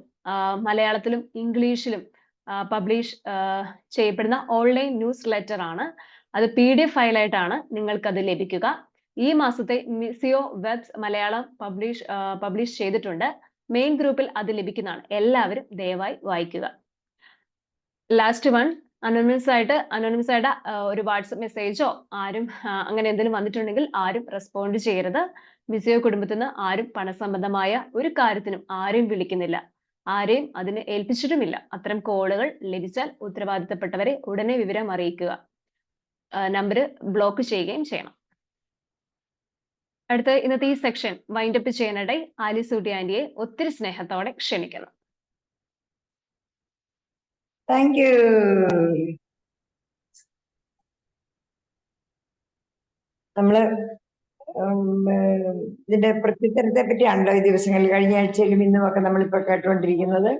മലയാളത്തിലും ഇംഗ്ലീഷിലും പബ്ലിഷ് ചെയ്യപ്പെടുന്ന ഓൺലൈൻ ന്യൂസ് ലെറ്റർ ആണ്. അത് PDF ഫയലായിട്ടാണ് നിങ്ങൾക്കത് ലഭിക്കുക. ഈ മാസത്തെ മിസിയോ വെബ്സ് മലയാളം പബ്ലിഷ് ചെയ്തിട്ടുണ്ട്. മെയിൻ ഗ്രൂപ്പിൽ അത് ലഭിക്കുന്നതാണ്. എല്ലാവരും ദയവായി വായിക്കുക. ലാസ്റ്റ് വൺ, അനോണിമസ് ആയിട്ട് ഒരു വാട്സപ്പ് മെസ്സേജോ ആരും അങ്ങനെ എന്തെങ്കിലും വന്നിട്ടുണ്ടെങ്കിൽ ആരും റെസ്പോണ്ട് ചെയ്യരുത്. മിസിയോ കുടുംബത്തിൽ നിന്ന് ആരും പണസംബന്ധമായ ഒരു കാര്യത്തിനും ആരെയും വിളിക്കുന്നില്ല, ആരെയും അതിന് ഏൽപ്പിച്ചിട്ടുമില്ല. അത്തരം കോളുകൾ ലഭിച്ചാൽ ഉത്തരവാദിത്തപ്പെട്ടവരെ ഉടനെ വിവരം അറിയിക്കുക. നമ്പർ ബ്ലോക്ക് ചെയ്യുകയും ചെയ്യണം. അടുത്ത, ഇന്നത്തെ ഈ സെക്ഷൻ വൈൻഡപ്പ് ചെയ്യാനായി ആലിസൂട്ടി ആന്റിയെ ഒത്തിരി സ്നേഹത്തോടെ ക്ഷണിക്കുന്നു. Thank you. നമ്മള് ഇതിന്റെ പ്രത്യുത്തരത്തെ പറ്റിയാണല്ലോ ഈ ദിവസങ്ങളിൽ, കഴിഞ്ഞ ആഴ്ചയിലും ഇന്നും ഒക്കെ നമ്മളിപ്പോ കേട്ടുകൊണ്ടിരിക്കുന്നത്.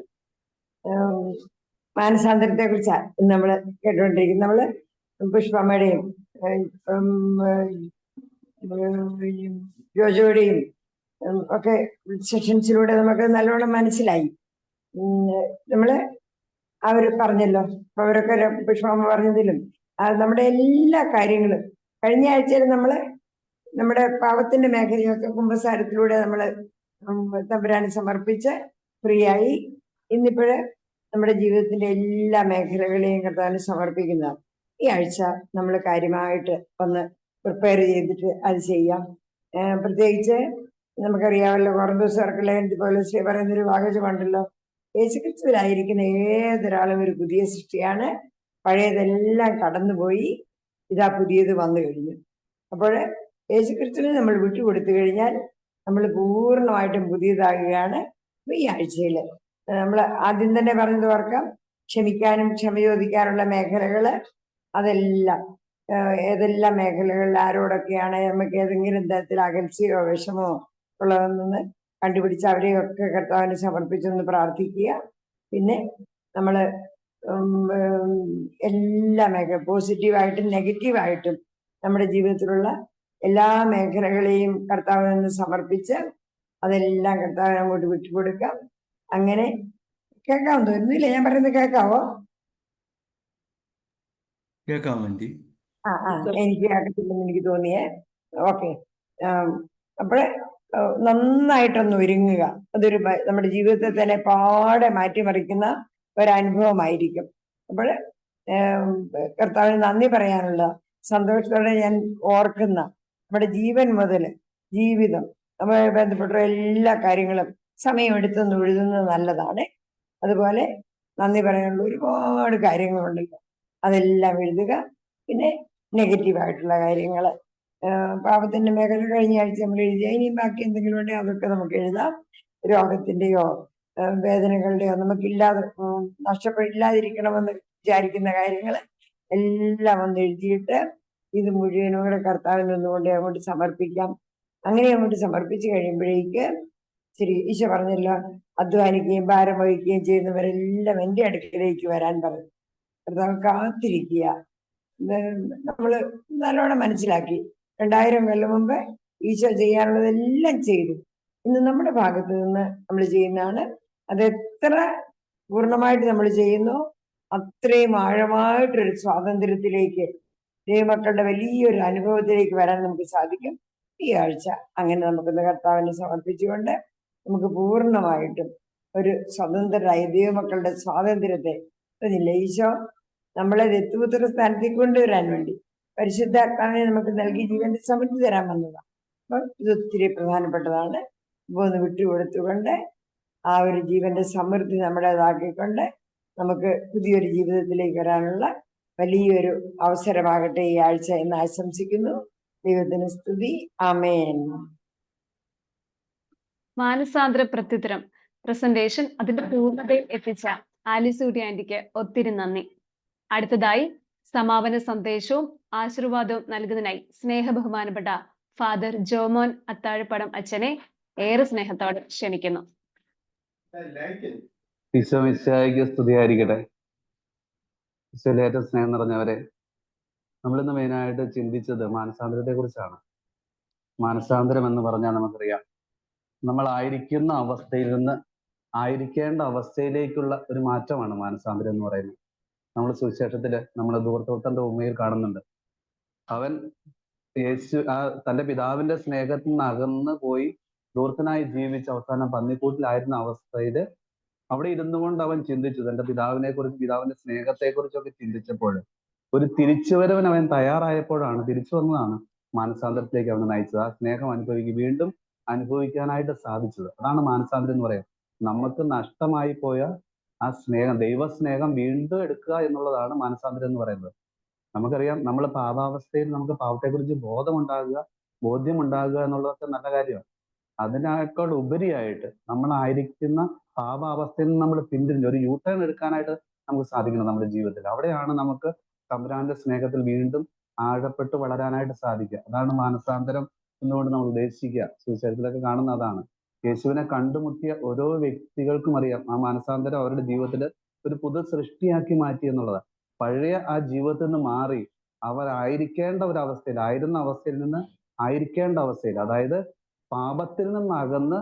മാനസാന്തരത്തെ കുറിച്ചാണ് ഇന്ന് നമ്മള് കേട്ടുകൊണ്ടിരിക്കുന്നത്. നമ്മള് പുഷ്പമ്മയുടെയും ജോജോയുടെയും ഒക്കെ സെഷൻസിലൂടെ നമുക്ക് നല്ലോണം മനസ്സിലായി നമ്മള് അവര് പറഞ്ഞല്ലോ, അപ്പൊ അവരൊക്കെ പുഷ്പമ്മ പറഞ്ഞതിലും നമ്മുടെ എല്ലാ കാര്യങ്ങളും കഴിഞ്ഞ ആഴ്ചയിൽ നമ്മള് നമ്മുടെ പാപത്തിന്റെ മേഖലയൊക്കെ കുമ്പസാരത്തിലൂടെ നമ്മള് തമ്പുരാന് സമർപ്പിച്ച് ഫ്രീ ആയി. ഇന്നിപ്പോഴ് നമ്മുടെ ജീവിതത്തിന്റെ എല്ലാ മേഖലകളെയും കർത്താവിന് സമർപ്പിക്കുന്നതാണ്. ഈ ആഴ്ച നമ്മൾ കാര്യമായിട്ട് ഒന്ന് പ്രിപ്പയർ ചെയ്തിട്ട് അത് ചെയ്യാം. പ്രത്യേകിച്ച് നമുക്കറിയാമല്ലോ, കൊറിന്തോസ്യർക്കുള്ള പൗലോസ് പറയുന്നൊരു വാചകമുണ്ടല്ലോ, യേശുക്രിസ്തുവിലായിരിക്കുന്ന ഏതൊരാളും ഒരു പുതിയ സൃഷ്ടിയാണ്, പഴയതെല്ലാം കടന്നുപോയി, ഇതാ പുതിയത് വന്നു കഴിഞ്ഞു. അപ്പോൾ യേശുക്രിസ്തുവിനെ നമ്മൾ വിട്ടുകൊടുത്തു കഴിഞ്ഞാൽ നമ്മൾ പൂർണ്ണമായിട്ടും പുതിയതാകുകയാണ്. ഈ ആഴ്ചയിൽ നമ്മൾ ആദ്യം തന്നെ പറഞ്ഞത് ഓർക്കാം, ക്ഷമിക്കാനും ക്ഷമ ചോദിക്കാനുള്ള മേഖലകള്, അതെല്ലാം ഏതെല്ലാം മേഖലകളിൽ ആരോടൊക്കെയാണ് നമുക്ക് ഏതെങ്കിലും തരത്തിൽ അകൽച്ചയോ വിഷമോ ഉള്ളതെന്ന് കണ്ടുപിടിച്ച് അവരെയൊക്കെ കർത്താവിന് സമർപ്പിച്ചൊന്ന് പ്രാർത്ഥിക്കുക. പിന്നെ നമ്മള് എല്ലാ മേഖല പോസിറ്റീവായിട്ടും നെഗറ്റീവായിട്ടും നമ്മുടെ ജീവിതത്തിലുള്ള എല്ലാ മേഖലകളെയും കർത്താവിന് സമർപ്പിച്ച് അതെല്ലാം കർത്താവിന് അങ്ങോട്ട് വിട്ടുകൊടുക്കാം. അങ്ങനെ കേൾക്കാമെന്ന് തോന്നുന്നില്ല, ഞാൻ പറയുന്നത് കേൾക്കാവോ? കേൾക്കാൻ വേണ്ടി എനിക്ക് കേൾക്കത്തില്ലെന്ന് എനിക്ക് തോന്നിയേ. ഓക്കെ. അപ്പോഴേ നന്നായിട്ടൊന്ന് ഒരുങ്ങുക. അതൊരു നമ്മുടെ ജീവിതത്തെ തന്നെ പാടെ മാറ്റിമറിക്കുന്ന ഒരനുഭവമായിരിക്കും. അപ്പോൾ കർത്താവിന് നന്ദി പറയാനുള്ള സന്തോഷത്തോടെ ഞാൻ ഓർക്കുന്ന നമ്മുടെ ജീവൻ മുതൽ ജീവിതം അതുമായി ബന്ധപ്പെട്ട എല്ലാ കാര്യങ്ങളും സമയമെടുത്തൊന്ന് എഴുതുന്നത് നല്ലതാണ്. അതുപോലെ നന്ദി പറയാനുള്ള ഒരുപാട് കാര്യങ്ങളുണ്ടല്ലോ, അതെല്ലാം എഴുതുക. പിന്നെ നെഗറ്റീവായിട്ടുള്ള കാര്യങ്ങൾ, പാപത്തിന്റെ മേഖല കഴിഞ്ഞ ആഴ്ച നമ്മൾ എഴുതിയ, ഇനിയും ബാക്കി എന്തെങ്കിലും ഉണ്ടെങ്കിൽ അതൊക്കെ നമുക്ക് എഴുതാം. രോഗത്തിന്റെയോ വേദനകളുടെയോ നമുക്കില്ലാതെ നഷ്ടപ്പെടില്ലാതിരിക്കണമെന്ന് വിചാരിക്കുന്ന കാര്യങ്ങൾ എല്ലാം ഒന്ന് എഴുതിയിട്ട് ഇത് മുഴുവനും കൂടെ കർത്താവിൽ നിന്നുകൊണ്ട് അങ്ങോട്ട് സമർപ്പിക്കാം. അങ്ങനെ അങ്ങോട്ട് സമർപ്പിച്ച് കഴിയുമ്പോഴേക്ക് ശരി, ഈശോ പറഞ്ഞല്ലോ, അധ്വാനിക്കുകയും ഭാരം വഹിക്കുകയും ചെയ്യുന്നവരെല്ലാം എൻ്റെ അടുക്കിലേക്ക് വരാൻ പറഞ്ഞു. കർത്താവ് കാത്തിരിക്കുക. നമ്മള് നല്ലോണം മനസ്സിലാക്കി 2000 കൊല്ലം മുമ്പ് ഈശോ ചെയ്യാനുള്ളതെല്ലാം ചെയ്തു. ഇന്ന് നമ്മുടെ ഭാഗത്ത് നിന്ന് നമ്മൾ ചെയ്യുന്നതാണ്. അത് എത്ര പൂർണ്ണമായിട്ട് നമ്മൾ ചെയ്യുന്നു അത്രയും ആഴമായിട്ടൊരു സ്വാതന്ത്ര്യത്തിലേക്ക്, ദൈവമക്കളുടെ വലിയൊരു അനുഭവത്തിലേക്ക് വരാൻ നമുക്ക് സാധിക്കും. ഈ ആഴ്ച അങ്ങനെ നമുക്കൊന്ന് കർത്താവിനെ സമർപ്പിച്ചുകൊണ്ട് നമുക്ക് പൂർണ്ണമായിട്ടും ഒരു സ്വതന്ത്രരായ ദൈവമക്കളുടെ സ്വാതന്ത്ര്യത്തെ ഈശോ നമ്മളെ ദത്തുപുത്ര സ്ഥാനത്തേക്ക് കൊണ്ടുവരാൻ വേണ്ടി പരിശുദ്ധാത്മാവിനെ നമുക്ക് നൽകി ജീവന്റെ സമൃദ്ധി തരാൻ വന്നതാണ്. അപ്പൊ ഇത് ഒത്തിരി പ്രധാനപ്പെട്ടതാണ്. ഇപ്പൊ ഒന്ന് വിട്ടുകൊടുത്തുകൊണ്ട് ആ ഒരു ജീവന്റെ സമൃദ്ധി നമ്മുടേതാക്കിക്കൊണ്ട് നമുക്ക് പുതിയൊരു ജീവിതത്തിലേക്ക് വരാനുള്ള വലിയൊരു അവസരമാകട്ടെ ഈ ആഴ്ച എന്ന് ആശംസിക്കുന്നു. ദൈവത്തിന് സ്തുതി. ആമേൻ. മാനസാന്തര പ്രത്യുത്തരം പ്രസന്റേഷൻ അതിന്റെ പൂർണ്ണതയിൽ എത്തിച്ച ആലിസൂട്ടി ആന്റിക്ക് ഒത്തിരി നന്ദി. അടുത്തതായി സമാപന സന്ദേശവും ആശീർവാദവും നൽകുന്നതിനായി സ്നേഹബഹുമാനപ്പെട്ട ഫാദർ ജോമോൻ അത്താഴപ്പടം അച്ഛനെ ഏറെ സ്നേഹത്തോടെ ക്ഷണിക്കുന്നു. ഈശോ മിശിഹായ്ക്ക് സ്തുതിയായിരിക്കട്ടെ. ഈശോയിലേറ്റ സ്നേഹം നിറഞ്ഞവരെ, നമ്മളിന്ന് മെയിനായിട്ട് ചിന്തിച്ചത് മാനസാന്തരത്തെ കുറിച്ചാണ്. മാനസാന്തരം എന്ന് പറഞ്ഞാൽ നമുക്കറിയാം, നമ്മളായിരിക്കുന്ന അവസ്ഥയിൽ നിന്ന് ആയിരിക്കേണ്ട അവസ്ഥയിലേക്കുള്ള ഒരു മാറ്റമാണ് മാനസാന്തരം എന്ന് പറയുന്നത്. നമ്മൾ സുവിശേഷത്തില് നമ്മൾ ധൂർത്തന്റെ ഉമ്മയിൽ കാണുന്നുണ്ട്. അവൻ തന്റെ പിതാവിന്റെ സ്നേഹത്തിൽ നിന്ന് അകന്ന് പോയി ധൂർത്തനായി ജീവിച്ച് അവസാനം പന്നിക്കൂട്ടിലായിരുന്ന അവസ്ഥയിൽ അവിടെ ഇരുന്നു കൊണ്ട് അവൻ ചിന്തിച്ചു, തന്റെ പിതാവിനെ കുറിച്ച്, പിതാവിന്റെ സ്നേഹത്തെ കുറിച്ചൊക്കെ ചിന്തിച്ചപ്പോൾ ഒരു തിരിച്ചുവരവൻ അവൻ തയ്യാറായപ്പോഴാണ്, തിരിച്ചു വന്നതാണ് മാനസാന്തരത്തിലേക്ക് അവനെ നയിച്ചത്. ആ സ്നേഹം വീണ്ടും അനുഭവിക്കാനായിട്ട് സാധിച്ചത്. അതാണ് മാനസാന്തരം എന്ന് പറയുന്നത്. നമുക്ക് നഷ്ടമായി പോയ ആ സ്നേഹം, ദൈവസ്നേഹം വീണ്ടും എടുക്കുക എന്നുള്ളതാണ് മാനസാന്തരം എന്ന് പറയുന്നത്. നമുക്കറിയാം, നമ്മൾ പാപാവസ്ഥയിൽ നമുക്ക് പാപത്തെക്കുറിച്ച് ബോധ്യമുണ്ടാകുക എന്നുള്ളതൊക്കെ നല്ല കാര്യമാണ്. അതിനേക്കാൾ ഉപരിയായിട്ട് നമ്മളായിരിക്കുന്ന പാപാവസ്ഥയിൽ നിന്ന് നമ്മൾ പിന്തിരിഞ്ഞ് ഒരു യൂ ടേൺ എടുക്കാനായിട്ട് നമുക്ക് സാധിക്കണം നമ്മുടെ ജീവിതത്തിൽ. അവിടെയാണ് നമുക്ക് തമ്പുരാന്റെ സ്നേഹത്തിൽ വീണ്ടും ആഴപ്പെട്ട് വളരാനായിട്ട് സാധിക്കുക. അതാണ് മാനസാന്തരം എന്നുകൊണ്ട് നമ്മൾ ഉദ്ദേശിക്കുക. സുവിശേഷത്തിലൊക്കെ കാണുന്ന അതാണ്. യേശുവിനെ കണ്ടുമുട്ടിയ ഓരോ വ്യക്തികൾക്കും അറിയാം ആ മാനസാന്തരം അവരുടെ ജീവിതത്തിൽ ഒരു പുതു സൃഷ്ടിയാക്കി മാറ്റി എന്നുള്ളതാണ്. പഴയ ആ ജീവിതത്തിൽ നിന്ന് മാറി അവരായിരിക്കേണ്ട ഒരു അവസ്ഥയിൽ, ആയിരുന്ന അവസ്ഥയിൽ നിന്ന് ആയിരിക്കേണ്ട അവസ്ഥയിൽ, അതായത് പാപത്തിൽ നിന്ന് അകന്ന്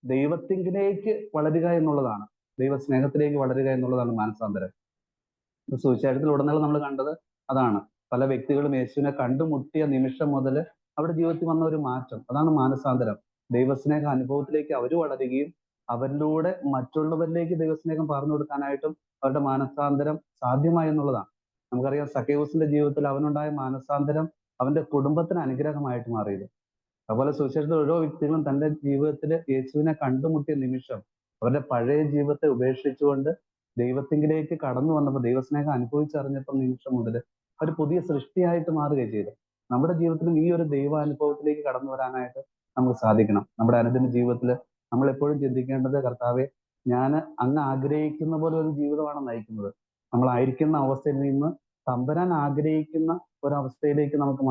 ദൈവത്തിങ്കിലേക്ക് വളരുക എന്നുള്ളതാണ്. ദൈവസ്നേഹത്തിലേക്ക് വളരുക എന്നുള്ളതാണ് മാനസാന്തരം. സുവിശേഷത്തിലുടനീളം നമ്മൾ കണ്ടത് അതാണ്. പല വ്യക്തികളും യേശുവിനെ കണ്ടുമുട്ടിയ നിമിഷം മുതൽ അവരുടെ ജീവിതത്തിൽ വന്ന ഒരു മാറ്റം, അതാണ് മാനസാന്തരം. ദൈവസ്നേഹ അനുഭവത്തിലേക്ക് അവർ വളരുകയും അവരിലൂടെ മറ്റുള്ളവരിലേക്ക് ദൈവസ്നേഹം പറഞ്ഞു കൊടുക്കാനായിട്ടും അവരുടെ മാനസാന്തരം സാധ്യമായി എന്നുള്ളതാണ്. നമുക്കറിയാം സക്കേവൂസിന്റെ ജീവിതത്തിൽ അവനുണ്ടായ മാനസാന്തരം അവന്റെ കുടുംബത്തിന് അനുഗ്രഹമായിട്ട് മാറിയത്. അതുപോലെ സുവിശേഷത്തിൽ ഓരോ വ്യക്തികളും തന്റെ ജീവിതത്തിൽ യേശുവിനെ കണ്ടുമുട്ടിയ നിമിഷം അവരുടെ പഴയ ജീവിതത്തെ ഉപേക്ഷിച്ചുകൊണ്ട് ദൈവത്തിങ്കിലേക്ക് കടന്നു വന്നപ്പോൾ, ദൈവസ്നേഹം അനുഭവിച്ചറിഞ്ഞപ്പോൾ നിമിഷം മുതൽ ഒരു പുതിയ സൃഷ്ടിയായിട്ട് മാറുകയും ചെയ്തു. നമ്മുടെ ജീവിതത്തിലും ഈ ഒരു ദൈവാനുഭവത്തിലേക്ക് കടന്നു വരാനായിട്ട് നമുക്ക് സാധിക്കണം. നമ്മുടെ അനുദിന ജീവിതത്തിൽ നമ്മൾ എപ്പോഴും ചിന്തിക്കേണ്ടത്, കർത്താവെ, ഞാൻ അങ്ങ് ആഗ്രഹിക്കുന്ന പോലെ ഒരു ജീവിതമാണ് നയിക്കുന്നത്. നമ്മളായിരിക്കുന്ന അവസ്ഥയിൽ നിന്ന് തമ്പരാൻ ആഗ്രഹിക്കുന്ന ഒരവസ്ഥയിലേക്ക് നമുക്ക്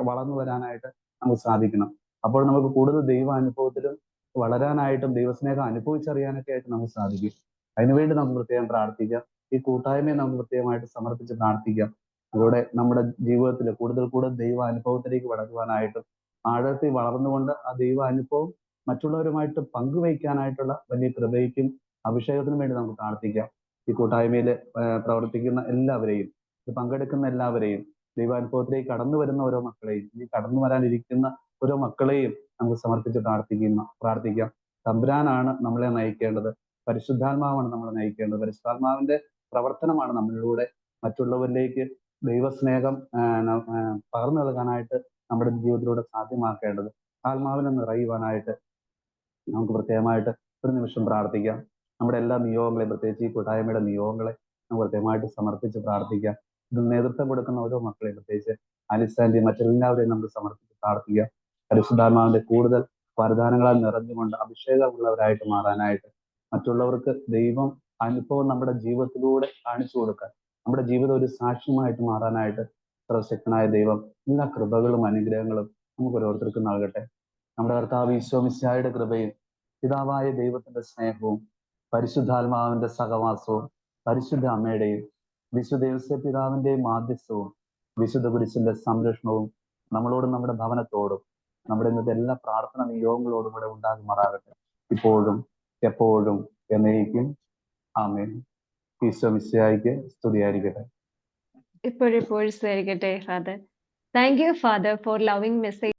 വളർന്നു വരാനായിട്ട് നമുക്ക് സാധിക്കണം. അപ്പോൾ നമുക്ക് കൂടുതൽ ദൈവാനുഭവത്തിലും വളരാനായിട്ടും ദൈവസ്നേഹം അനുഭവിച്ചറിയാനൊക്കെ ആയിട്ട് നമുക്ക് സാധിക്കും. അതിനുവേണ്ടി നമുക്ക് പ്രത്യേകം പ്രാർത്ഥിക്കാം. ഈ കൂട്ടായ്മയെ നമുക്ക് പ്രത്യേകമായിട്ട് സമർപ്പിച്ച് പ്രാർത്ഥിക്കാം. അതോടെ നമ്മുടെ ജീവിതത്തിൽ കൂടുതൽ ദൈവ അനുഭവത്തിലേക്ക് വളരുവാനായിട്ടും ആഴത്തിൽ വളർന്നുകൊണ്ട് ആ ദൈവ അനുഭവം മറ്റുള്ളവരുമായിട്ട് പങ്കുവയ്ക്കാനായിട്ടുള്ള വലിയ കൃപയ്ക്കും അഭിഷേകത്തിനും വേണ്ടി നമുക്ക് പ്രാർത്ഥിക്കാം. ഈ കൂട്ടായ്മയിൽ പ്രവർത്തിക്കുന്ന എല്ലാവരെയും, ഇത് പങ്കെടുക്കുന്ന എല്ലാവരെയും, ദൈവാനുഭവത്തിലേക്ക് കടന്നു വരുന്ന ഓരോ മക്കളെയും, ഇനി കടന്നു വരാനിരിക്കുന്ന ഓരോ മക്കളെയും നമുക്ക് സമർപ്പിച്ച് പ്രാർത്ഥിക്കാം. തമ്പുരാനാണ് നമ്മളെ നയിക്കേണ്ടത്, പരിശുദ്ധാത്മാവാണ് നമ്മളെ നയിക്കേണ്ടത്. പരിശുദ്ധാത്മാവിന്റെ പ്രവർത്തനമാണ് നമ്മളിലൂടെ മറ്റുള്ളവരിലേക്ക് ദൈവസ്നേഹം പകർന്നു നൽകാനായിട്ട് നമ്മുടെ ജീവിതത്തിലൂടെ സാധ്യമാക്കേണ്ടത്. ആത്മാവിനെ നിറയുവാനായിട്ട് നമുക്ക് പ്രത്യേകമായിട്ട് ഒരു നിമിഷം പ്രാർത്ഥിക്കാം. നമ്മുടെ എല്ലാ നിയോഗങ്ങളെയും, പ്രത്യേകിച്ച് ഈ കൂട്ടായ്മയുടെ നിയോഗങ്ങളെ നമുക്ക് പ്രത്യേകമായിട്ട് സമർപ്പിച്ച് പ്രാർത്ഥിക്കാം. ഇത് നേതൃത്വം കൊടുക്കുന്ന ഓരോ മക്കളെയും, പ്രത്യേകിച്ച് അലിസാന്റി മറ്റെല്ലാവരെയും നമുക്ക് സമർപ്പിച്ച് പ്രാർത്ഥിക്കാം. പരിശുദ്ധാത്മാവിന്റെ കൂടുതൽ വരദാനങ്ങളാൽ നിറഞ്ഞുകൊണ്ട് അഭിഷേകമുള്ളവരായിട്ട് മാറാനായിട്ട്, മറ്റുള്ളവർക്ക് ദൈവം അനുഭവം നമ്മുടെ ജീവിതത്തിലൂടെ കാണിച്ചു കൊടുക്കാൻ, നമ്മുടെ ജീവിതം ഒരു സാക്ഷ്യമായിട്ട് മാറാനായിട്ട് സർവശക്തനായ ദൈവം എല്ലാ കൃപകളും അനുഗ്രഹങ്ങളും നമുക്ക് ഓരോരുത്തർക്കും നൽകട്ടെ. നമ്മുടെ കർത്താവ് ഈശോ മിശിഹായുടെ കൃപയും പിതാവായ ദൈവത്തിന്റെ സ്നേഹവും പരിശുദ്ധാത്മാവിന്റെ സഹവാസവും പരിശുദ്ധ അമ്മയുടെയും വിശുദ്ധ യേശു പിതാവിന്റെയും മാധ്യസ്ഥവും വിശുദ്ധ കുരിശിന്റെ സംരക്ഷണവും നമ്മളോടും നമ്മുടെ ഭവനത്തോടും നമ്മുടെ ഇന്നത്തെ എല്ലാ പ്രാർത്ഥന നിയോഗങ്ങളോടും കൂടെ ഉണ്ടാകുമാറാകട്ടെ, ഇപ്പോഴും എപ്പോഴും എന്നേക്കും. ആമേൻ. ഈശോ മിശിഹായ്ക്ക് സ്തുതിയായിരിക്കട്ടെ. ഇപ്പോഴെപ്പോഴും സ്തുതിയായിരിക്കട്ടെ father. Thank you father for loving message.